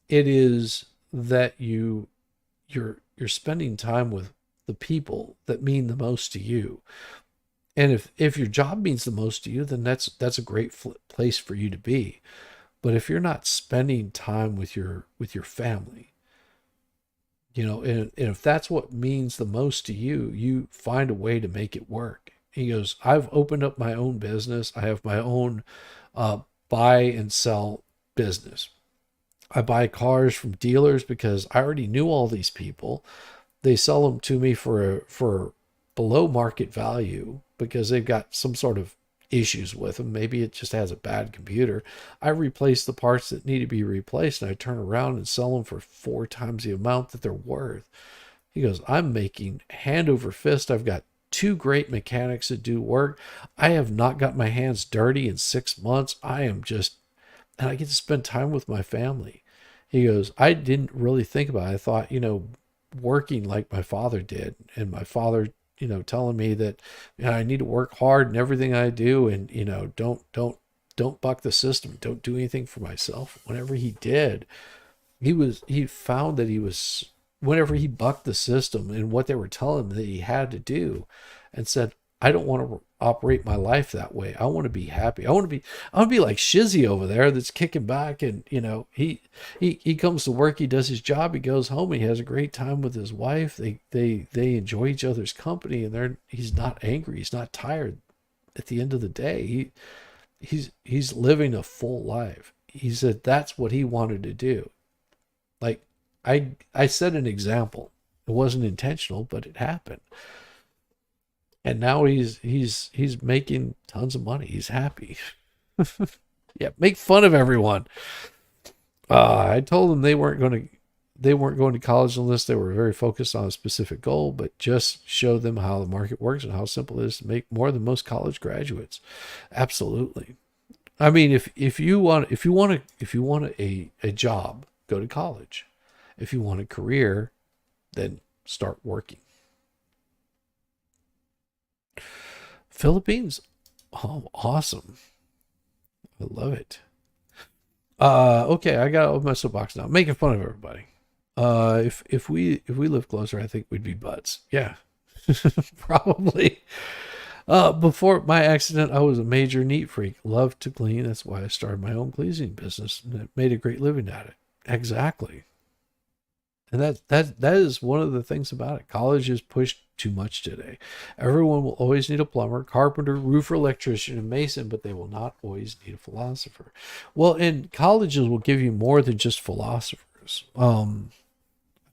It is that you're spending time with the people that mean the most to you. And if your job means the most to you, then that's a great place for you to be. But if you're not spending time with your family, and if that's what means the most to you, you find a way to make it work. He goes, "I've opened up my own business. I have my own buy and sell business. I buy cars from dealers because I already knew all these people. They sell them to me for below market value because they've got some sort of issues with them. Maybe it just has a bad computer. I replace the parts that need to be replaced, and I turn around and sell them for 4 times the amount that they're worth." He goes, "I'm making hand over fist. I've got 2 great mechanics that do work. I have not got my hands dirty in 6 months. And I get to spend time with my family." He goes, "I didn't really think about it. I thought, working like my father did, and my father, telling me that I need to work hard in everything I do, and, don't buck the system. Don't do anything for myself." Whenever he did, he found that whenever he bucked the system and what they were telling him that he had to do, and said, "I don't want to operate my life that way. I want to be happy. I want to be like Shizzy over there that's kicking back, and he comes to work, he does his job, he goes home, he has a great time with his wife. They enjoy each other's company, and he's not angry, he's not tired. At the end of the day, he's living a full life." He said that's what he wanted to do. Like I set an example It wasn't intentional, but it happened. And now he's making tons of money. He's happy. Yeah, make fun of everyone. I told them they weren't going to college unless they were very focused on a specific goal, but just show them how the market works and how simple it is to make more than most college graduates. Absolutely. I mean, if you want a job, go to college. If you want a career, then start working. Philippines, oh, awesome. I love it. Okay, I got off my soapbox now. Making fun of everybody. If we lived closer, I think we'd be buds. Yeah, probably. Before my accident, I was a major neat freak. Loved to clean. That's why I started my own cleaning business and made a great living at it. Exactly. And that is one of the things about it. College is pushed too much today. Everyone will always need a plumber, carpenter, roofer, electrician, and mason, but they will not always need a philosopher. Well, and colleges will give you more than just philosophers. I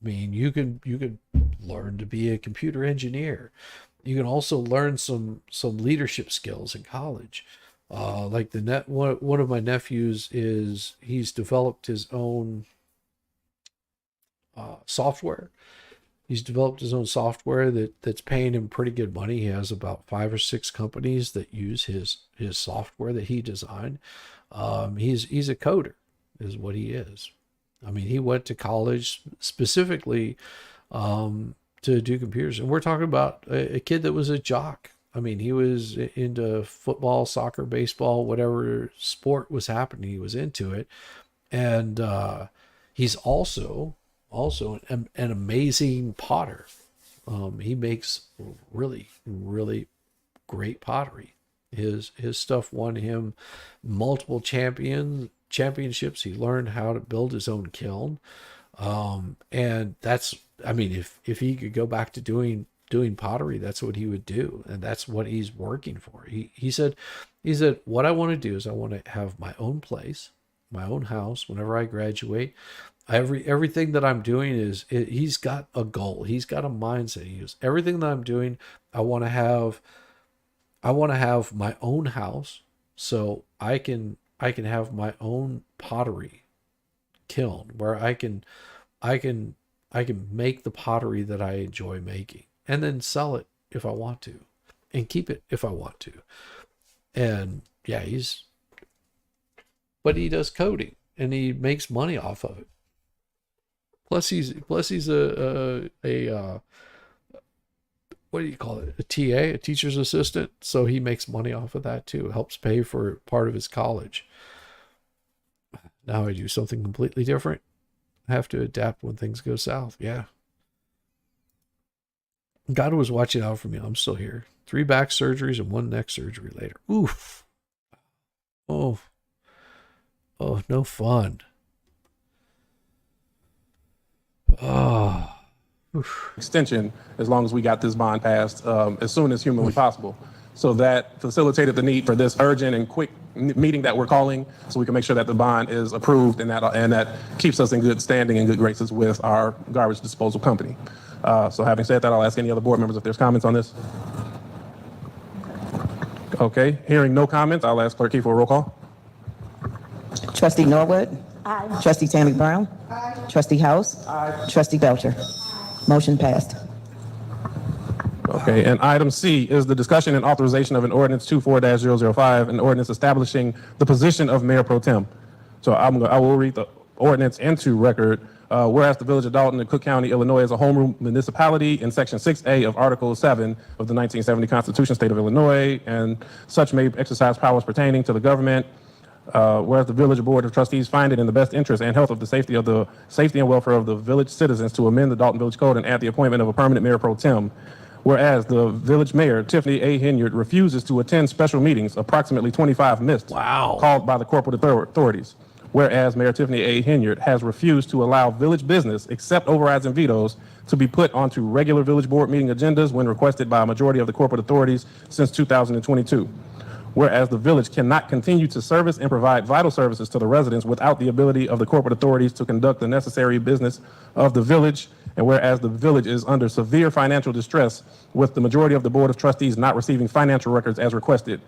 mean, you could learn to be a computer engineer. You can also learn some leadership skills in college. Like one of my nephews he's developed his own software. He's developed his own software that's paying him pretty good money. He has about 5 or 6 companies that use his software that he designed. He's a coder, is what he is. I mean, he went to college specifically to do computers, and we're talking about a kid that was a jock. I mean, he was into football, soccer, baseball, whatever sport was happening, he was into it, and he's also an amazing potter. He makes really, really great pottery. His stuff won him multiple championships. He learned how to build his own kiln. And that's, I mean, if he could go back to doing pottery, that's what he would do. And that's what he's working for. He said, what I want to do is I want to have my own place, my own house whenever I graduate. Everything that I'm doing he's got a goal. He's got a mindset. He goes, everything that I'm doing, I want to have my own house so I can have my own pottery kiln where I can make the pottery that I enjoy making and then sell it if I want to and keep it if I want to. And yeah, but he does coding and he makes money off of it. Plus he's a what do you call it? A TA, a teacher's assistant. So he makes money off of that too. Helps pay for part of his college. Now I do something completely different. I have to adapt when things go south. Yeah. God was watching out for me. I'm still here. 3 back surgeries and 1 neck surgery later. Oof. Oh, no fun. Oh. Extension, as long as we got this bond passed as soon as humanly possible. So that facilitated the need for this urgent and quick meeting that we're calling so we can make sure that the bond is approved and that keeps us in good standing and good graces with our garbage disposal company. So having said that, I'll ask any other board members if there's comments on this. Okay, hearing no comments, I'll ask Clerk Key for a roll call. Trustee Norwood? Aye. Trustee Tammy Brown? Aye. Trustee House? Aye. Trustee Belcher? Motion passed. Okay, and item C is the discussion and authorization of an ordinance 24-005, an ordinance establishing the position of Mayor Pro Tem. So I will read the ordinance into record. Whereas the Village of Dalton in Cook County, Illinois is a home rule municipality in Section 6A of Article 7 of the 1970 Constitution, State of Illinois, and such may exercise powers pertaining to the government. Whereas the Village Board of Trustees find it in the best interest and health of the safety and welfare of the village citizens to amend the Dalton Village Code and add the appointment of a permanent Mayor Pro Tem. Whereas the village mayor, Tiffany Henyard, refuses to attend special meetings, approximately 25 missed, called by the corporate authorities. Whereas Mayor Tiffany Henyard has refused to allow village business, except overrides and vetoes, to be put onto regular village board meeting agendas when requested by a majority of the corporate authorities since 2022. whereas the village cannot continue to service and provide vital services to the residents without the ability of the corporate authorities to conduct the necessary business of the village, and whereas the village is under severe financial distress with the majority of the Board of Trustees not receiving financial records as requested,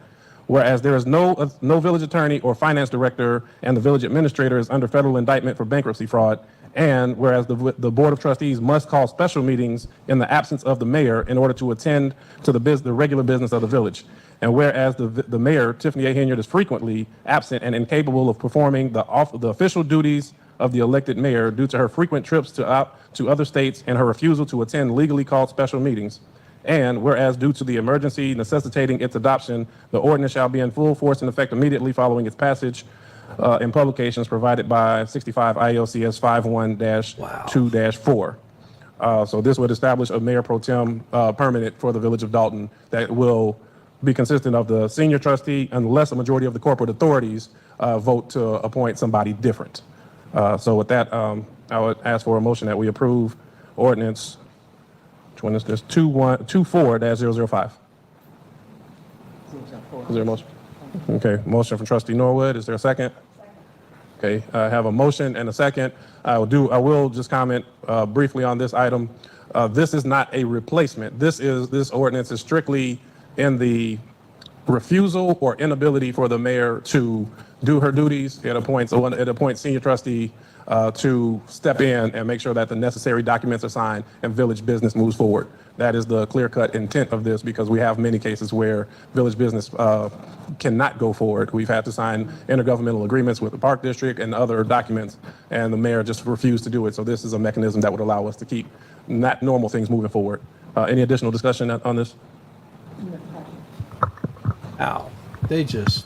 whereas there is no village attorney or finance director and the village administrator is under federal indictment for bankruptcy fraud, and whereas the Board of Trustees must call special meetings in the absence of the mayor in order to attend to the regular business of the village. And whereas the mayor, Tiffany Henyard, is frequently absent and incapable of performing the official duties of the elected mayor due to her frequent trips to other states and her refusal to attend legally called special meetings. And whereas due to the emergency necessitating its adoption, the ordinance shall be in full force and effect immediately following its passage in publications provided by 65 ILCS 51-2-4. So this would establish a mayor pro tem permanent for the village of Dalton that will be consistent of the senior trustee unless a majority of the corporate authorities vote to appoint somebody different. So with that, I would ask for a motion that we approve ordinance 24-005. Is there a motion? Okay, motion from trustee Norwood. Is there a second? Okay, I have a motion and a second. I will just comment briefly on this item. This is not a replacement. This ordinance is strictly in the refusal or inability for the mayor to do her duties. It appoints senior trustee to step in and make sure that the necessary documents are signed and village business moves forward. That is the clear-cut intent of this, because we have many cases where village business cannot go forward. We've had to sign intergovernmental agreements with the park district and other documents, and the mayor just refused to do it. So this is a mechanism that would allow us to keep not normal things moving forward. Any additional discussion on this? Ow. They just...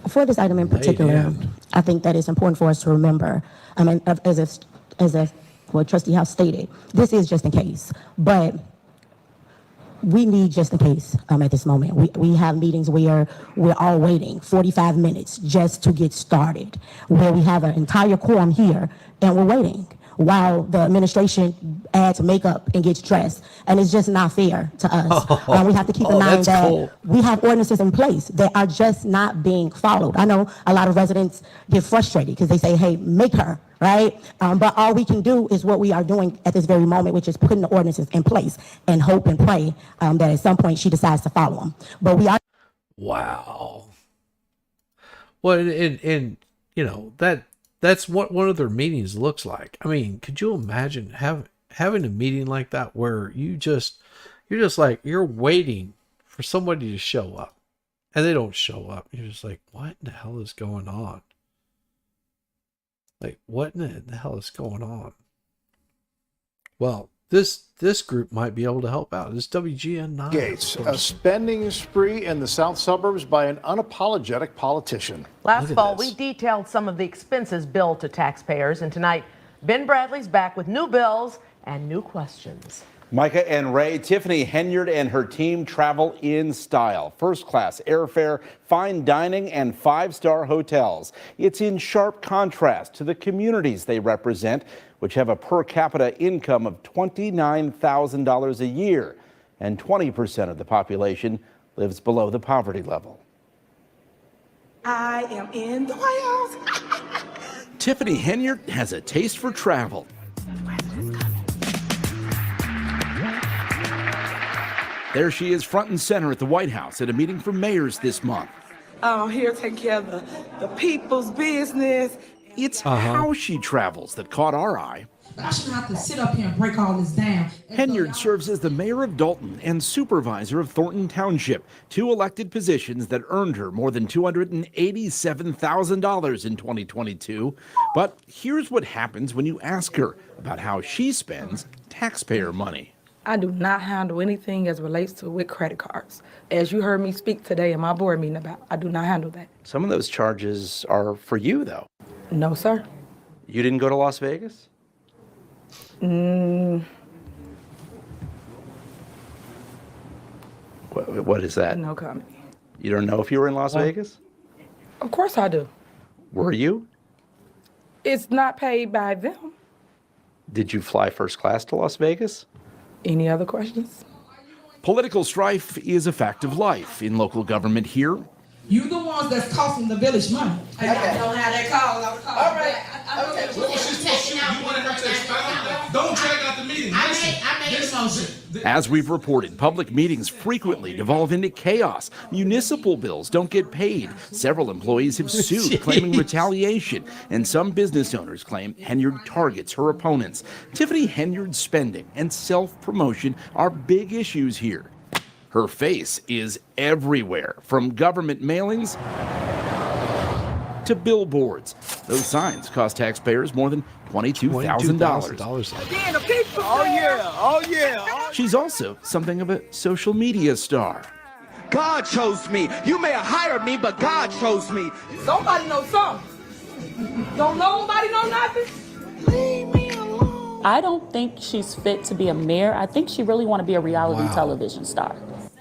For this item in particular, I think that it's important for us to remember, as Trustee House stated, this is just in case, but we need just in case at this moment. We have meetings where we're all waiting 45 minutes just to get started, where we have an entire quorum here and we're waiting while the administration adds makeup and gets dressed. And it's just not fair to us. We have to keep in mind that we have ordinances in place that are just not being followed. I know a lot of residents get frustrated because they say, hey, make her, right? But all we can do is what we are doing at this very moment, which is putting the ordinances in place and hope and pray that at some point she decides to follow them. But we are. Wow. Well, and you know, that's what one of their meetings looks like. I mean, could you imagine having a meeting like that where you're just like, you're waiting for somebody to show up and they don't show up. You're just like, what in the hell is going on? Like, what in the hell is going on? Well, this group might be able to help out. This WGN9. Gates, a spending spree in the south suburbs by an unapologetic politician. Last fall, we detailed some of the expenses billed to taxpayers, and tonight, Ben Bradley's back with new bills and new questions. Micah and Ray, Tiffany Henyard and her team travel in style. First-class airfare, fine dining, and five-star hotels. It's in sharp contrast to the communities they represent, which have a per capita income of $29,000 a year, and 20% of the population lives below the poverty level. I am in the White House. Tiffany Henyard has a taste for travel. There she is, front and center at the White House at a meeting for mayors this month. I'm here to take care of the people's business. It's how she travels that caught our eye. I shouldn't have to sit up here and break all this down. Henyard serves as the mayor of Dolton and supervisor of Thornton Township, two elected positions that earned her more than $287,000 in 2022. But here's what happens when you ask her about how she spends taxpayer money. I do not handle anything as relates to with credit cards. As you heard me speak today in my board meeting about, I do not handle that. Some of those charges are for you, though. No, sir. You didn't go to Las Vegas? What is that? No comment. You don't know if you were in Las Vegas? Of course I do. Were you? It's not paid by them. Did you fly first class to Las Vegas? Any other questions? Political strife is a fact of life in local government here You the ones that's costing the village money. And I don't have that call. All right. Okay. What was she supposed to do? You wanted her to expound? Don't drag out the meeting. I made a motion. As we've reported, public meetings frequently devolve into chaos. Municipal bills don't get paid. Several employees have sued, claiming retaliation. And some business owners claim Henyard targets her opponents. Tiffany Henyard's spending and self-promotion are big issues here. Her face is everywhere, from government mailings to billboards. Those signs cost taxpayers more than $22,000. Oh yeah, oh yeah. She's also something of a social media star. God chose me. You may have hired me, but God chose me. Somebody know something. Don't nobody know nothing? I don't think she's fit to be a mayor. I think she really want to be a reality television star.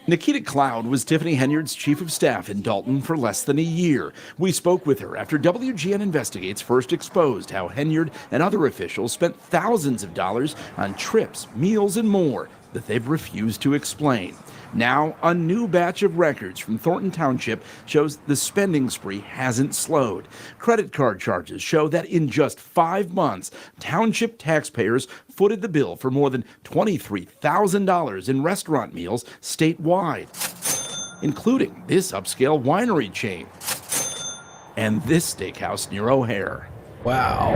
Nikita Cloud was Tiffany Henyard's chief of staff in Dalton for less than a year. We spoke with her after WGN Investigates first exposed how Henyard and other officials spent thousands of dollars on trips, meals, and more that they've refused to explain. Now, a new batch of records from Thornton Township shows the spending spree hasn't slowed. Credit card charges show that in just 5 months, township taxpayers footed the bill for more than $23,000 in restaurant meals statewide, including this upscale winery chain and this steakhouse near O'Hare. Wow.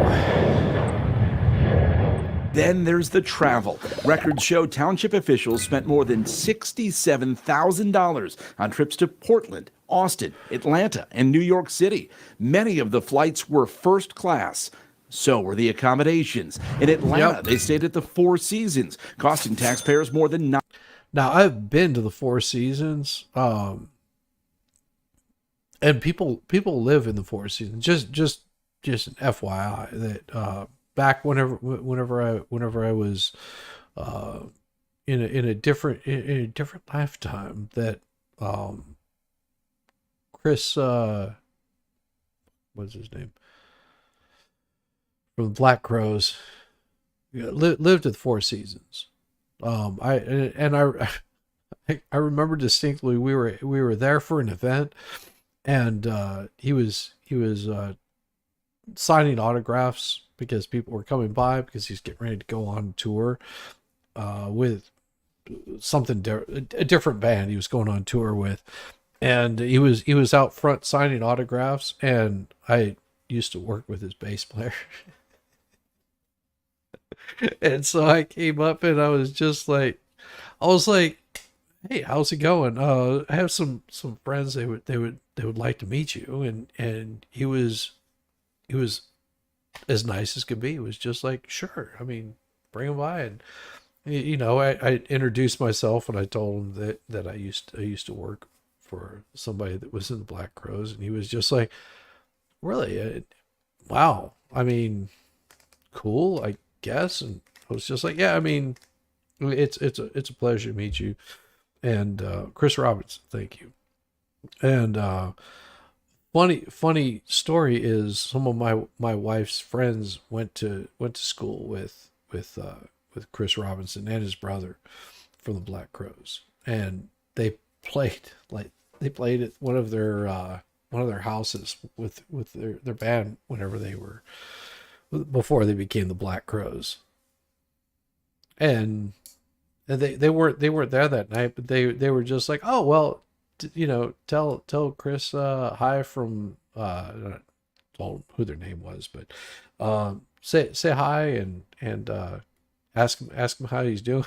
Then there's the travel. Records show township officials spent more than $67,000 on trips to Portland, Austin, Atlanta, and New York City. Many of the flights were first class. So were the accommodations. In Atlanta, they stayed at the Four Seasons, costing taxpayers more than Now, I've been to the Four Seasons, and people live in the Four Seasons. Just an FYI that back whenever I was in a different lifetime, that Chris what's his name from the Black Crows lived at the Four Seasons. I remember distinctly we were there for an event, and he was signing autographs because people were coming by because he's getting ready to go on tour with a different band he was going on tour with, and he was out front signing autographs, and I used to work with his bass player. And so I came up and I was like, hey, how's it going? I have some friends, they would like to meet you. And he was as nice as could be. It was just like, sure. I mean, bring him by. And, I introduced myself, and I told him that I used to work for somebody that was in the Black Crows. And he was just like, really? Wow. I mean, cool, I guess. And I was just like, yeah, I mean, it's a pleasure to meet you. And Chris Robinson, thank you. And funny story is, some of my wife's friends went to school with Chris Robinson and his brother from the Black Crows, and they played at one of their houses with their band before they became the Black Crows. And they weren't there that night, but they were just like, oh, well, tell Chris hi from I don't know who their name was, but say hi and ask him how he's doing.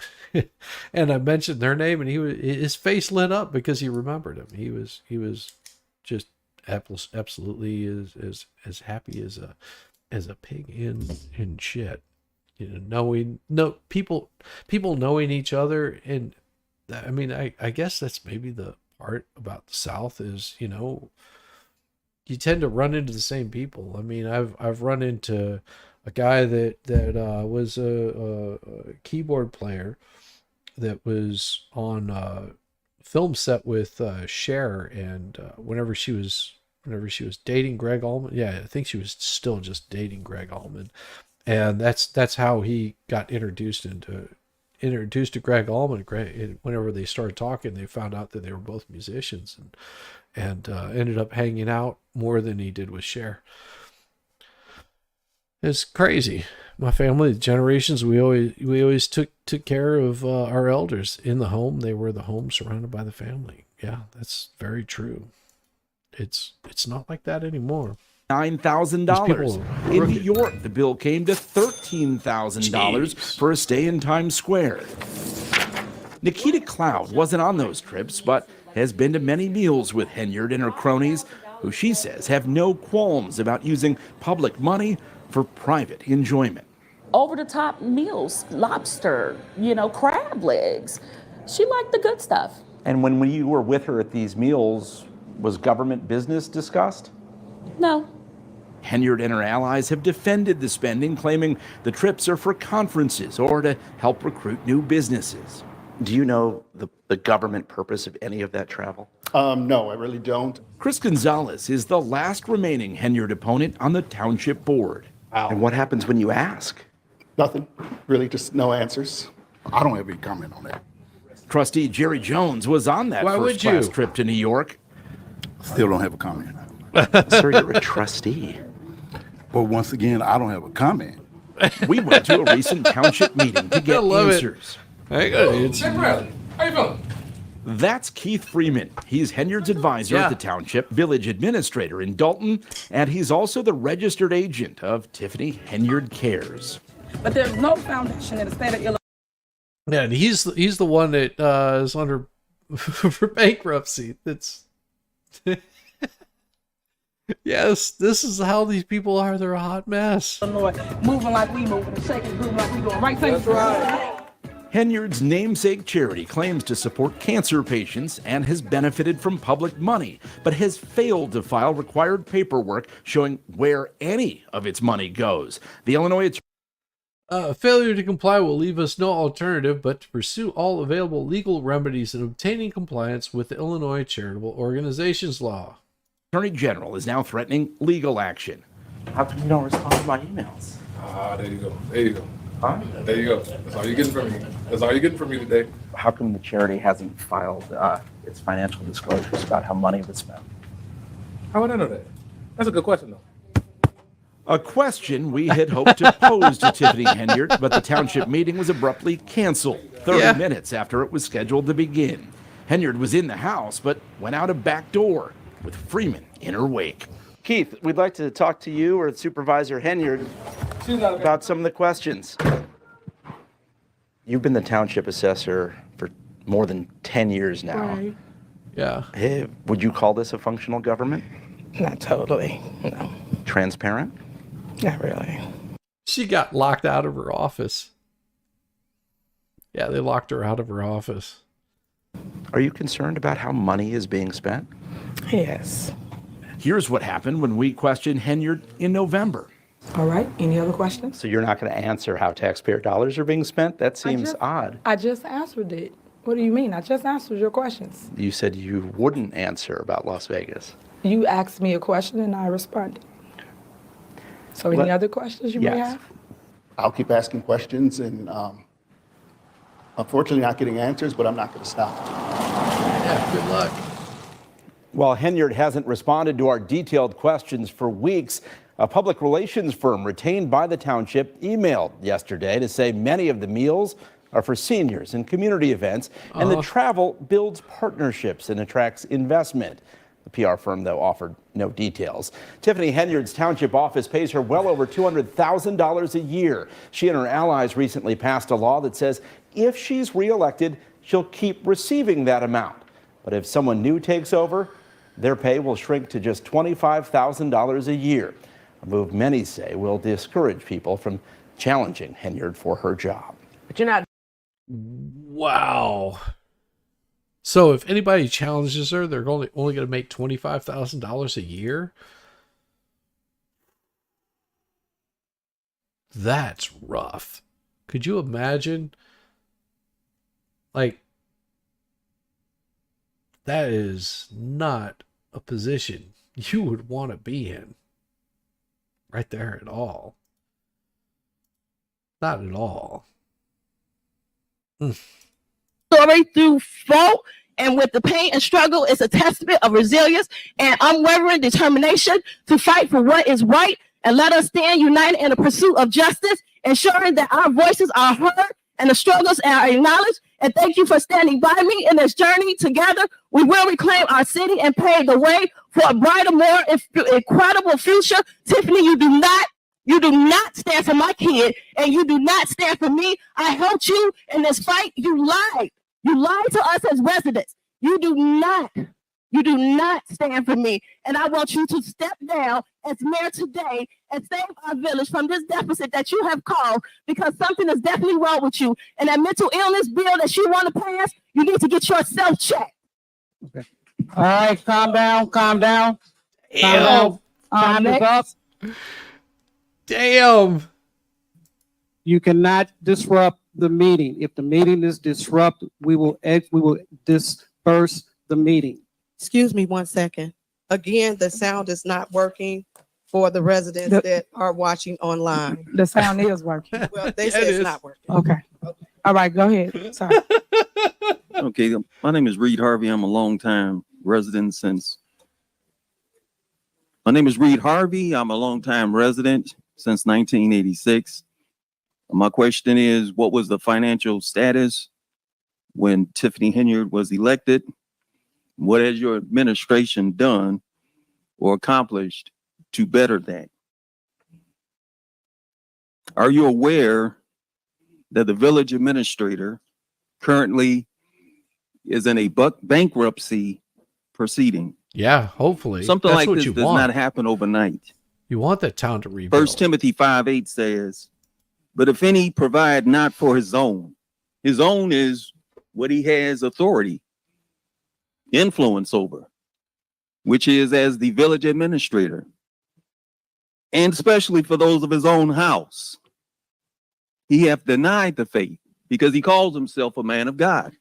And I mentioned their name, and his face lit up because he remembered him. He was just absolutely as happy as a pig in shit. People knowing each other. And I mean, I guess that's maybe the part about the South is, you tend to run into the same people. I mean, I've run into a guy that was a keyboard player that was on a film set with Cher, and whenever she was dating Greg Allman, yeah, I think she was still just dating Greg Allman, and that's how he got introduced to Greg Allman. Whenever they started talking, they found out that they were both musicians, and ended up hanging out more than he did with Cher. It's crazy. My family, generations, we always took care of our elders in the home. They were the home surrounded by the family. Yeah, that's very true. It's not like that anymore. $9,000. In New York, the bill came to $13,000 for a stay in Times Square. Nikita Cloud wasn't on those trips, but has been to many meals with Henyard and her cronies, who she says have no qualms about using public money for private enjoyment. Over-the-top meals, lobster, crab legs. She liked the good stuff. And when you were with her at these meals, was government business discussed? No. Henyard and her allies have defended the spending, claiming the trips are for conferences or to help recruit new businesses. Do you know the government purpose of any of that travel? No, I really don't. Chris Gonzalez is the last remaining Henyard opponent on the township board. Wow. And what happens when you ask? Nothing. Really, just no answers. I don't have any comment on that. Trustee Jerry Jones was on that first-class trip to New York. Still don't have a comment. Sir, you're a trustee. Well, once again, I don't have a comment. We went to a recent township meeting to get answers. Hey, Bradley, how you feeling? That's Keith Freeman. He's Henyard's advisor at the township, village administrator in Dalton, and he's also the registered agent of Tiffany Henyard Cares. But there's no foundation in the state of Illinois. Yeah, and he's the one that is under for bankruptcy. That's yes, this is how these people are. They're a hot mess. Moving like we moving and shaking and grooving like we doing right things. That's right. Henyard's namesake charity claims to support cancer patients and has benefited from public money, but has failed to file required paperwork showing where any of its money goes. The Illinois failure to comply will leave us no alternative but to pursue all available legal remedies in obtaining compliance with the Illinois Charitable Organizations Law. Attorney General is now threatening legal action. How come you don't respond to my emails? There you go. There you go. Huh? There you go. That's all you're getting from me. That's all you're getting from me today. How come the charity hasn't filed its financial disclosures about how money was spent? How would I know that? That's a good question, though. A question we had hoped to pose to Tiffany Henyard, but the township meeting was abruptly canceled 30 minutes after it was scheduled to begin. Henyard was in the house, but went out a back door with Freeman in her wake. Keith, we'd like to talk to you or Supervisor Henyard about some of the questions. You've been the township assessor for more than 10 years now. Right. Yeah. Hey, would you call this a functional government? Not totally, no. Transparent? Not really. She got locked out of her office. Yeah, they locked her out of her office. Are you concerned about how money is being spent? Yes. Here's what happened when we questioned Henyard in November. All right, any other questions? So you're not going to answer how taxpayer dollars are being spent? That seems odd. I just answered it. What do you mean? I just answered your questions. You said you wouldn't answer about Las Vegas. You asked me a question and I responded. So any other questions you may have? I'll keep asking questions and unfortunately not getting answers, but I'm not going to stop. Yeah, good luck. While Henyard hasn't responded to our detailed questions for weeks, a public relations firm retained by the township emailed yesterday to say many of the meals are for seniors and community events, and the travel builds partnerships and attracts investment. The PR firm, though, offered no details. Tiffany Henyard's township office pays her well over $200,000 a year. She and her allies recently passed a law that says if she's reelected, she'll keep receiving that amount. But if someone new takes over, their pay will shrink to just $25,000 a year, a move many say will discourage people from challenging Henyard for her job. But you're not. Wow. So if anybody challenges her, they're only going to make $25,000 a year? That's rough. Could you imagine? Like, that is not a position you would want to be in. Right there at all. Not at all. Story through fault, And with the pain and struggle, it's a testament of resilience and unwavering determination to fight for what is right. And let us stand united in the pursuit of justice, ensuring that our voices are heard and the struggles are acknowledged. And thank you for standing by me in this journey. Together, we will reclaim our city and pave the way for a brighter, more incredible future. Tiffany, you do not stand for my kid, and you do not stand for me. I helped you in this fight. You lied. You lied to us as residents. You do not stand for me. And I want you to step down as mayor today and save our village from this deficit that you have caused, because something is definitely wrong with you. And that mental illness bill that you want to pass, you need to get yourself checked. Okay. All right, calm down, calm down. Calm down. Time is up. Damn. You cannot disrupt the meeting. If the meeting is disrupted, we will disperse the meeting. Excuse me 1 second. Again, the sound is not working for the residents that are watching online. The sound is working. Well, they say it's not working. Okay. All right, go ahead. Sorry. Okay, my name is Reed Harvey. I'm a longtime resident since 1986. My question is, what was the financial status when Tiffany Henyard was elected? What has your administration done or accomplished to better that? Are you aware that the village administrator currently is in a bankruptcy proceeding? Yeah, hopefully. Something That's like what this you does want. not happen overnight. You want that town to rebuild. 1 Timothy 5:8 says, but if any provide not for his own is what he has authority, influence over, which is as the village administrator, and especially for those of his own house. He hath denied the faith because he calls himself a man of God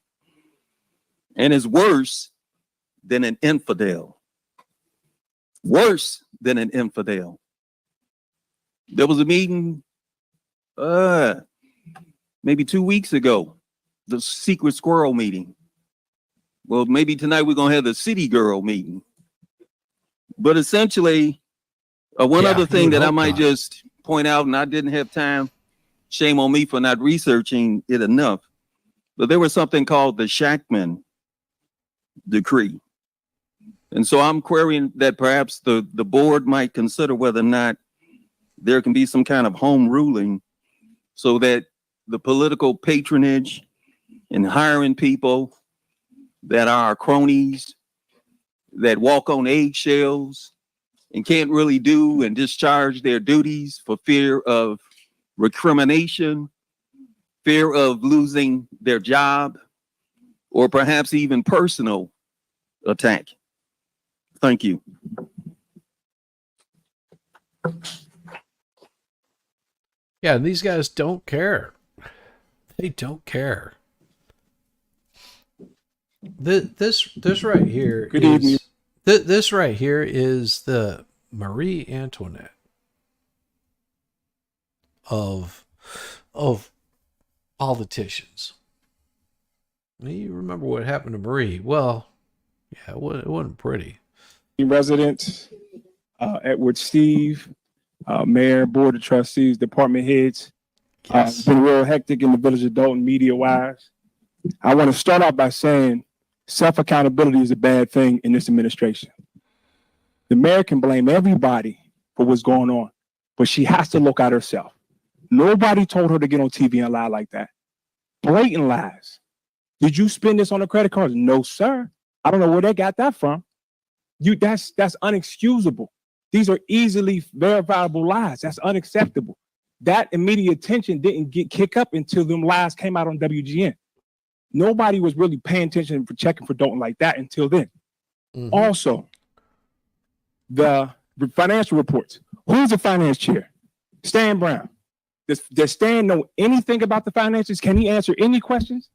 and is worse than an infidel. Worse than an infidel. There was a meeting maybe 2 weeks ago, the secret squirrel meeting. Well, maybe tonight we're going to have the city girl meeting. But essentially, one other thing that I might just point out, and I didn't have time, shame on me for not researching it enough, but there was something called the Shackman decree. And so I'm querying that perhaps the board might consider whether or not there can be some kind of home ruling so that the political patronage and hiring people that are cronies, that walk on eggshells and can't really do and discharge their duties for fear of recrimination, fear of losing their job, or perhaps even personal attack. Thank you. Yeah, and these guys don't care. They don't care. This right here. Good evening. This right here is the Marie Antoinette of politicians. You remember what happened to Marie? Well, yeah, it wasn't pretty. Residents, Edward Steve, Mayor, Board of Trustees, department heads. It's been real hectic in the village of Dalton media-wise. I want to start off by saying self-accountability is a bad thing in this administration. The mayor can blame everybody for what's going on, but she has to look at herself. Nobody told her to get on TV and lie like that. Blatant lies. Did you spend this on a credit card? No, sir. I don't know where they got that from. That's unexcusable. These are easily verifiable lies. That's unacceptable. That immediate attention didn't kick up until them lies came out on WGN. Nobody was really paying attention for checking for Dolton like that until then. Mm-hmm. Also, the financial reports. Who's the finance chair? Stan Brown. Does Stan know anything about the finances? Can he answer any questions?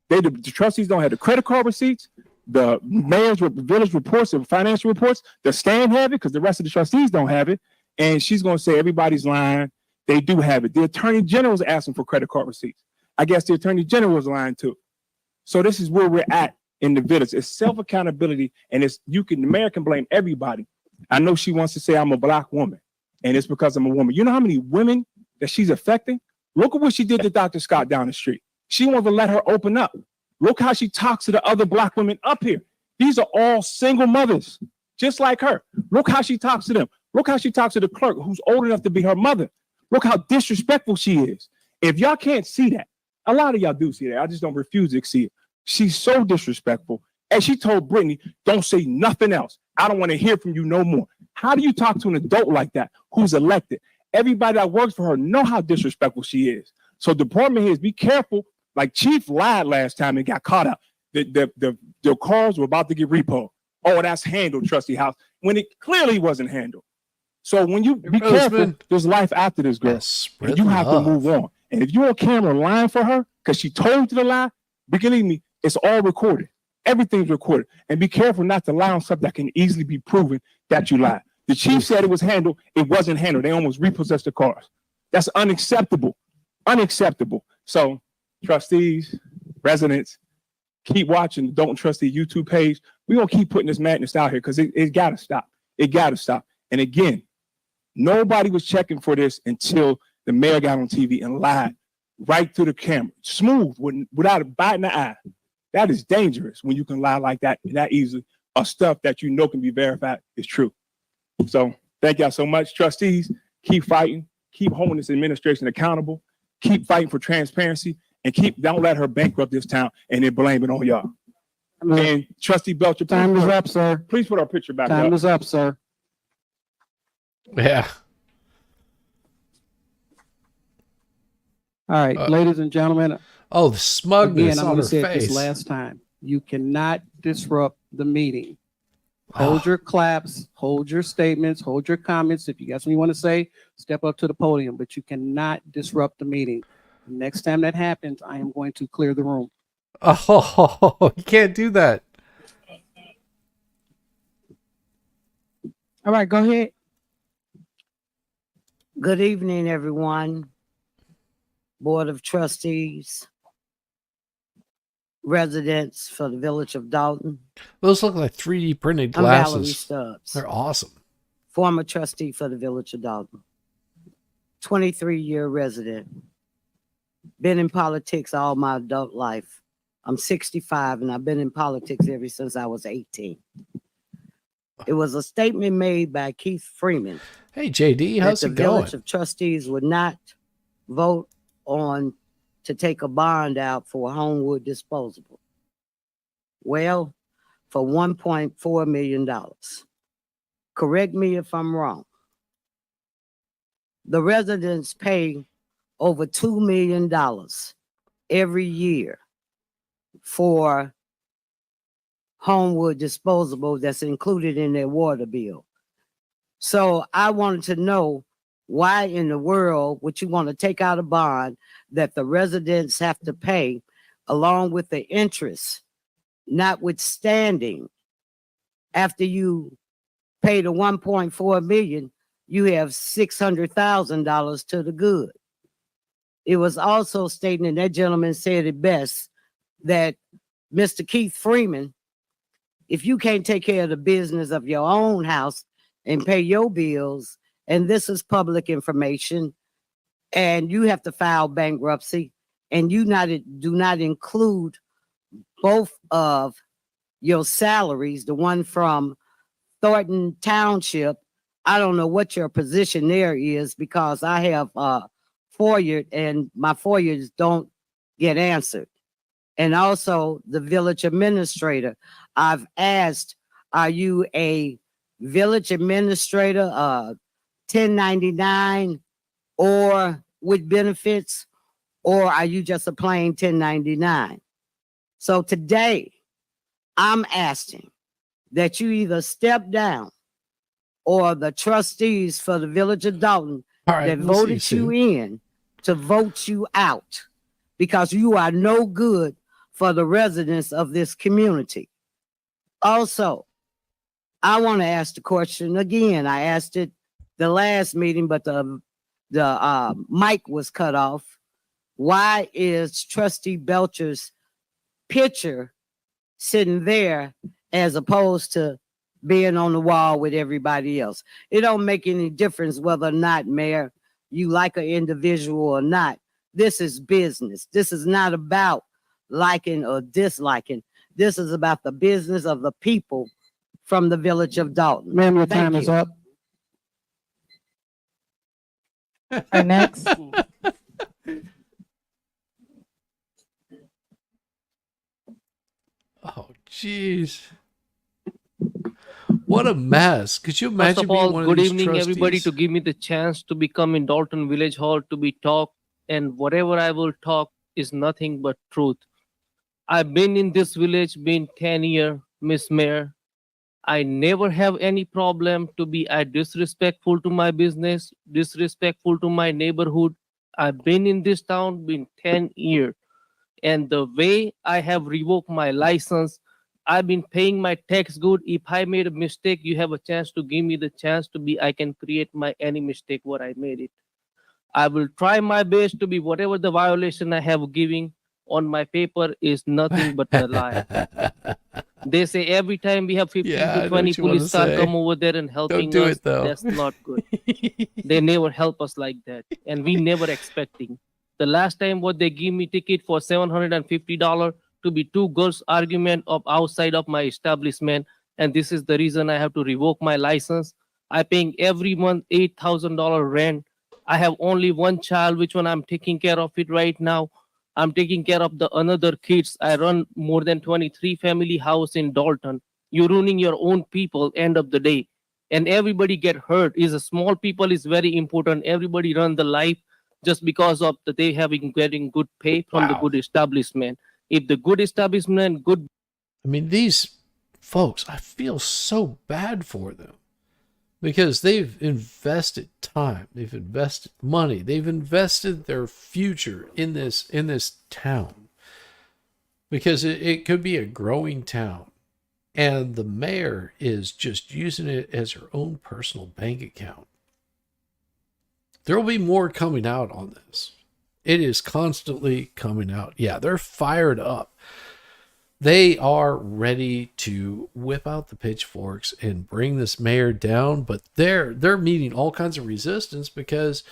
The trustees don't have the credit card receipts. The mayor's village reports, the financial reports. Does Stan have it? Because the rest of the trustees don't have it. And she's going to say everybody's lying. They do have it. The attorney general is asking for credit card receipts. I guess the attorney general was lying too. So this is where we're at in the village. It's self-accountability, and the mayor can blame everybody. I know she wants to say I'm a black woman, and it's because I'm a woman. You know how many women that she's affecting? Look at what she did to Dr. Scott down the street. She won't even let her open up. Look how she talks to the other black women up here. These are all single mothers, just like her. Look how she talks to them. Look how she talks to the clerk who's old enough to be her mother. Look how disrespectful she is. If y'all can't see that, a lot of y'all do see that. I just don't refuse to see it. She's so disrespectful. And she told Brittany, don't say nothing else. I don't want to hear from you no more. How do you talk to an adult like that who's elected? Everybody that works for her know how disrespectful she is. So department heads, be careful. Like Chief lied last time and got caught out. The cars were about to get repoed. Oh, that's handled, Trustee House, when it clearly wasn't handled. So when you be careful, there's life after this, girl. And you have to move on. And if you're on camera lying for her because she told you to lie, believe me, it's all recorded. Everything's recorded. And be careful not to lie on something that can easily be proven that you lied. The chief said it was handled. It wasn't handled. They almost repossessed the cars. That's unacceptable. Unacceptable. So trustees, residents, keep watching the Dalton Trustee YouTube page. We're going to keep putting this madness out here because it got to stop. It got to stop. And again, nobody was checking for this until the mayor got on TV and lied right through the camera, smooth, without a bite in the eye. That is dangerous when you can lie like that easily, or stuff that you know can be verified is true. So thank y'all so much. Trustees, keep fighting, keep holding this administration accountable, keep fighting for transparency, and don't let her bankrupt this town and then blame it on y'all. And Trustee Belcher, Time is up, sir. Please put our picture back up. Time is up, sir. Yeah. All right, ladies and gentlemen. Oh, the smugness I'm on going her to say face. it this last time. You cannot disrupt the meeting. Hold your claps, hold your statements, hold your comments. If you got something you want to say, step up to the podium, but you cannot disrupt the meeting. Next time that happens, I am going to clear the room. Oh, you can't do that. All right, go ahead. Good evening, everyone. Board of Trustees, residents for the village of Dalton. Those look like 3D printed I'm Valerie glasses. Stubbs, They're awesome. former trustee for the village of Dalton, 23-year resident. Been in politics all my adult life. I'm 65 and I've been in politics ever since I was 18. It was a statement made by Keith Freeman. Hey, JD, how's it going? The village of trustees would not vote on to take a bond out for Homewood disposable. Well, for $1.4 million. Correct me if I'm wrong. The residents pay over $2 million every year for Homewood disposable that's included in their water bill. So I wanted to know why in the world would you want to take out a bond that the residents have to pay along with the interest, notwithstanding after you pay the 1.4 million, you have $600,000 to the good. It was also stated, and that gentleman said it best, that Mr. Keith Freeman, if you can't take care of the business of your own house and pay your bills, and this is public information, and you have to file bankruptcy, and you do not include both of your salaries, the one from Thornton Township. I don't know what your position there is because I have FOIA and my FOIAs don't get answered. And also the village administrator. I've asked, are you a village administrator, 1099 or with benefits, or are you just a plain 1099? So today I'm asking that you either step down or the trustees for the village of Dalton that voted you in to vote you out because you are no good for the residents of this community. Also, I want to ask the question again. I asked it the last meeting, but the mic was cut off. Why is Trustee Belcher's picture sitting there as opposed to being on the wall with everybody else. It don't make any difference whether or not, Mayor, you like an individual or not. This is business. This is not about liking or disliking. This is about the business of the people from the village of Dalton. Ma'am, your Thank time is you. up. Right, next. Oh, jeez. What a mess. Could you First imagine of being all, one of good these evening, everybody, trustees? to give me the chance to become in Dalton Village Hall to be talked, and whatever I will talk is nothing but truth. I've been in this village, been 10 years, Miss Mayor. I never have any problem to be disrespectful to my business, disrespectful to my neighborhood. I've been in this town, been 10 years. And the way I have revoked my license, I've been paying my tax good. If I made a mistake, you have a chance to give me the chance to be, I can create my any mistake what I made it. I will try my best to be whatever the violation I have giving on my paper is nothing but a lie. They say every time we have 15 Yeah, I know to 20 what you wanna police car say. come over there and helping do us. it, though. That's not good. They never help us like that. And we never expecting. The last time what they give me ticket for $750 to be two girls argument of outside of my establishment. And this is the reason I have to revoke my license. I paying every month $8,000 rent. I have only one child, which one I'm taking care of it right now. I'm taking care of the another kids. I run more than 23 family house in Dolton. You're ruining your own people end of the day. And everybody get hurt. Is a small people is very important. Everybody run the life just because of the they having getting good pay from the good establishment. If the good establishment, good. I mean, these folks, I feel so bad for them because they've invested time, they've invested money, they've invested their future in this town because it could be a growing town, and the mayor is just using it as her own personal bank account. There will be more coming out on this. It is constantly coming out. Yeah, they're fired up. They are ready to whip out the pitchforks and bring this mayor down, but they're meeting all kinds of resistance because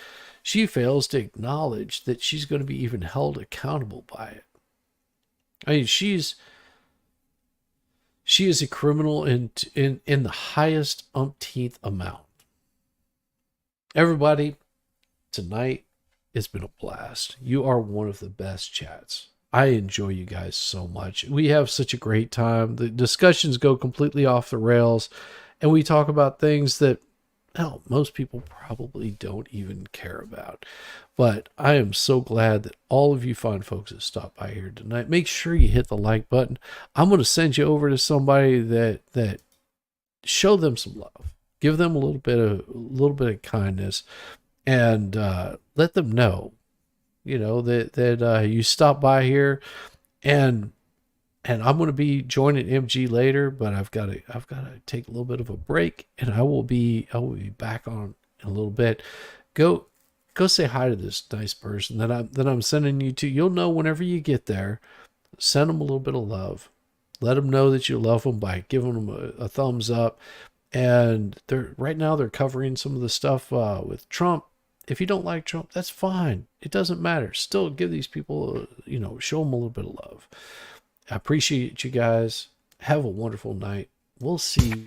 she fails to acknowledge that she's going to be even held accountable by it. I mean, she is a criminal in the highest umpteenth amount. Everybody, tonight, it's been a blast. You are one of the best chats. I enjoy you guys so much. We have such a great time. The discussions go completely off the rails, and we talk about things that, hell, most people probably don't even care about. But I am so glad that all of you fine folks that stopped by here tonight. Make sure you hit the like button. I'm going to send you over to somebody that show them some love. Give them a little bit of kindness, and let them know, you know, that you stopped by here, and I'm going to be joining MG later, but I've got to take a little bit of a break, and I will be back on in a little bit. Go say hi to this nice person that I'm sending you to. You'll know whenever you get there. Send them a little bit of love. Let them know that you love them by giving them a thumbs up. And right now they're covering some of the stuff with Trump. If you don't like Trump, that's fine. It doesn't matter. Still give these people, show them a little bit of love. I appreciate you guys. Have a wonderful night. We'll see you.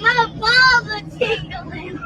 My balls are tingling.